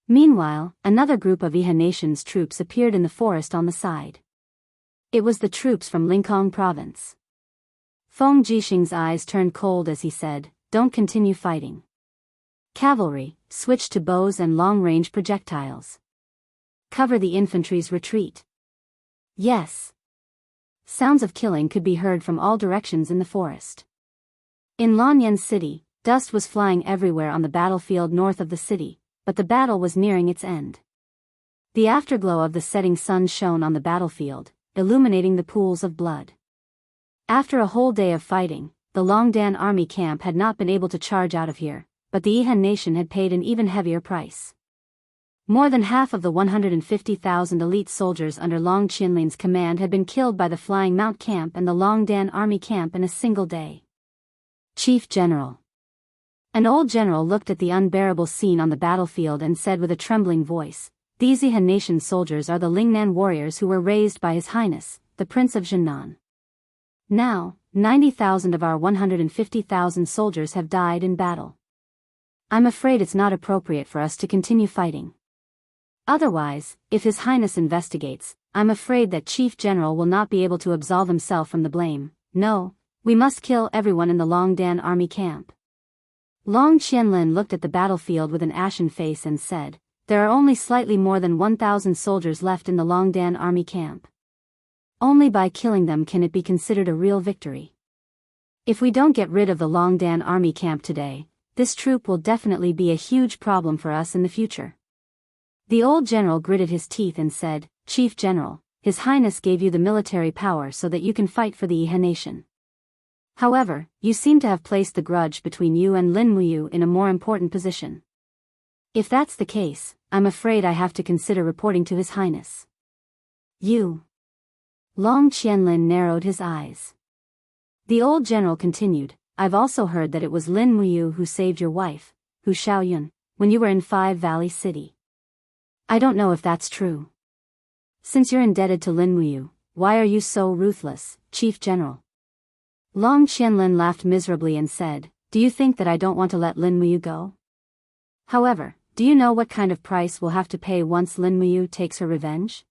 A: Meanwhile, another group of Iha nation's troops appeared in the forest on the side. It was the troops from Lincoln province. Feng Jixing's eyes turned cold as he said, "Don't continue fighting. Cavalry, switch to bows and long-range projectiles. Cover the infantry's retreat." "Yes." Sounds of killing could be heard from all directions in the forest. In Lanyan City, dust was flying everywhere on the battlefield north of the city, but the battle was nearing its end. The afterglow of the setting sun shone on the battlefield, illuminating the pools of blood. After a whole day of fighting, the Longdan army camp had not been able to charge out of here, but the Iha nation had paid an even heavier price. More than half of the 150,000 elite soldiers under Long Qinlin's command had been killed by the Flying Mount camp and the Longdan army camp in a single day. "Chief General." An old general looked at the unbearable scene on the battlefield and said with a trembling voice, "These Iha nation soldiers are the Lingnan warriors who were raised by His Highness, the Prince of Jianghu. Now, 90,000 of our 150,000 soldiers have died in battle. I'm afraid it's not appropriate for us to continue fighting. Otherwise, if His Highness investigates, I'm afraid that Chief General will not be able to absolve himself from the blame. No, we must kill everyone in the Longdan army camp. Long Qianlin looked at the battlefield with an ashen face and said, there are only slightly more than 1,000 soldiers left in the Longdan army camp. Only by killing them can it be considered a real victory. If we don't get rid of the Longdan army camp today, this troop will definitely be a huge problem for us in the future. The old general gritted his teeth and said, Chief General, His Highness gave you the military power so that you can fight for the Iha nation. However, you seem to have placed the grudge between you and Lin Muyu in a more important position. If that's the case, I'm afraid I have to consider reporting to His Highness. You. Long Qianlin narrowed his eyes. The old general continued, I've also heard that it was Lin Muyu who saved your wife, Hu Xiaoyun, when you were in Five Valley City. I don't know if that's true. Since you're indebted to Lin Muyu, why are you so ruthless, Chief General? Long Qianlin laughed miserably and said, do you think that I don't want to let Lin Muyu go? However, do you know what kind of price we'll have to pay once Lin Muyu takes her revenge?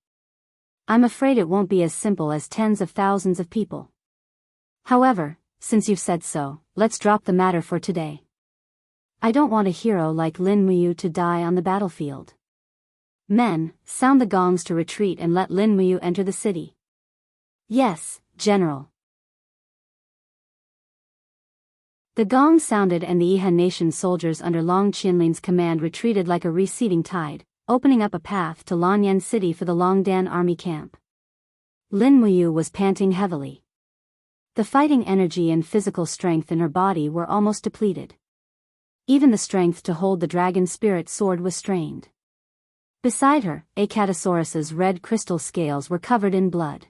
A: I'm afraid it won't be as simple as tens of thousands of people. However, since you've said so, let's drop the matter for today. I don't want a hero like Lin Muyu to die on the battlefield. Men, sound the gongs to retreat and let Lin Muyu enter the city. Yes, General. The gong sounded and the Iha nation soldiers under Long Qianlin's command retreated like a receding tide, opening up a path to Lanyan City for the Longdan army camp. Lin Muyu was panting heavily. The fighting energy and physical strength in her body were almost depleted. Even the strength to hold the dragon spirit sword was strained. Beside her, Acatosaurus's red crystal scales were covered in blood.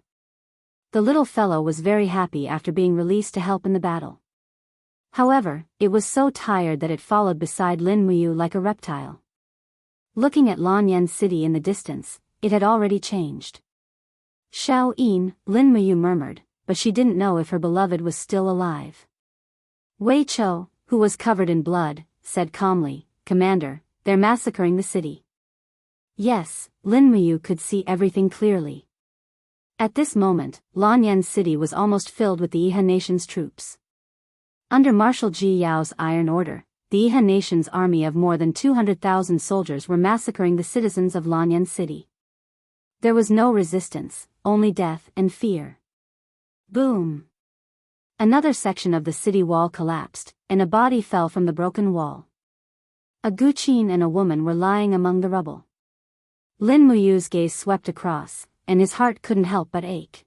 A: The little fellow was very happy after being released to help in the battle. However, it was so tired that it followed beside Lin Muyu like a reptile. Looking at Lanyan City in the distance, it had already changed. Xiao Yin, Lin Muyu murmured, but she didn't know if her beloved was still alive. Wei Chou, who was covered in blood, said calmly, Commander, they're massacring the city. Yes, Lin Muyu could see everything clearly. At this moment, Lanyan City was almost filled with the Iha nation's troops. Under Marshal Ji Yao's Iron Order, the Iha nation's army of more than 200,000 soldiers were massacring the citizens of Lanyan City. There was no resistance, only death and fear. Boom! Another section of the city wall collapsed, and a body fell from the broken wall. A Guqin and a woman were lying among the rubble. Lin Muyu's gaze swept across, and his heart couldn't help but ache.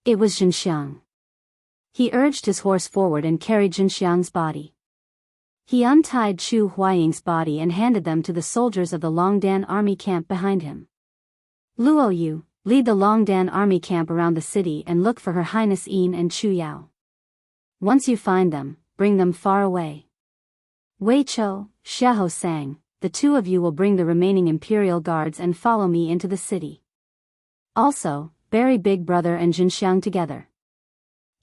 A: It was Zhenxiang. He urged his horse forward and carried Zhenxiang's body. He untied Chu Huaying's body and handed them to the soldiers of the Longdan army camp behind him. Luo Yu, lead the Longdan army camp around the city and look for Her Highness Yin and Chu Yao. Once you find them, bring them far away. Wei Chou, Xiahou sang, the two of you will bring the remaining imperial guards and follow me into the city. Also, bury Big Brother and Zhenxiang together.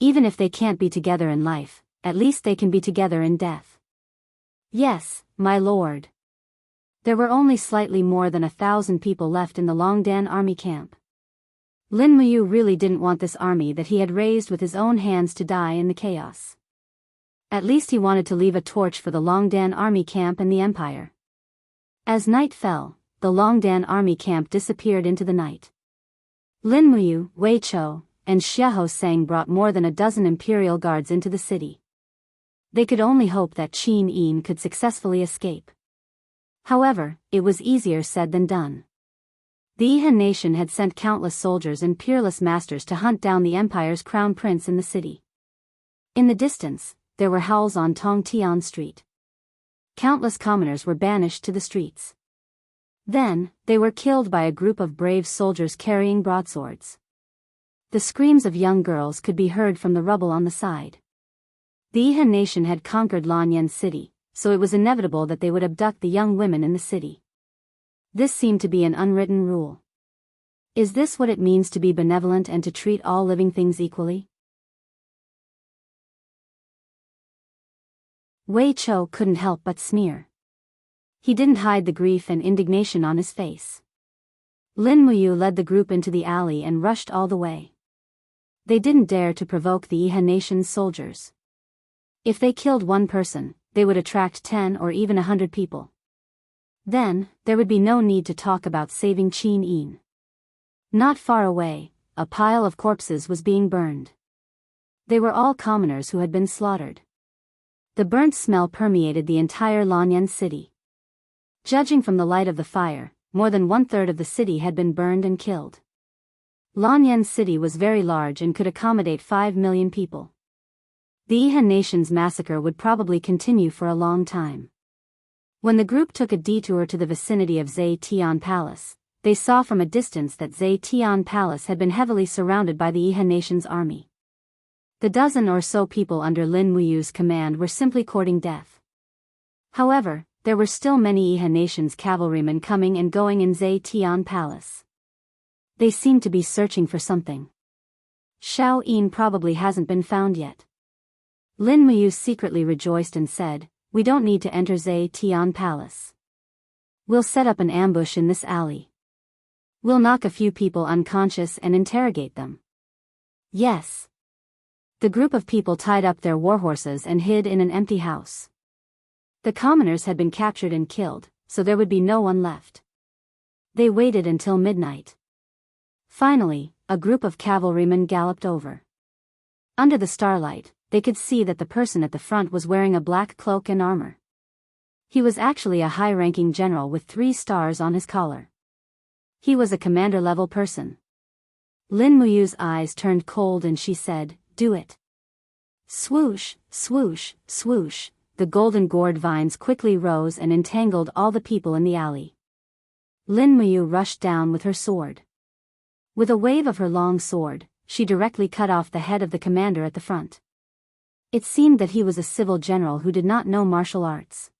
A: Even if they can't be together in life, at least they can be together in death. Yes, my lord. There were only slightly more than 1,000 people left in the Longdan army camp. Lin Muyu really didn't want this army that he had raised with his own hands to die in the chaos. At least he wanted to leave a torch for the Longdan army camp and the empire. As night fell, the Longdan army camp disappeared into the night. Lin Muyu, Wei Chou, and Xiahou Sang brought more than a dozen imperial guards into the city. They could only hope that Qin Yin could successfully escape. However, it was easier said than done. The Iha nation had sent countless soldiers and peerless masters to hunt down the empire's crown prince in the city. In the distance, there were howls on Tongtian Street. Countless commoners were banished to the streets. Then, they were killed by a group of brave soldiers carrying broadswords. The screams of young girls could be heard from the rubble on the side. The Iha nation had conquered Lanyan City, so it was inevitable that they would abduct the young women in the city. This seemed to be an unwritten rule. Is this what it means to be benevolent and to treat all living things equally? Wei Chou couldn't help but sneer. He didn't hide the grief and indignation on his face. Lin Muyu led the group into the alley and rushed all the way. They didn't dare to provoke the Iha nation's soldiers. If they killed one person, they would attract 10 or even 100 people. Then, there would be no need to talk about saving Qin Yin. Not far away, a pile of corpses was being burned. They were all commoners who had been slaughtered. The burnt smell permeated the entire Lanyan city. Judging from the light of the fire, more than 1/3 of the city had been burned and killed. Lanyan city was very large and could accommodate 5 million people. The Iha nation's massacre would probably continue for a long time. When the group took a detour to the vicinity of Zetian Palace, they saw from a distance that Zetian Palace had been heavily surrounded by the Iha nation's army. The dozen or so people under Lin Muyu's command were simply courting death. However, there were still many Iha nation's cavalrymen coming and going in Zetian Palace. They seemed to be searching for something. Xiao Yin probably hasn't been found yet. Lin Muyu secretly rejoiced and said, "We don't need to enter Zetian Palace. We'll set up an ambush in this alley. We'll knock a few people unconscious and interrogate them." Yes. The group of people tied up their warhorses and hid in an empty house. The commoners had been captured and killed, so there would be no one left. They waited until midnight. Finally, a group of cavalrymen galloped over. Under the starlight, they could see that the person at the front was wearing a black cloak and armor. He was actually a high-ranking general with 3 stars on his collar. He was a commander-level person. Lin Muyu's eyes turned cold and she said, "Do it." Swoosh, swoosh, swoosh, the golden gourd vines quickly rose and entangled all the people in the alley. Lin Muyu rushed down with her sword. With a wave of her long sword, she directly cut off the head of the commander at the front. It seemed that he was a civil general who did not know martial arts.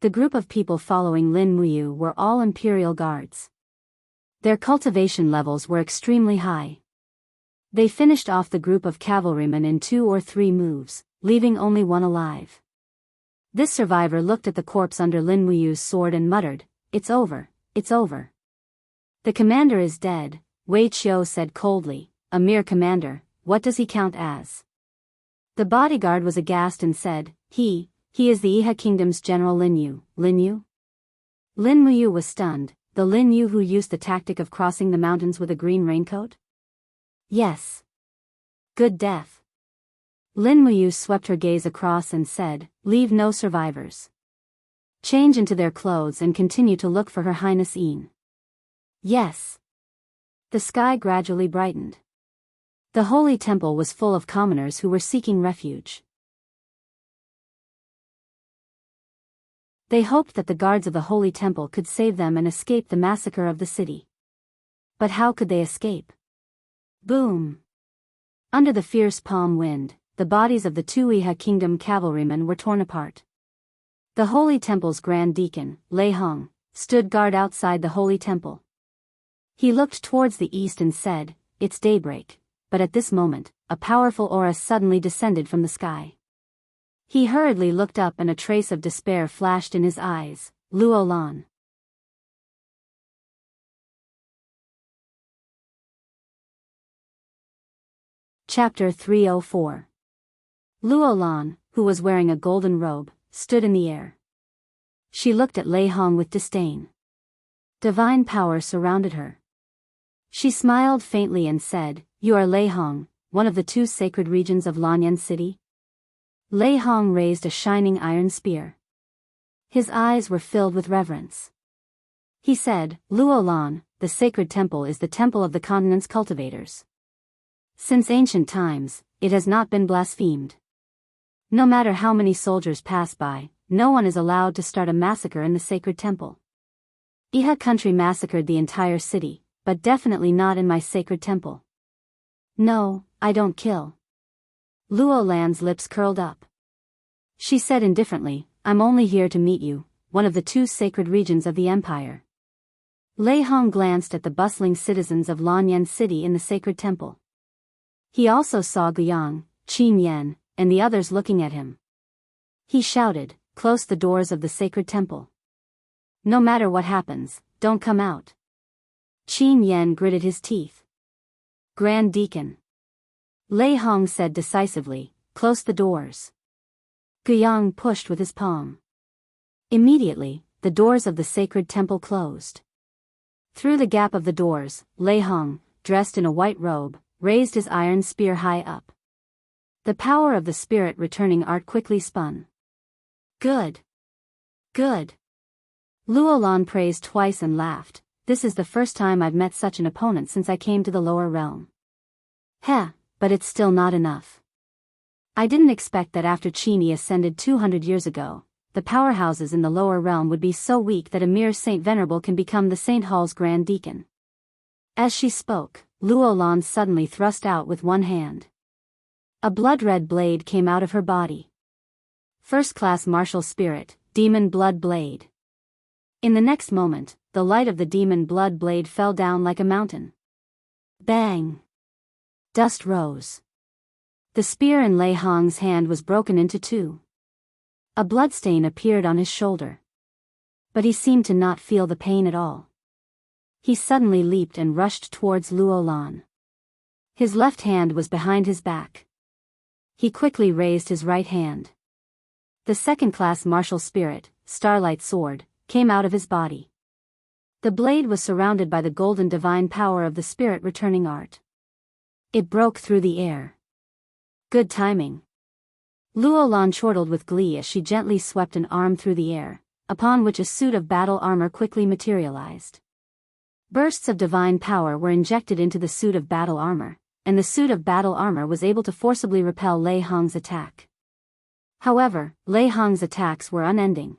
A: The group of people following Lin Muyu were all imperial guards. Their cultivation levels were extremely high. They finished off the group of cavalrymen in 2 or 3 moves, leaving only one alive. This survivor looked at the corpse under Lin Muyu's sword and muttered, "It's over, it's over." "The commander is dead," Wei Qiu said coldly. "A mere commander, what does he count as?" The bodyguard was aghast and said, He is the Iha kingdom's general Lin Yu." "Lin Yu?" Lin Muyu was stunned. "The Lin Yu who used the tactic of crossing the mountains with a green raincoat?" "Yes." "Good death." Lin Muyu swept her gaze across and said, "Leave no survivors. Change into their clothes and continue to look for Her Highness Yin." "Yes." The sky gradually brightened. The holy temple was full of commoners who were seeking refuge. They hoped that the guards of the holy temple could save them and escape the massacre of the city. But how could they escape? Boom! Under the fierce palm wind, the bodies of the 2 Iha kingdom cavalrymen were torn apart. The holy temple's grand deacon, Lei Hong, stood guard outside the holy temple. He looked towards the east and said, "It's daybreak," but at this moment, a powerful aura suddenly descended from the sky. He hurriedly looked up and a trace of despair flashed in his eyes. Luo Lan. Chapter 304. Luo Lan, who was wearing a golden robe, stood in the air. She looked at Lei Hong with disdain. Divine power surrounded her. She smiled faintly and said, "You are Lei Hong, one of the 2 sacred regions of Lanyan City?" Lei Hong raised a shining iron spear. His eyes were filled with reverence. He said, "Luo Lan, the sacred temple is the temple of the continent's cultivators. Since ancient times, it has not been blasphemed. No matter how many soldiers pass by, no one is allowed to start a massacre in the sacred temple. Iha country massacred the entire city, but definitely not in my sacred temple. No, I don't kill." Luo Lan's lips curled up. She said indifferently, "I'm only here to meet you, one of the 2 sacred regions of the empire." Lei Hong glanced at the bustling citizens of Lanyan City in the sacred temple. He also saw Guiyang, Qin Yan, and the others looking at him. He shouted, "Close the doors of the sacred temple. No matter what happens, don't come out." Qin Yan gritted his teeth. Grand Deacon. Lei Hong said decisively, close the doors. Guiyang pushed with his palm. Immediately, the doors of the sacred temple closed. Through the gap of the doors, Lei Hong, dressed in a white robe, raised his iron spear high up. The power of the spirit returning art quickly spun. Good. Good. Luolan praised twice and laughed. This is the first time I've met such an opponent since I came to the lower realm. Heh, but it's still not enough. I didn't expect that after Qini ascended 200 years ago, the powerhouses in the lower realm would be so weak that a mere Saint Venerable can become the Saint Hall's Grand Deacon. As she spoke, Luolan suddenly thrust out with one hand. A blood-red blade came out of her body. First-class martial spirit, demon blood blade. In the next moment, the light of the demon blood blade fell down like a mountain. Bang! Dust rose. The spear in Lei Hong's hand was broken into two. A bloodstain appeared on his shoulder. But he seemed to not feel the pain at all. He suddenly leaped and rushed towards Luolan. His left hand was behind his back. He quickly raised his right hand. The second-class martial spirit, Starlight Sword, came out of his body. The blade was surrounded by the golden divine power of the spirit returning art. It broke through the air. Good timing. Luolan chortled with glee as she gently swept an arm through the air, upon which a suit of battle armor quickly materialized. Bursts of divine power were injected into the suit of battle armor, and the suit of battle armor was able to forcibly repel Lei Hong's attack. However, Lei Hong's attacks were unending.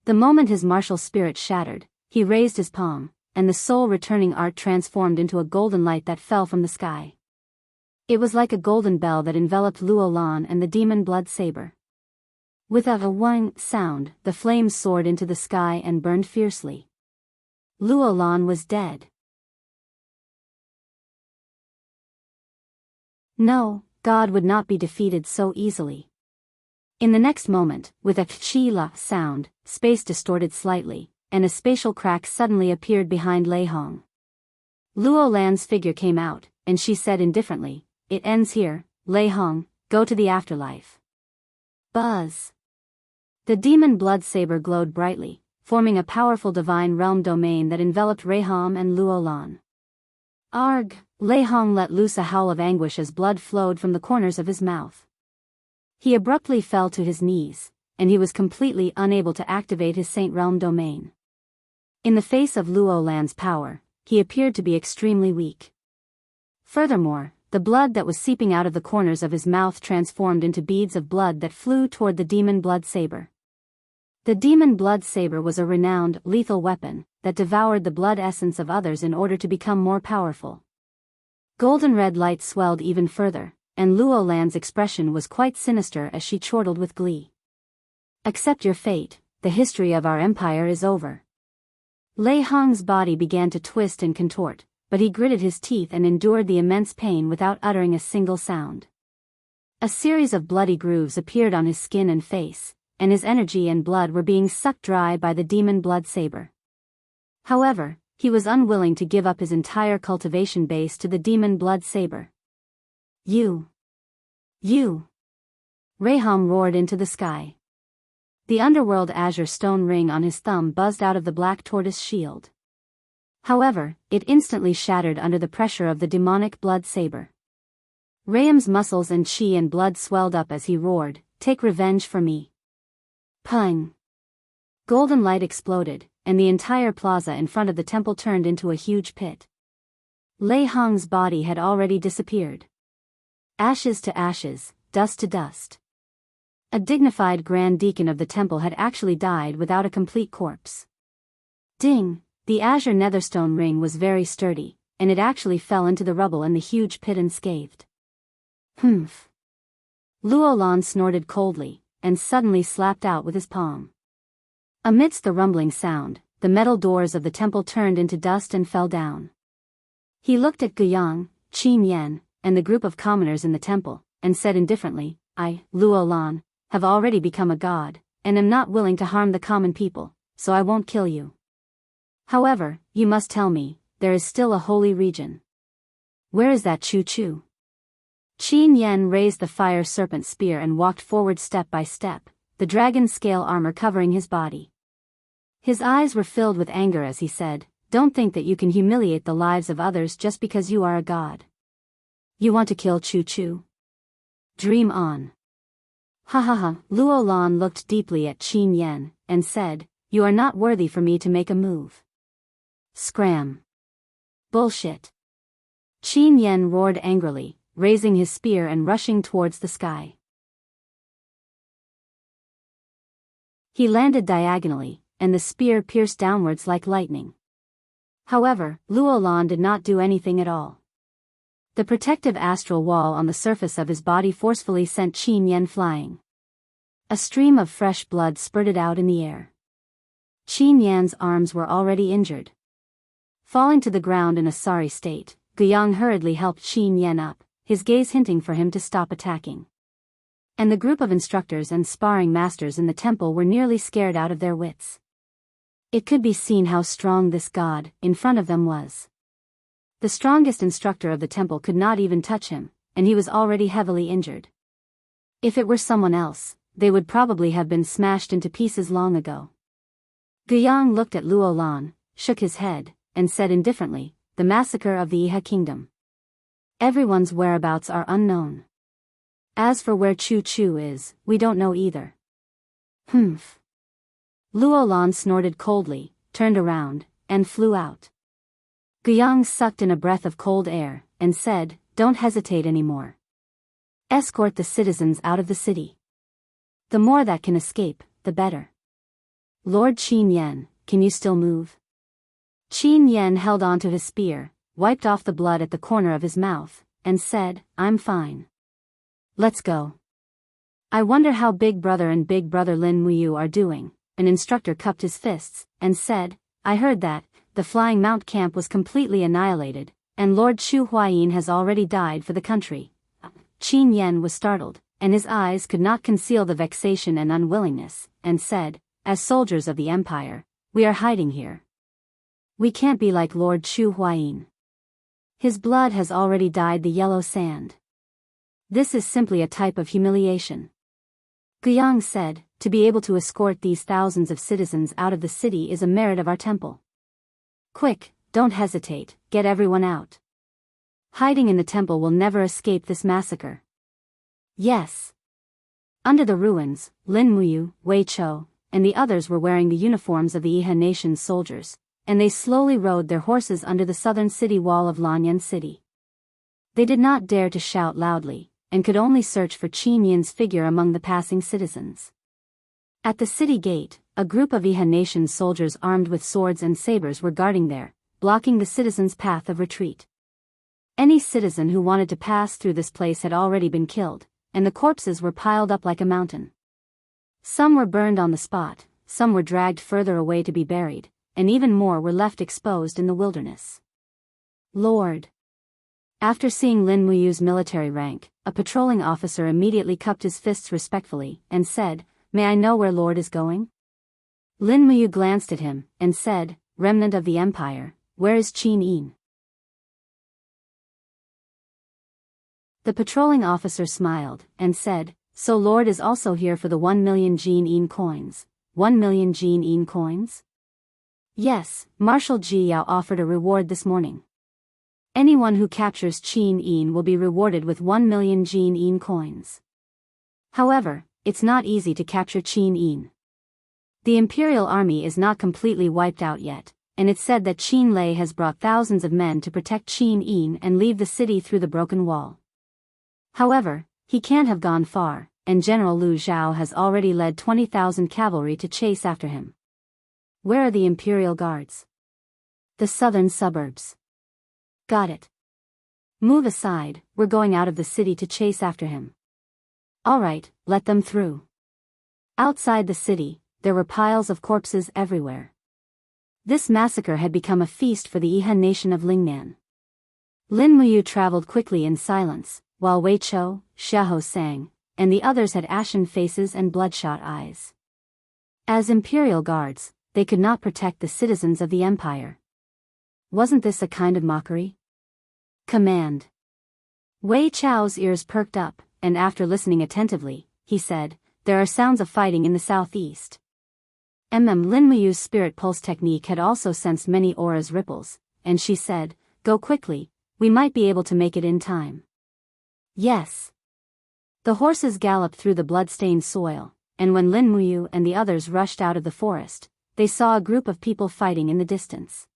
A: The moment his martial spirit shattered, he raised his palm, and the soul-returning art transformed into a golden light that fell from the sky. It was like a golden bell that enveloped Luolan and the demon blood saber. Without a whing sound, the flames soared into the sky and burned fiercely. Luolan was dead. No, God would not be defeated so easily. In the next moment, with a k'chi-la sound, space distorted slightly, and a spatial crack suddenly appeared behind Lei Hong. Luolan's figure came out, and she said indifferently, "It ends here, Lei Hong, go to the afterlife." Buzz. The demon blood saber glowed brightly, forming a powerful divine realm domain that enveloped Reiham and Luolan. Arg! Lei Hong let loose a howl of anguish as blood flowed from the corners of his mouth. He abruptly fell to his knees, and he was completely unable to activate his Saint Realm domain. In the face of Luolan's power, he appeared to be extremely weak. Furthermore, the blood that was seeping out of the corners of his mouth transformed into beads of blood that flew toward the demon blood saber. The demon blood saber was a renowned, lethal weapon that devoured the blood essence of others in order to become more powerful. Golden red light swelled even further, and Luolan's expression was quite sinister as she chortled with glee. "Accept your fate, the history of our empire is over." Lei Hong's body began to twist and contort, but he gritted his teeth and endured the immense pain without uttering a single sound. A series of bloody grooves appeared on his skin and face, and his energy and blood were being sucked dry by the demon blood saber. However, he was unwilling to give up his entire cultivation base to the demon blood saber. You! Reiham roared into the sky. The underworld azure stone ring on his thumb buzzed out of the black tortoise shield. However, it instantly shattered under the pressure of the demonic blood saber. Reham's muscles and chi and blood swelled up as he roared, "Take revenge for me." Pung! Golden light exploded, and the entire plaza in front of the temple turned into a huge pit. Lei Hong's body had already disappeared. Ashes to ashes, dust to dust. A dignified grand deacon of the temple had actually died without a complete corpse. Ding! The azure netherstone ring was very sturdy, and it actually fell into the rubble in the huge pit unscathed. Humph! Luolan snorted coldly, and suddenly slapped out with his palm. Amidst the rumbling sound, the metal doors of the temple turned into dust and fell down. He looked at Guiyang, Qin Yan, and the group of commoners in the temple, and said indifferently, "I, Luolan, have already become a god, and am not willing to harm the common people, so I won't kill you. However, you must tell me, there is still a holy region. Where is that Chu? Qin Yan raised the fire serpent spear and walked forward step by step, the dragon scale armor covering his body. His eyes were filled with anger as he said, "Don't think that you can humiliate the lives of others just because you are a god. You want to kill Chu? Dream on." Ha ha ha. Luo Lan looked deeply at Qin Yan, and said, "You are not worthy for me to make a move." Scram. Bullshit. Qin Yan roared angrily, raising his spear and rushing towards the sky. He landed diagonally, and the spear pierced downwards like lightning. However, Luo Lan did not do anything at all. The protective astral wall on the surface of his body forcefully sent Qin Yan flying. A stream of fresh blood spurted out in the air. Qin Yan's arms were already injured. Falling to the ground in a sorry state, Guiyang hurriedly helped Qin Yan up, his gaze hinting for him to stop attacking. And the group of instructors and sparring masters in the temple were nearly scared out of their wits. It could be seen how strong this god in front of them was. The strongest instructor of the temple could not even touch him, and he was already heavily injured. If it were someone else, they would probably have been smashed into pieces long ago. Guiyang looked at Luo Lan, shook his head, and said indifferently, "The massacre of the Iha kingdom. Everyone's whereabouts are unknown. As for where Chu is, we don't know either." Humph. Luo Lan snorted coldly, turned around, and flew out. Guiyang sucked in a breath of cold air, and said, "Don't hesitate anymore. Escort the citizens out of the city. The more that can escape, the better. Lord Qin Yan, can you still move?" Qin Yan held on to his spear, wiped off the blood at the corner of his mouth, and said, "I'm fine. Let's go." "I wonder how Big Brother and Big Brother Lin Muyu are doing." An instructor cupped his fists, and said, "I heard that the Flying Mount camp was completely annihilated, and Lord Chu Huayin has already died for the country." Qin Yan was startled, and his eyes could not conceal the vexation and unwillingness, and said, "As soldiers of the Empire, we are hiding here. We can't be like Lord Chu Huayin. His blood has already dyed the yellow sand. This is simply a type of humiliation." Guiyang said, "To be able to escort these thousands of citizens out of the city is a merit of our temple. Quick, don't hesitate, get everyone out. Hiding in the temple will never escape this massacre." Yes. Under the ruins, Lin Muyu, Wei Chou, and the others were wearing the uniforms of the Iha nation's soldiers, and they slowly rode their horses under the southern city wall of Lanyan City. They did not dare to shout loudly, and could only search for Qin Yan's figure among the passing citizens. At the city gate, a group of Iha nation soldiers armed with swords and sabers were guarding there, blocking the citizens' path of retreat. Any citizen who wanted to pass through this place had already been killed, and the corpses were piled up like a mountain. Some were burned on the spot, some were dragged further away to be buried, and even more were left exposed in the wilderness. "Lord." After seeing Lin Muyu's military rank, a patrolling officer immediately cupped his fists respectfully, and said, "May I know where Lord is going?" Lin Muyu glanced at him, and said, "Remnant of the Empire, where is Qin Yin?" The patrolling officer smiled, and said, "So Lord is also here for the 1 million Qin Yin coins. 1 million Qin Yin coins? Yes, Marshal Ji Yao offered a reward this morning. Anyone who captures Qin Yin will be rewarded with 1 million Qin Yin coins. However, it's not easy to capture Qin Yin. The Imperial Army is not completely wiped out yet, and it's said that Qin Lei has brought thousands of men to protect Qin Yin and leave the city through the broken wall. However, he can't have gone far, and General Lu Zhao has already led 20,000 cavalry to chase after him." "Where are the Imperial Guards?" "The southern suburbs." "Got it. Move aside, we're going out of the city to chase after him." "All right, let them through." Outside the city, there were piles of corpses everywhere. This massacre had become a feast for the Iha nation of Lingnan. Lin Muyu traveled quickly in silence, while Wei Chou, Xiahou sang, and the others had ashen faces and bloodshot eyes. As Imperial Guards, they could not protect the citizens of the Empire. Wasn't this a kind of mockery? Command. Wei Chao's ears perked up, and after listening attentively, he said, "There are sounds of fighting in the southeast." Lin Muyu's spirit pulse technique had also sensed many auras ripples, and she said, "Go quickly, we might be able to make it in time." Yes. The horses galloped through the blood-stained soil, and when Lin Muyu and the others rushed out of the forest, they saw a group of people fighting in the distance.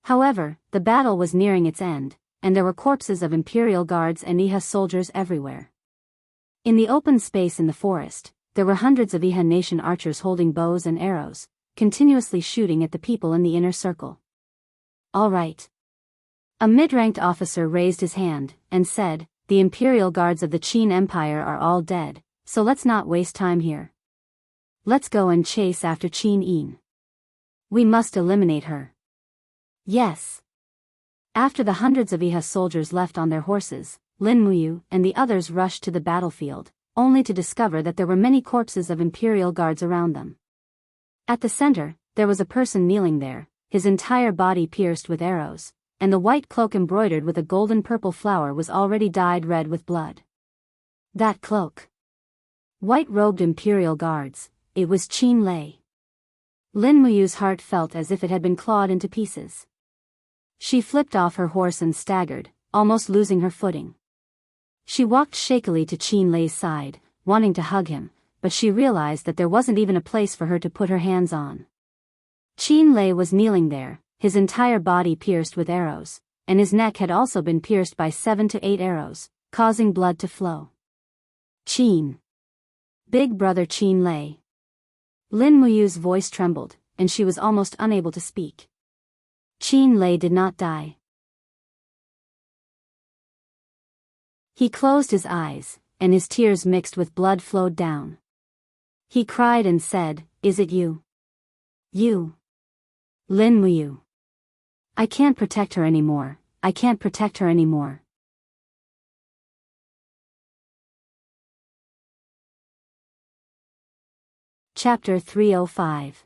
A: However, the battle was nearing its end, and there were corpses of imperial guards and Iha soldiers everywhere. In the open space in the forest, there were hundreds of Iha nation archers holding bows and arrows, continuously shooting at the people in the inner circle. "All right." A mid-ranked officer raised his hand, and said, "The imperial guards of the Qin Empire are all dead, so let's not waste time here. Let's go and chase after Qin Yin. We must eliminate her." Yes. After the hundreds of Iha soldiers left on their horses, Lin Muyu and the others rushed to the battlefield, only to discover that there were many corpses of imperial guards around them. At the center, there was a person kneeling there, his entire body pierced with arrows, and the white cloak embroidered with a golden-purple flower was already dyed red with blood. That cloak. White-robed imperial guards, it was Qin Lei. Lin Muyu's heart felt as if it had been clawed into pieces. She flipped off her horse and staggered, almost losing her footing. She walked shakily to Qin Lei's side, wanting to hug him, but she realized that there wasn't even a place for her to put her hands on. Qin Lei was kneeling there, his entire body pierced with arrows, and his neck had also been pierced by 7 to 8 arrows, causing blood to flow. "Qin. Big brother Qin Lei." Lin Muyu's voice trembled, and she was almost unable to speak. Qin Lei did not die. He closed his eyes, and his tears mixed with blood flowed down. He cried and said, "Is it you? You? Lin Muyu. I can't protect her anymore, I can't protect her anymore." Chapter 305.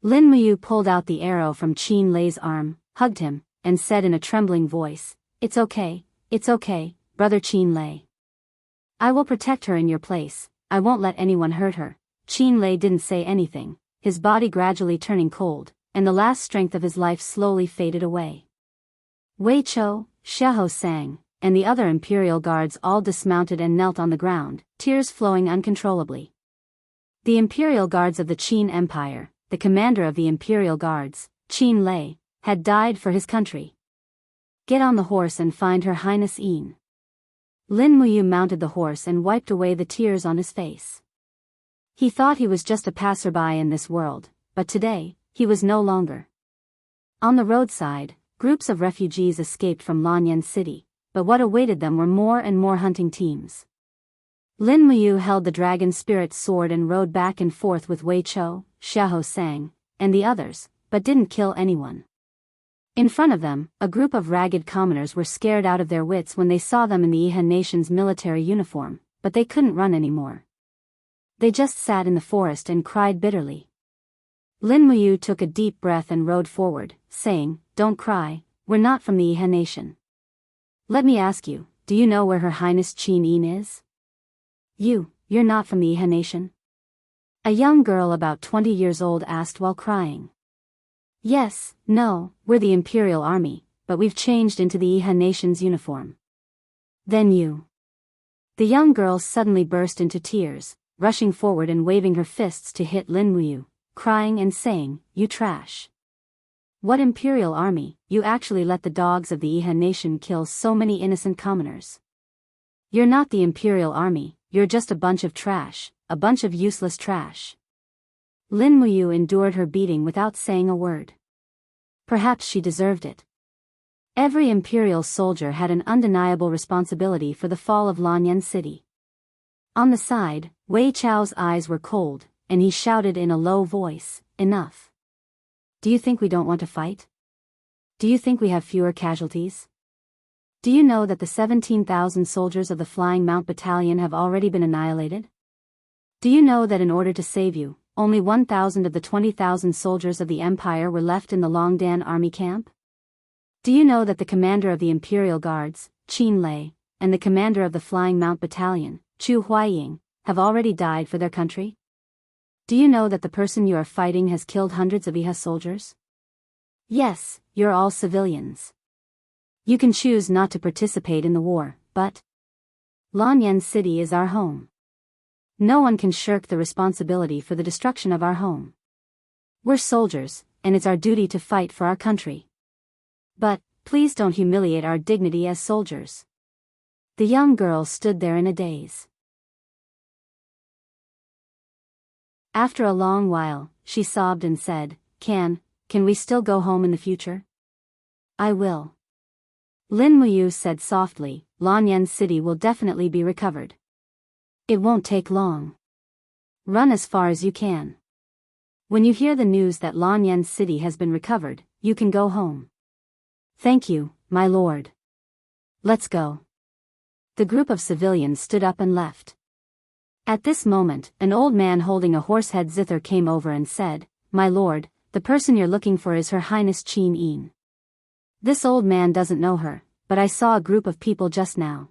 A: Lin Muyu pulled out the arrow from Qin Lei's arm, hugged him, and said in a trembling voice, it's okay, brother Qin Lei. I will protect her in your place, I won't let anyone hurt her." Qin Lei didn't say anything, his body gradually turning cold, and the last strength of his life slowly faded away. Wei Chou, Xiahou sang, and the other imperial guards all dismounted and knelt on the ground, tears flowing uncontrollably. The imperial guards of the Qin Empire, the commander of the imperial guards, Qin Lei, had died for his country. "Get on the horse and find Her Highness Yin." Lin Muyu mounted the horse and wiped away the tears on his face. He thought he was just a passerby in this world, but today, he was no longer. On the roadside, groups of refugees escaped from Lanyan City, but what awaited them were more and more hunting teams. Lin Muyu held the dragon spirit sword and rode back and forth with Wei Chou, Xiahou sang, and the others, but didn't kill anyone. In front of them, a group of ragged commoners were scared out of their wits when they saw them in the Iha nation's military uniform, but they couldn't run anymore. They just sat in the forest and cried bitterly. Lin Muyu took a deep breath and rode forward, saying, "Don't cry, we're not from the Iha nation. Let me ask you, do you know where Her Highness Qin Yin is?" You're not from the Iha nation?" A young girl about 20 years old asked while crying. "Yes, no, we're the Imperial Army, but we've changed into the Iha nation's uniform." "Then you..." The young girl suddenly burst into tears, rushing forward and waving her fists to hit Lin Muyu, crying and saying, "You trash. What Imperial Army, you actually let the dogs of the Iha nation kill so many innocent commoners. You're not the Imperial Army, you're just a bunch of trash, a bunch of useless trash." Lin Muyu endured her beating without saying a word. Perhaps she deserved it. Every imperial soldier had an undeniable responsibility for the fall of Lanyan City. On the side, Wei Chao's eyes were cold, and he shouted in a low voice, "Enough. Do you think we don't want to fight? Do you think we have fewer casualties? Do you know that the 17,000 soldiers of the Flying Mount Battalion have already been annihilated? Do you know that in order to save you, only 1,000 of the 20,000 soldiers of the Empire were left in the Longdan army camp? Do you know that the commander of the Imperial Guards, Qin Lei, and the commander of the Flying Mount Battalion, Chu Huaying, have already died for their country? Do you know that the person you are fighting has killed hundreds of Iha soldiers? Yes, you're all civilians. You can choose not to participate in the war, but Lanyan City is our home. No one can shirk the responsibility for the destruction of our home. We're soldiers, and it's our duty to fight for our country. But, please don't humiliate our dignity as soldiers. The young girl stood there in a daze. After a long while, she sobbed and said, Can we still go home in the future? I will. Lin Muyu said softly, Lanyan City will definitely be recovered. It won't take long. Run as far as you can. When you hear the news that Lanyan City has been recovered, you can go home. Thank you, my lord. Let's go. The group of civilians stood up and left. At this moment, an old man holding a horse-head zither came over and said, My lord, the person you're looking for is Her Highness Qin Yin. This old man doesn't know her, but I saw a group of people just now.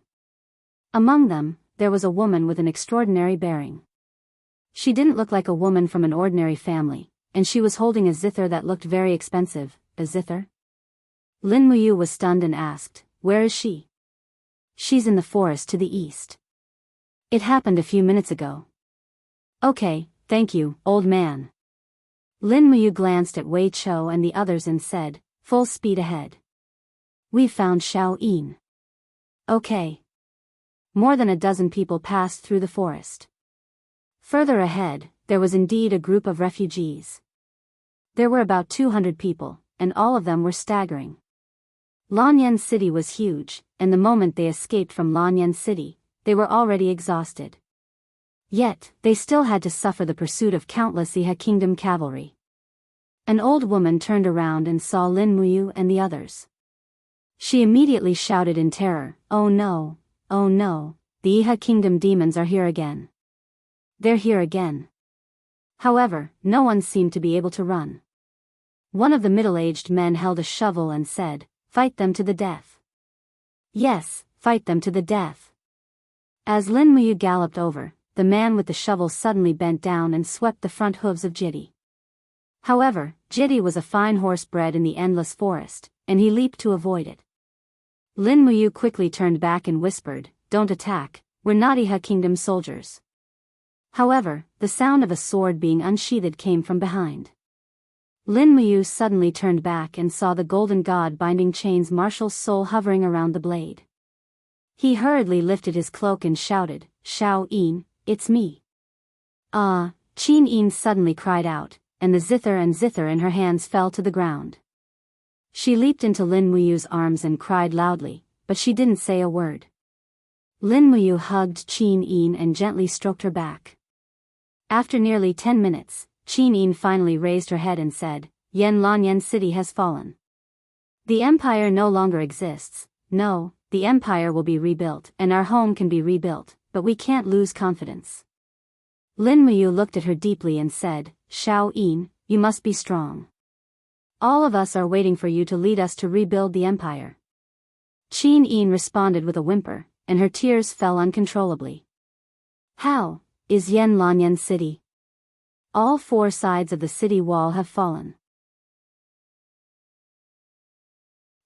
A: Among them, there was a woman with an extraordinary bearing. She didn't look like a woman from an ordinary family, and she was holding a zither that looked very expensive. A zither? Lin Muyu was stunned and asked, Where is she? She's in the forest to the east. It happened a few minutes ago. Okay, thank you, old man. Lin Muyu glanced at Wei Chou and the others and said, Full speed ahead. We've found Xiao Yin. Okay. More than a dozen people passed through the forest. Further ahead, there was indeed a group of refugees. There were about 200 people, and all of them were staggering. Lanyan City was huge, and the moment they escaped from Lanyan City, they were already exhausted. Yet, they still had to suffer the pursuit of countless Iha Kingdom cavalry. An old woman turned around and saw Lin Muyu and the others. She immediately shouted in terror, Oh no, the Iha Kingdom demons are here again. They're here again. However, no one seemed to be able to run. One of the middle-aged men held a shovel and said, Fight them to the death. Yes, fight them to the death. As Lin Muyu galloped over, the man with the shovel suddenly bent down and swept the front hooves of Jiti. However, Jiti was a fine horse bred in the endless forest, and he leaped to avoid it. Lin Muyu quickly turned back and whispered, Don't attack, we're not Iha Kingdom soldiers. However, the sound of a sword being unsheathed came from behind. Lin Muyu suddenly turned back and saw the golden god binding chains Martial's soul hovering around the blade. He hurriedly lifted his cloak and shouted, Xiao Yin, it's me. Ah, Qin Yin suddenly cried out, and the zither in her hands fell to the ground. She leaped into Lin Muyu's arms and cried loudly, but she didn't say a word. Lin Muyu hugged Qin Yin and gently stroked her back. After nearly 10 minutes, Qin Yin finally raised her head and said, Lanyan City has fallen. The empire no longer exists. No, the empire will be rebuilt and our home can be rebuilt, but we can't lose confidence. Lin Muyu looked at her deeply and said, Xiao Yin, you must be strong. All of us are waiting for you to lead us to rebuild the empire. Qin Yin responded with a whimper, and her tears fell uncontrollably. How is Lanyan City? All 4 sides of the city wall have fallen.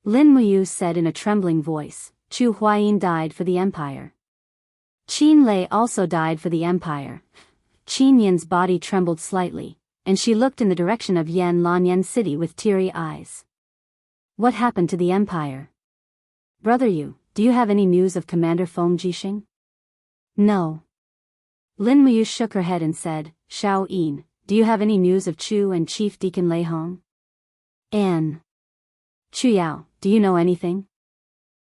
A: Lin Muyu said in a trembling voice, Chu Huayin died for the empire. Qin Lei also died for the empire. Qin Yin's body trembled slightly, and she looked in the direction of Lanyan City with teary eyes. What happened to the empire? Brother Yu, do you have any news of Commander Feng Jixing? No. Lin Muyu shook her head and said, Xiao Yin, do you have any news of Chu and Chief Deacon Lei Hong? An. Chu Yao, do you know anything?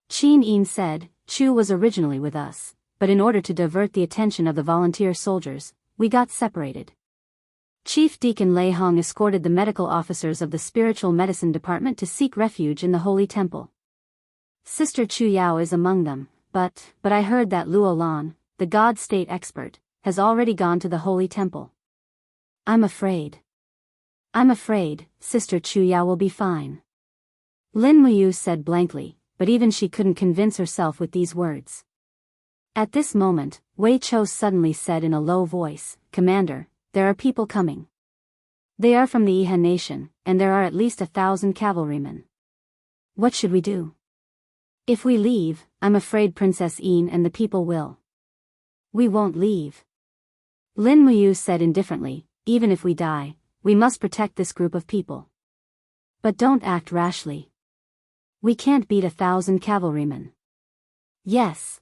A: Qin Yin said, Chu was originally with us, but in order to divert the attention of the volunteer soldiers, we got separated. Chief Deacon Lei Hong escorted the medical officers of the spiritual medicine department to seek refuge in the holy temple. Sister Chu Yao is among them, but I heard that Luo Lan, the God state expert, has already gone to the holy temple. I'm afraid, Sister Chu Yao will be fine. Lin Muyu said blankly, but even she couldn't convince herself with these words. At this moment, Wei Cho suddenly said in a low voice, "Commander, there are people coming. They are from the Yihan nation, and there are at least 1,000 cavalrymen. What should we do? If we leave, I'm afraid Princess Yin and the people will. We won't leave." Lin Muyu said indifferently, "Even if we die, we must protect this group of people. But don't act rashly. We can't beat 1,000 cavalrymen." "Yes."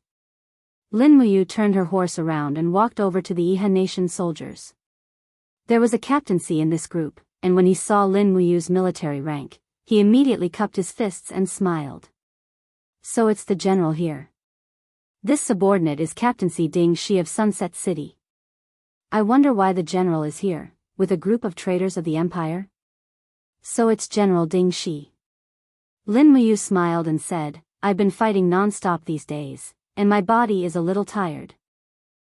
A: Lin Muyu turned her horse around and walked over to the Yihan nation soldiers. There was a captaincy in this group, and when he saw Lin Muyu's military rank, he immediately cupped his fists and smiled. "So it's the general here. This subordinate is Captaincy Ding Shi of Sunset City. I wonder why the general is here, with a group of traitors of the empire? So it's General Ding Shi." Lin Muyu smiled and said, "I've been fighting non-stop these days, and my body is a little tired.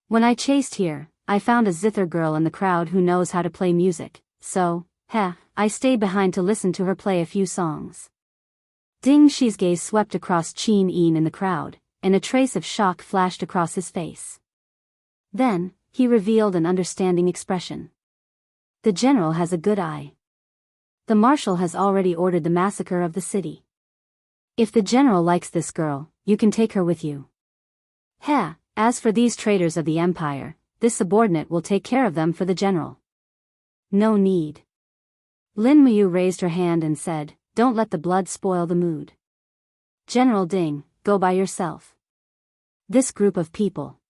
A: When I chased here, I found a zither girl in the crowd who knows how to play music, so, I stayed behind to listen to her play a few songs." Ding Shi's gaze swept across Qin Yin in the crowd, and a trace of shock flashed across his face. Then, he revealed an understanding expression. "The general has a good eye. The marshal has already ordered the massacre of the city. If the general likes this girl, you can take her with you. As for these traitors of the empire, this subordinate will take care of them for the general. No need." Lin Muyu raised her hand and said, "Don't let the blood spoil the mood. General Ding, go by yourself. This group of people,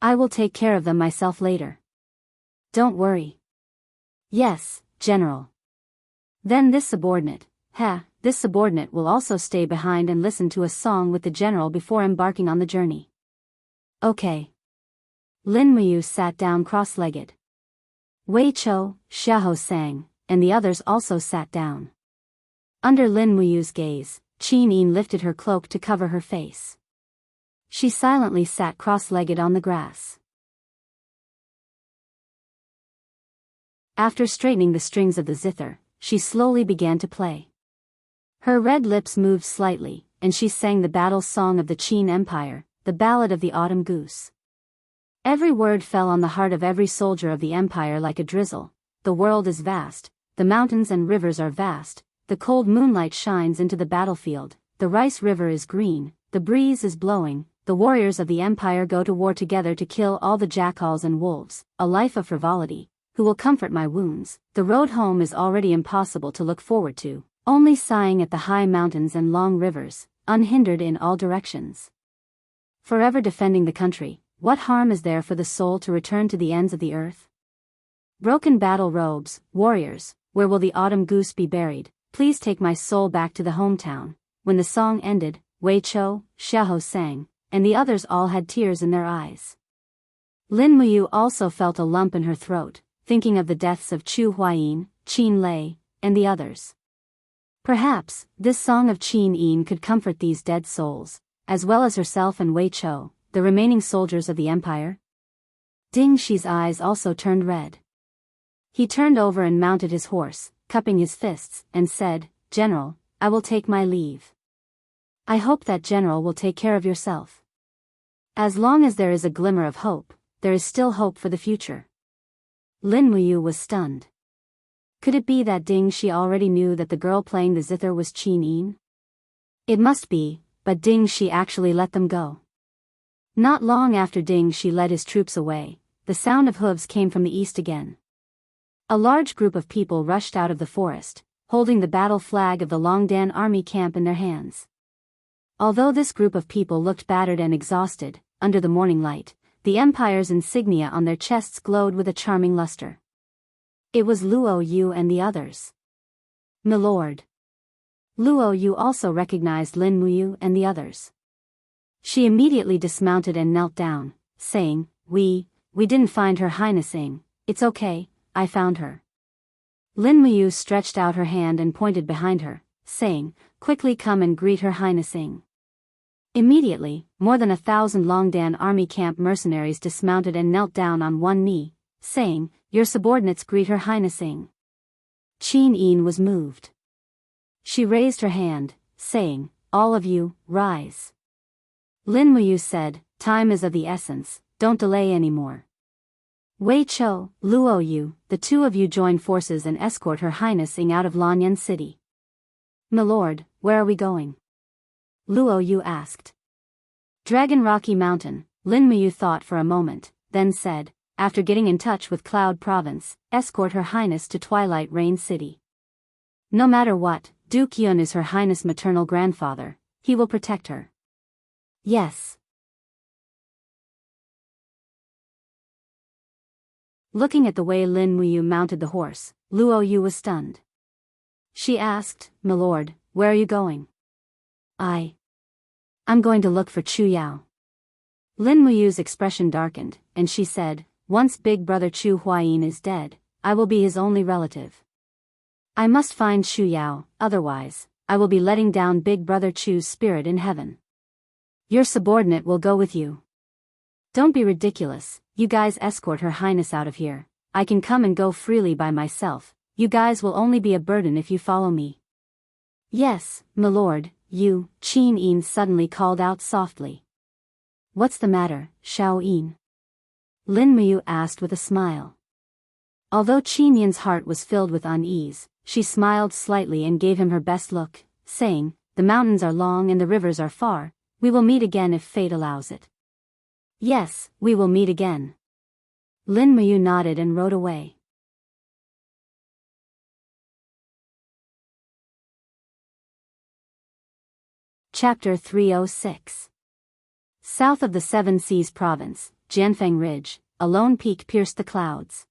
A: I will take care of them myself later. Don't worry." "Yes, General." Then this subordinate will also stay behind and listen to a song with the general before embarking on the journey. Okay. Lin Muyu sat down cross-legged. Wei Cho, Xiahou sang, and the others also sat down. Under Lin Muyu's gaze, Qin Yin lifted her cloak to cover her face. She silently sat cross-legged on the grass. After straightening the strings of the zither, she slowly began to play. Her red lips moved slightly, and she sang the battle song of the Qin Empire, the Ballad of the Autumn Goose. Every word fell on the heart of every soldier of the empire like a drizzle. The world is vast, the mountains and rivers are vast, the cold moonlight shines into the battlefield, the rice river is green, the breeze is blowing, the warriors of the empire go to war together to kill all the jackals and wolves, a life of frivolity. Who will comfort my wounds? The road home is already impossible to look forward to, only sighing at the high mountains and long rivers, unhindered in all directions. Forever defending the country, what harm is there for the soul to return to the ends of the earth? Broken battle robes, warriors, where will the autumn goose be buried? Please take my soul back to the hometown. When the song ended, Wei Cho, Xiahou sang, and the others all had tears in their eyes. Lin Muyu also felt a lump in her throat, thinking of the deaths of Chu Huayin, Qin Lei, and the others. Perhaps, this song of Qin Yin could comfort these dead souls, as well as herself and Wei Cho, the remaining soldiers of the empire? Ding Shi's eyes also turned red. He turned over and mounted his horse, cupping his fists, and said, "General, I will take my leave. I hope that General will take care of yourself. As long as there is a glimmer of hope, there is still hope for the future." Lin Muyu was stunned. Could it be that Ding Shi already knew that the girl playing the zither was Qin Yin? It must be, but Ding Shi actually let them go. Not long after Ding Shi led his troops away, the sound of hooves came from the east again. A large group of people rushed out of the forest, holding the battle flag of the Longdan army camp in their hands. Although this group of people looked battered and exhausted, under the morning light, the empire's insignia on their chests glowed with a charming luster. It was Luo Yu and the others. "Milord." Luo Yu also recognized Lin Muyu and the others. She immediately dismounted and knelt down, saying, We didn't find her highnessing. It's okay, I found her." Lin Muyu stretched out her hand and pointed behind her, saying, "Quickly come and greet her highnessing." Immediately, more than 1,000 Longdan army camp mercenaries dismounted and knelt down on one knee, saying, "Your subordinates greet her highnessing." Qin Yin was moved. She raised her hand, saying, "All of you, rise." Lin Muyu said, "Time is of the essence, don't delay anymore. Wei Chou, Luo Yu, the two of you join forces and escort Her Highness Ying out of Lanyan City." "My lord, where are we going?" Luo Yu asked. "Dragon Rocky Mountain," Lin Muyu thought for a moment, then said, "After getting in touch with Cloud Province, escort Her Highness to Twilight Rain City. No matter what, Duke Yun is Her Highness' maternal grandfather, he will protect her." "Yes." Looking at the way Lin Muyu mounted the horse, Luo Yu was stunned. She asked, "My lord, where are you going?" I'm going to look for Chu Yao." Lin Muyu's expression darkened, and she said, "Once big brother Chu Huayin is dead, I will be his only relative. I must find Chu Yao, otherwise, I will be letting down big brother Chu's spirit in heaven. Your subordinate will go with you." "Don't be ridiculous, you guys escort Her Highness out of here. I can come and go freely by myself, you guys will only be a burden if you follow me." "Yes, my lord," Qin Yin suddenly called out softly. "What's the matter, Xiao Yin?" Lin Muyu asked with a smile. Although Qin Yin's heart was filled with unease, she smiled slightly and gave him her best look, saying, "The mountains are long and the rivers are far, we will meet again if fate allows it." "Yes, we will meet again." Lin Muyu nodded and rode away. Chapter 306. South of the Seven Seas Province, Jianfeng Ridge, a lone peak pierced the clouds.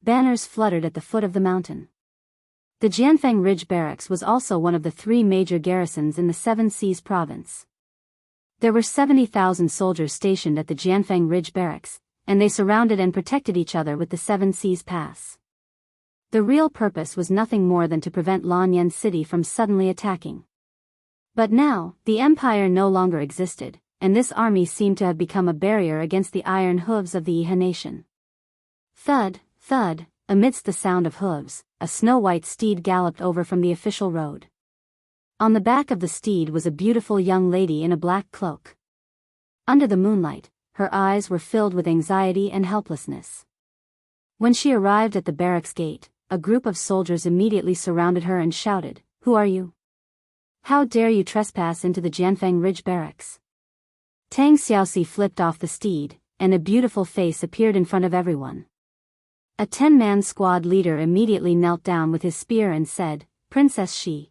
A: Banners fluttered at the foot of the mountain. The Jianfeng Ridge Barracks was also one of the three major garrisons in the Seven Seas Province. There were 70,000 soldiers stationed at the Jianfeng Ridge Barracks, and they surrounded and protected each other with the Seven Seas Pass. The real purpose was nothing more than to prevent Lanyan City from suddenly attacking. But now, the empire no longer existed, and this army seemed to have become a barrier against the iron hooves of the Iha nation. Thud, thud, amidst the sound of hooves, a snow-white steed galloped over from the official road. On the back of the steed was a beautiful young lady in a black cloak. Under the moonlight, her eyes were filled with anxiety and helplessness. When she arrived at the barracks gate, a group of soldiers immediately surrounded her and shouted, "Who are you? How dare you trespass into the Jianfeng Ridge Barracks?" Tang Xiaoxi flipped off the steed, and a beautiful face appeared in front of everyone. A 10-man squad leader immediately knelt down with his spear and said, "Princess Shi."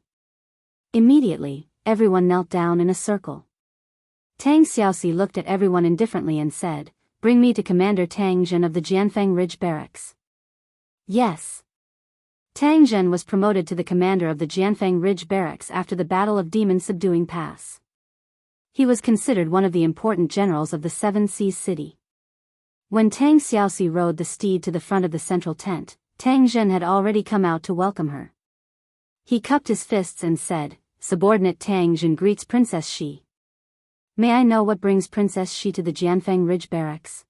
A: Immediately, everyone knelt down in a circle. Tang Xiaoxi looked at everyone indifferently and said, "Bring me to Commander Tang Zhen of the Jianfeng Ridge Barracks." Yes. Tang Zhen was promoted to the commander of the Jianfeng Ridge Barracks after the Battle of Demon Subduing Pass. He was considered one of the important generals of the Seven Seas City. When Tang Xiaoxi rode the steed to the front of the central tent, Tang Zhen had already come out to welcome her. He cupped his fists and said, "Subordinate Tang Zhen greets Princess Shi. May I know what brings Princess Shi to the Jianfeng Ridge Barracks?"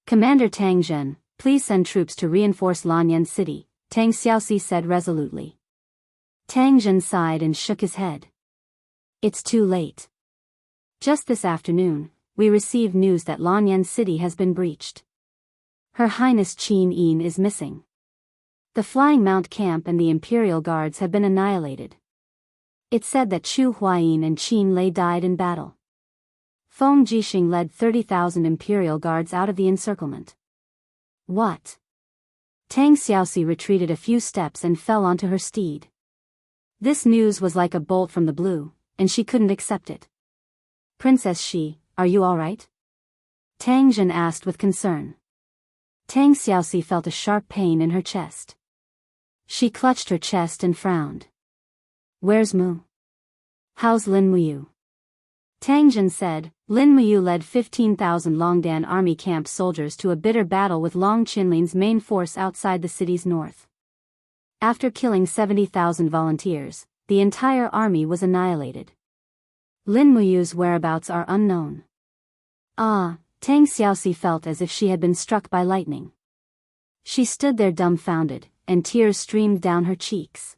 A: "Commander Tang Zhen, please send troops to reinforce Lanyan City," Tang Xiaoxi said resolutely. Tang Zhen sighed and shook his head. "It's too late. Just this afternoon, we received news that Lanyan City has been breached. Her Highness Qin Yin is missing. The Flying Mount Camp and the Imperial Guards have been annihilated. It's said that Chu Huayin and Qin Lei died in battle. Feng Jixing led 30,000 Imperial Guards out of the encirclement." "What?" Tang Xiaoxi retreated a few steps and fell onto her steed. This news was like a bolt from the blue, and she couldn't accept it. "Princess Shi, are you all right?" Tang Zhen asked with concern. Tang Xiaoxi felt a sharp pain in her chest. She clutched her chest and frowned. "Where's Mu? How's Lin Muyu?" Tang Zhen said, "Lin Muyu led 15,000 Longdan army camp soldiers to a bitter battle with Long Qinlin's main force outside the city's north. After killing 70,000 volunteers, the entire army was annihilated. Lin Muyu's whereabouts are unknown." "Ah," Tang Xiaoxi felt as if she had been struck by lightning. She stood there dumbfounded, and tears streamed down her cheeks.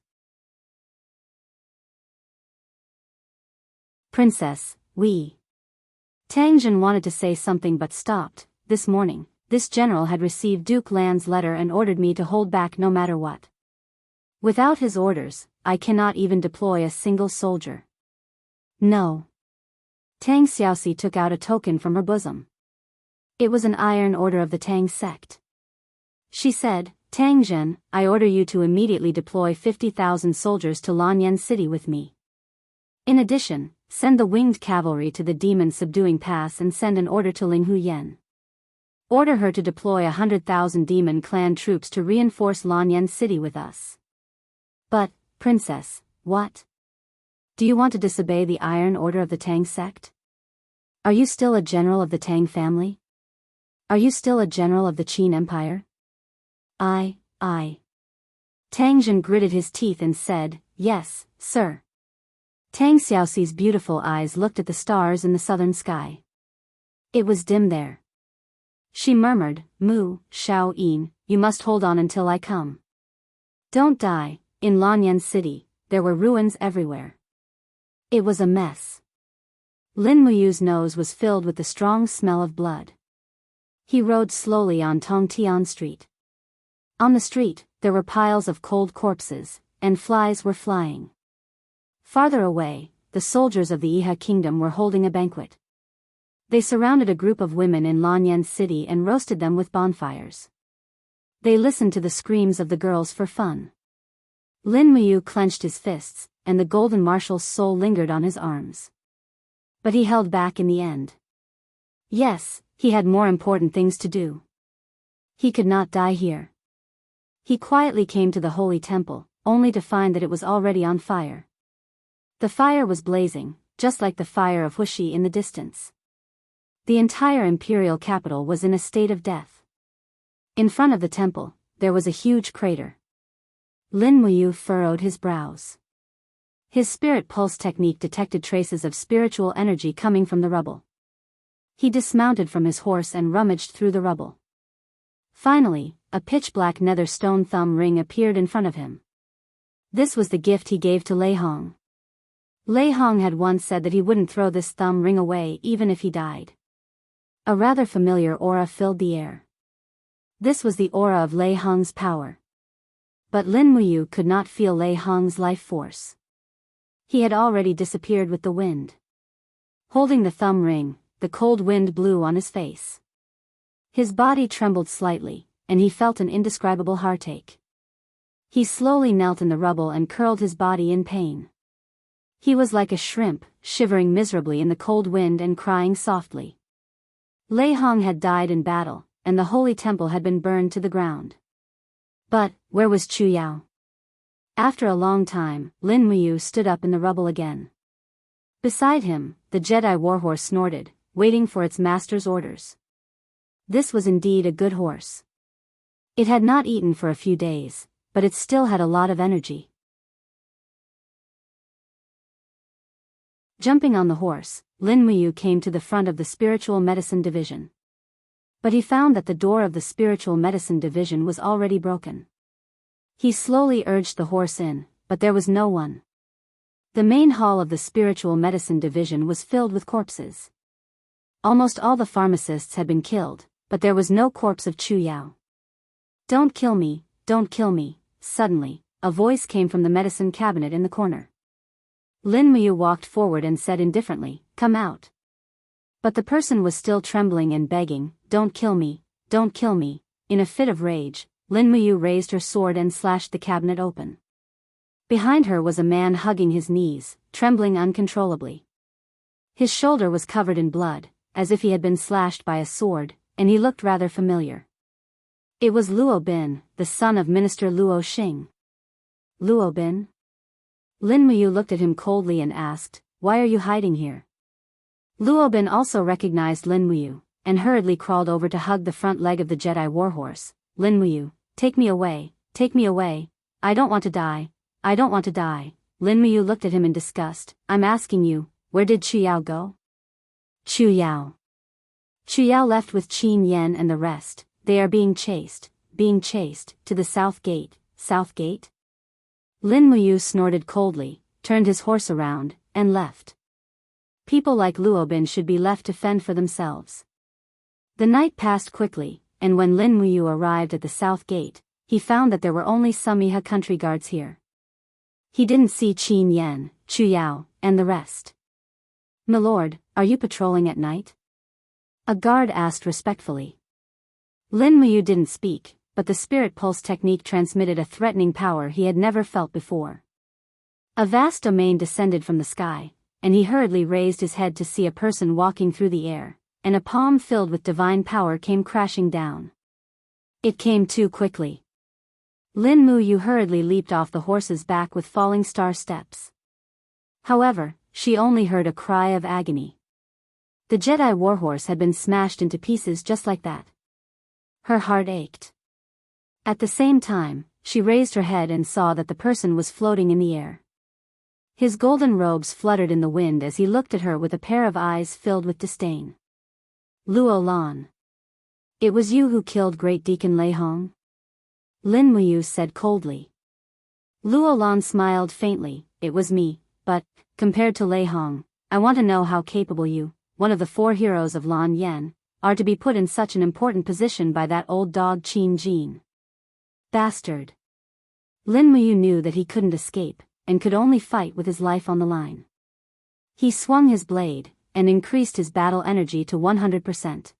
A: Princess, we. Tang Jin wanted to say something but stopped. This morning, this general had received Duke Lan's letter and ordered me to hold back no matter what. Without his orders, I cannot even deploy a single soldier. No. Tang Xiaoxi took out a token from her bosom. It was an iron order of the Tang sect. She said, Tang Jin, I order you to immediately deploy 50,000 soldiers to Lanyan City with me. In addition, send the winged cavalry to the demon-subduing pass and send an order to Ling Huyen. Order her to deploy 100,000 demon clan troops to reinforce Lanyan City with us. But, Princess, what? Do you want to disobey the Iron Order of the Tang sect? Are you still a general of the Tang family? Are you still a general of the Qin Empire? I. Tang Jin gritted his teeth and said, yes, sir. Tang Xiaoxi's beautiful eyes looked at the stars in the southern sky. It was dim there. She murmured, Mu, Shao Yin, you must hold on until I come. Don't die. In Lanyan City, there were ruins everywhere. It was a mess. Lin Muyu's nose was filled with the strong smell of blood. He rode slowly on Tongtian Street. On the street, there were piles of cold corpses, and flies were flying. Farther away, the soldiers of the Iha kingdom were holding a banquet. They surrounded a group of women in Lanyan City and roasted them with bonfires. They listened to the screams of the girls for fun. Lin Muyu clenched his fists, and the golden marshal's soul lingered on his arms. But he held back in the end. Yes, he had more important things to do. He could not die here. He quietly came to the holy temple, only to find that it was already on fire. The fire was blazing, just like the fire of Wuxi in the distance. The entire imperial capital was in a state of death. In front of the temple, there was a huge crater. Lin Muyu furrowed his brows. His spirit pulse technique detected traces of spiritual energy coming from the rubble. He dismounted from his horse and rummaged through the rubble. Finally, a pitch-black nether stone thumb ring appeared in front of him. This was the gift he gave to Lei Hong. Lei Hong had once said that he wouldn't throw this thumb ring away even if he died. A rather familiar aura filled the air. This was the aura of Lei Hong's power. But Lin Muyu could not feel Lei Hong's life force. He had already disappeared with the wind. Holding the thumb ring, the cold wind blew on his face. His body trembled slightly, and he felt an indescribable heartache. He slowly knelt in the rubble and curled his body in pain. He was like a shrimp, shivering miserably in the cold wind and crying softly. Lei Hong had died in battle, and the holy temple had been burned to the ground. But, where was Chu Yao? After a long time, Lin Muyu stood up in the rubble again. Beside him, the Jedi warhorse snorted, waiting for its master's orders. This was indeed a good horse. It had not eaten for a few days, but it still had a lot of energy. Jumping on the horse, Lin Muyu came to the front of the spiritual medicine division. But he found that the door of the spiritual medicine division was already broken. He slowly urged the horse in, but there was no one. The main hall of the spiritual medicine division was filled with corpses. Almost all the pharmacists had been killed, but there was no corpse of Chu Yao. Don't kill me, don't kill me. Suddenly, a voice came from the medicine cabinet in the corner. Lin Muyu walked forward and said indifferently, come out. But the person was still trembling and begging, don't kill me, don't kill me. In a fit of rage, Lin Muyu raised her sword and slashed the cabinet open. Behind her was a man hugging his knees, trembling uncontrollably. His shoulder was covered in blood, as if he had been slashed by a sword, and he looked rather familiar. It was Luo Bin, the son of Minister Luo Xing. Luo Bin? Lin Muyu looked at him coldly and asked, why are you hiding here? Luo Bin also recognized Lin Muyu, and hurriedly crawled over to hug the front leg of the Jedi warhorse. Lin Muyu, take me away, I don't want to die, I don't want to die. Lin Muyu looked at him in disgust, I'm asking you, where did Chu Yao go? Chu Yao. Chu Yao left with Qin Yan and the rest. They are being chased, to the south gate. South gate? Lin Muyu snorted coldly, turned his horse around, and left. People like Luobin should be left to fend for themselves. The night passed quickly, and when Lin Muyu arrived at the south gate, he found that there were only some Iha country guards here. He didn't see Qin Yan, Chu Yao, and the rest. "Milord, are you patrolling at night?" a guard asked respectfully. Lin Muyu didn't speak, but the spirit pulse technique transmitted a threatening power he had never felt before. A vast domain descended from the sky, and he hurriedly raised his head to see a person walking through the air, and a palm filled with divine power came crashing down. It came too quickly. Lin Muyu hurriedly leaped off the horse's back with falling star steps. However, she only heard a cry of agony. The Jedi warhorse had been smashed into pieces just like that. Her heart ached. At the same time, she raised her head and saw that the person was floating in the air. His golden robes fluttered in the wind as he looked at her with a pair of eyes filled with disdain. "Luo Lan. It was you who killed Great Deacon Lei Hong?" Lin Muyu said coldly. Luo Lan smiled faintly. "It was me, but, compared to Lei Hong, I want to know how capable you, one of the 4 heroes of Lan Yen, are to be put in such an important position by that old dog Qin Jin." Bastard. Lin Muyu knew that he couldn't escape, and could only fight with his life on the line. He swung his blade, and increased his battle energy to 100%.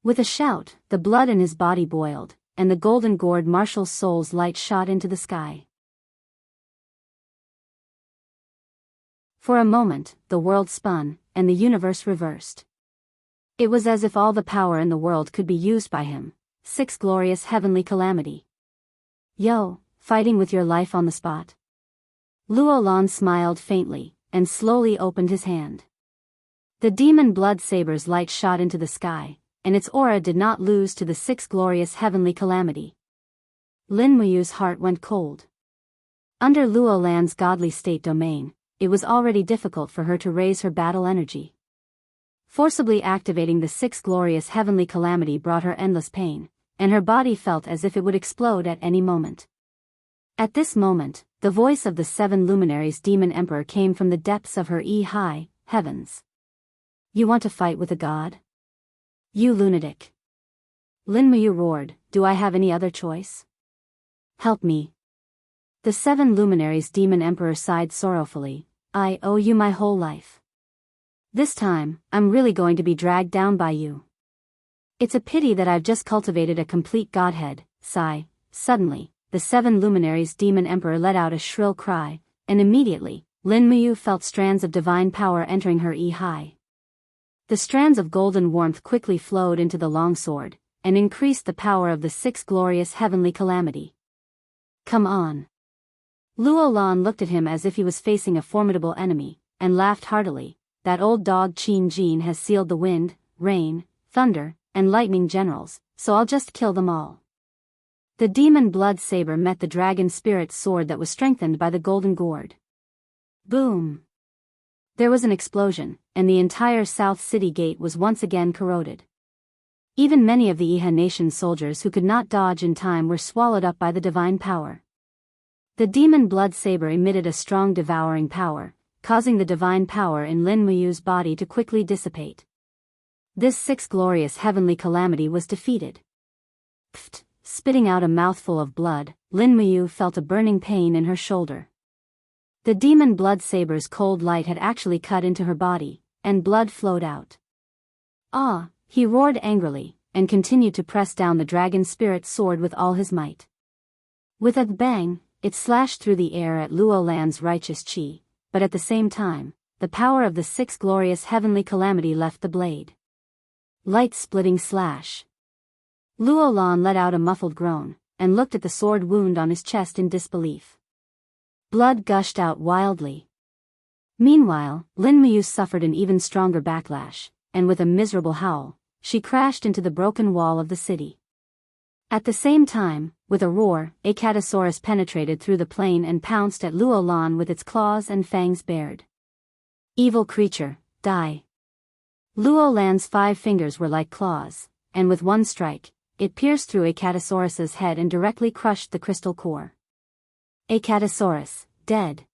A: With a shout, the blood in his body boiled, and the golden gourd martial soul's light shot into the sky. For a moment, the world spun, and the universe reversed. It was as if all the power in the world could be used by him. 6 glorious heavenly calamity. "Yo, fighting with your life on the spot?" Luo Lan smiled faintly, and slowly opened his hand. The demon blood saber's light shot into the sky, and its aura did not lose to the 6 glorious heavenly calamity. Lin Muyu's heart went cold. Under Luo Lan's godly state domain, it was already difficult for her to raise her battle energy. Forcibly activating the 6 glorious heavenly calamity brought her endless pain, and her body felt as if it would explode at any moment. At this moment, the voice of the 7 luminaries demon emperor came from the depths of her high heavens. "You want to fight with a god? You lunatic." Lin Muyu roared, "Do I have any other choice? Help me." The 7 luminaries demon emperor sighed sorrowfully, "I owe you my whole life. This time, I'm really going to be dragged down by you. It's a pity that I've just cultivated a complete godhead." Sigh. Suddenly, the 7 luminaries demon emperor let out a shrill cry, and immediately, Lin Muyu felt strands of divine power entering her high. The strands of golden warmth quickly flowed into the long sword, and increased the power of the 6 glorious heavenly calamity. "Come on." Luo Lan looked at him as if he was facing a formidable enemy, and laughed heartily. "That old dog Qin Jin has sealed the wind, rain, thunder, and lightning generals, so I'll just kill them all." The demon blood saber met the dragon spirit sword that was strengthened by the golden gourd. Boom! There was an explosion, and the entire South City gate was once again corroded. Even many of the Iha nation soldiers who could not dodge in time were swallowed up by the divine power. The demon blood saber emitted a strong devouring power, causing the divine power in Lin Muyu's body to quickly dissipate. This 6 glorious heavenly calamity was defeated. Pfft! Spitting out a mouthful of blood, Lin Muyu felt a burning pain in her shoulder. The demon blood saber's cold light had actually cut into her body, and blood flowed out. "Ah!" he roared angrily, and continued to press down the dragon spirit sword with all his might. With a bang, it slashed through the air at Luo Lan's righteous chi, but at the same time, the power of the 6 glorious heavenly calamity left the blade. Light-splitting slash. Luo Lan let out a muffled groan, and looked at the sword wound on his chest in disbelief. Blood gushed out wildly. Meanwhile, Lin Muyu suffered an even stronger backlash, and with a miserable howl, she crashed into the broken wall of the city. At the same time, with a roar, a Catasaurus penetrated through the plain and pounced at Luo Lan with its claws and fangs bared. "Evil creature, die!" Luo Lan's 5 fingers were like claws, and with one strike, it pierced through a Catasaurus's head and directly crushed the crystal core. A Catasaurus, dead.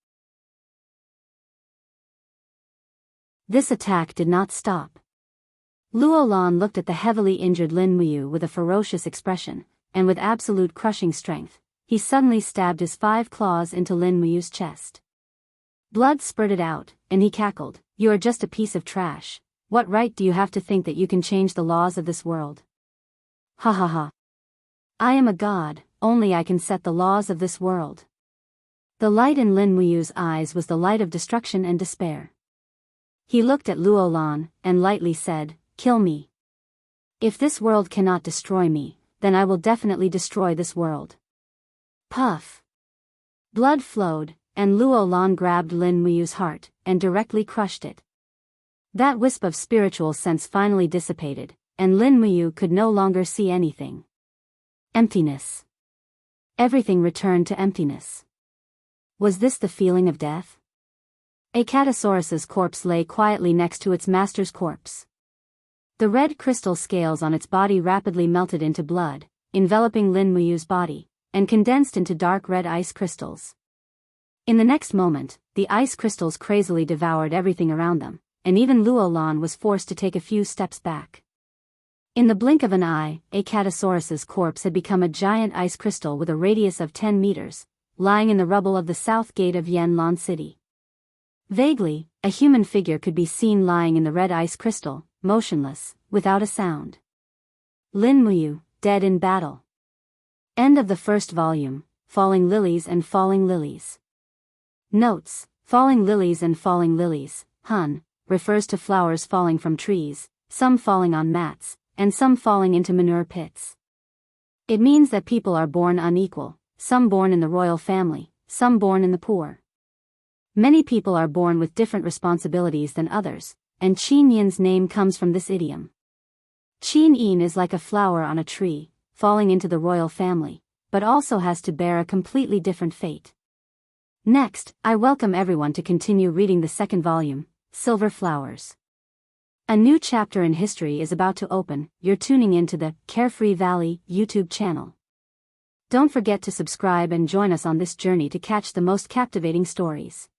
A: This attack did not stop. Luo Lan looked at the heavily injured Lin Muyu with a ferocious expression, and with absolute crushing strength, he suddenly stabbed his 5 claws into Lin Muyu's chest. Blood spurted out, and he cackled, "You are just a piece of trash. What right do you have to think that you can change the laws of this world? Ha ha ha. I am a god, only I can set the laws of this world." The light in Lin Muyu's eyes was the light of destruction and despair. He looked at Luo Lan, and lightly said, "Kill me. If this world cannot destroy me, then I will definitely destroy this world." Puff. Blood flowed, and Luo Lan grabbed Lin Muyu's heart, and directly crushed it. That wisp of spiritual sense finally dissipated, and Lin Muyu could no longer see anything. Emptiness. Everything returned to emptiness. Was this the feeling of death? A Catasaurus's corpse lay quietly next to its master's corpse. The red crystal scales on its body rapidly melted into blood, enveloping Lin Muyu's body, and condensed into dark red ice crystals. In the next moment, the ice crystals crazily devoured everything around them, and even Luo Lan was forced to take a few steps back. In the blink of an eye, a Catasaurus's corpse had become a giant ice crystal with a radius of 10 meters, lying in the rubble of the south gate of Yanlan City. Vaguely, a human figure could be seen lying in the red ice crystal, motionless, without a sound. Lin Muyu, dead in battle. End of the first volume, Falling Lilies and Falling Lilies. Notes: Falling Lilies and Falling Lilies, Hun, refers to flowers falling from trees, some falling on mats, and some falling into manure pits. It means that people are born unequal, some born in the royal family, some born in the poor. Many people are born with different responsibilities than others, and Qin Yin's name comes from this idiom. Qin Yin is like a flower on a tree, falling into the royal family, but also has to bear a completely different fate. Next, I welcome everyone to continue reading the second volume, Silver Flowers. A new chapter in history is about to open. You're tuning into the Carefree Valley YouTube channel. Don't forget to subscribe and join us on this journey to catch the most captivating stories.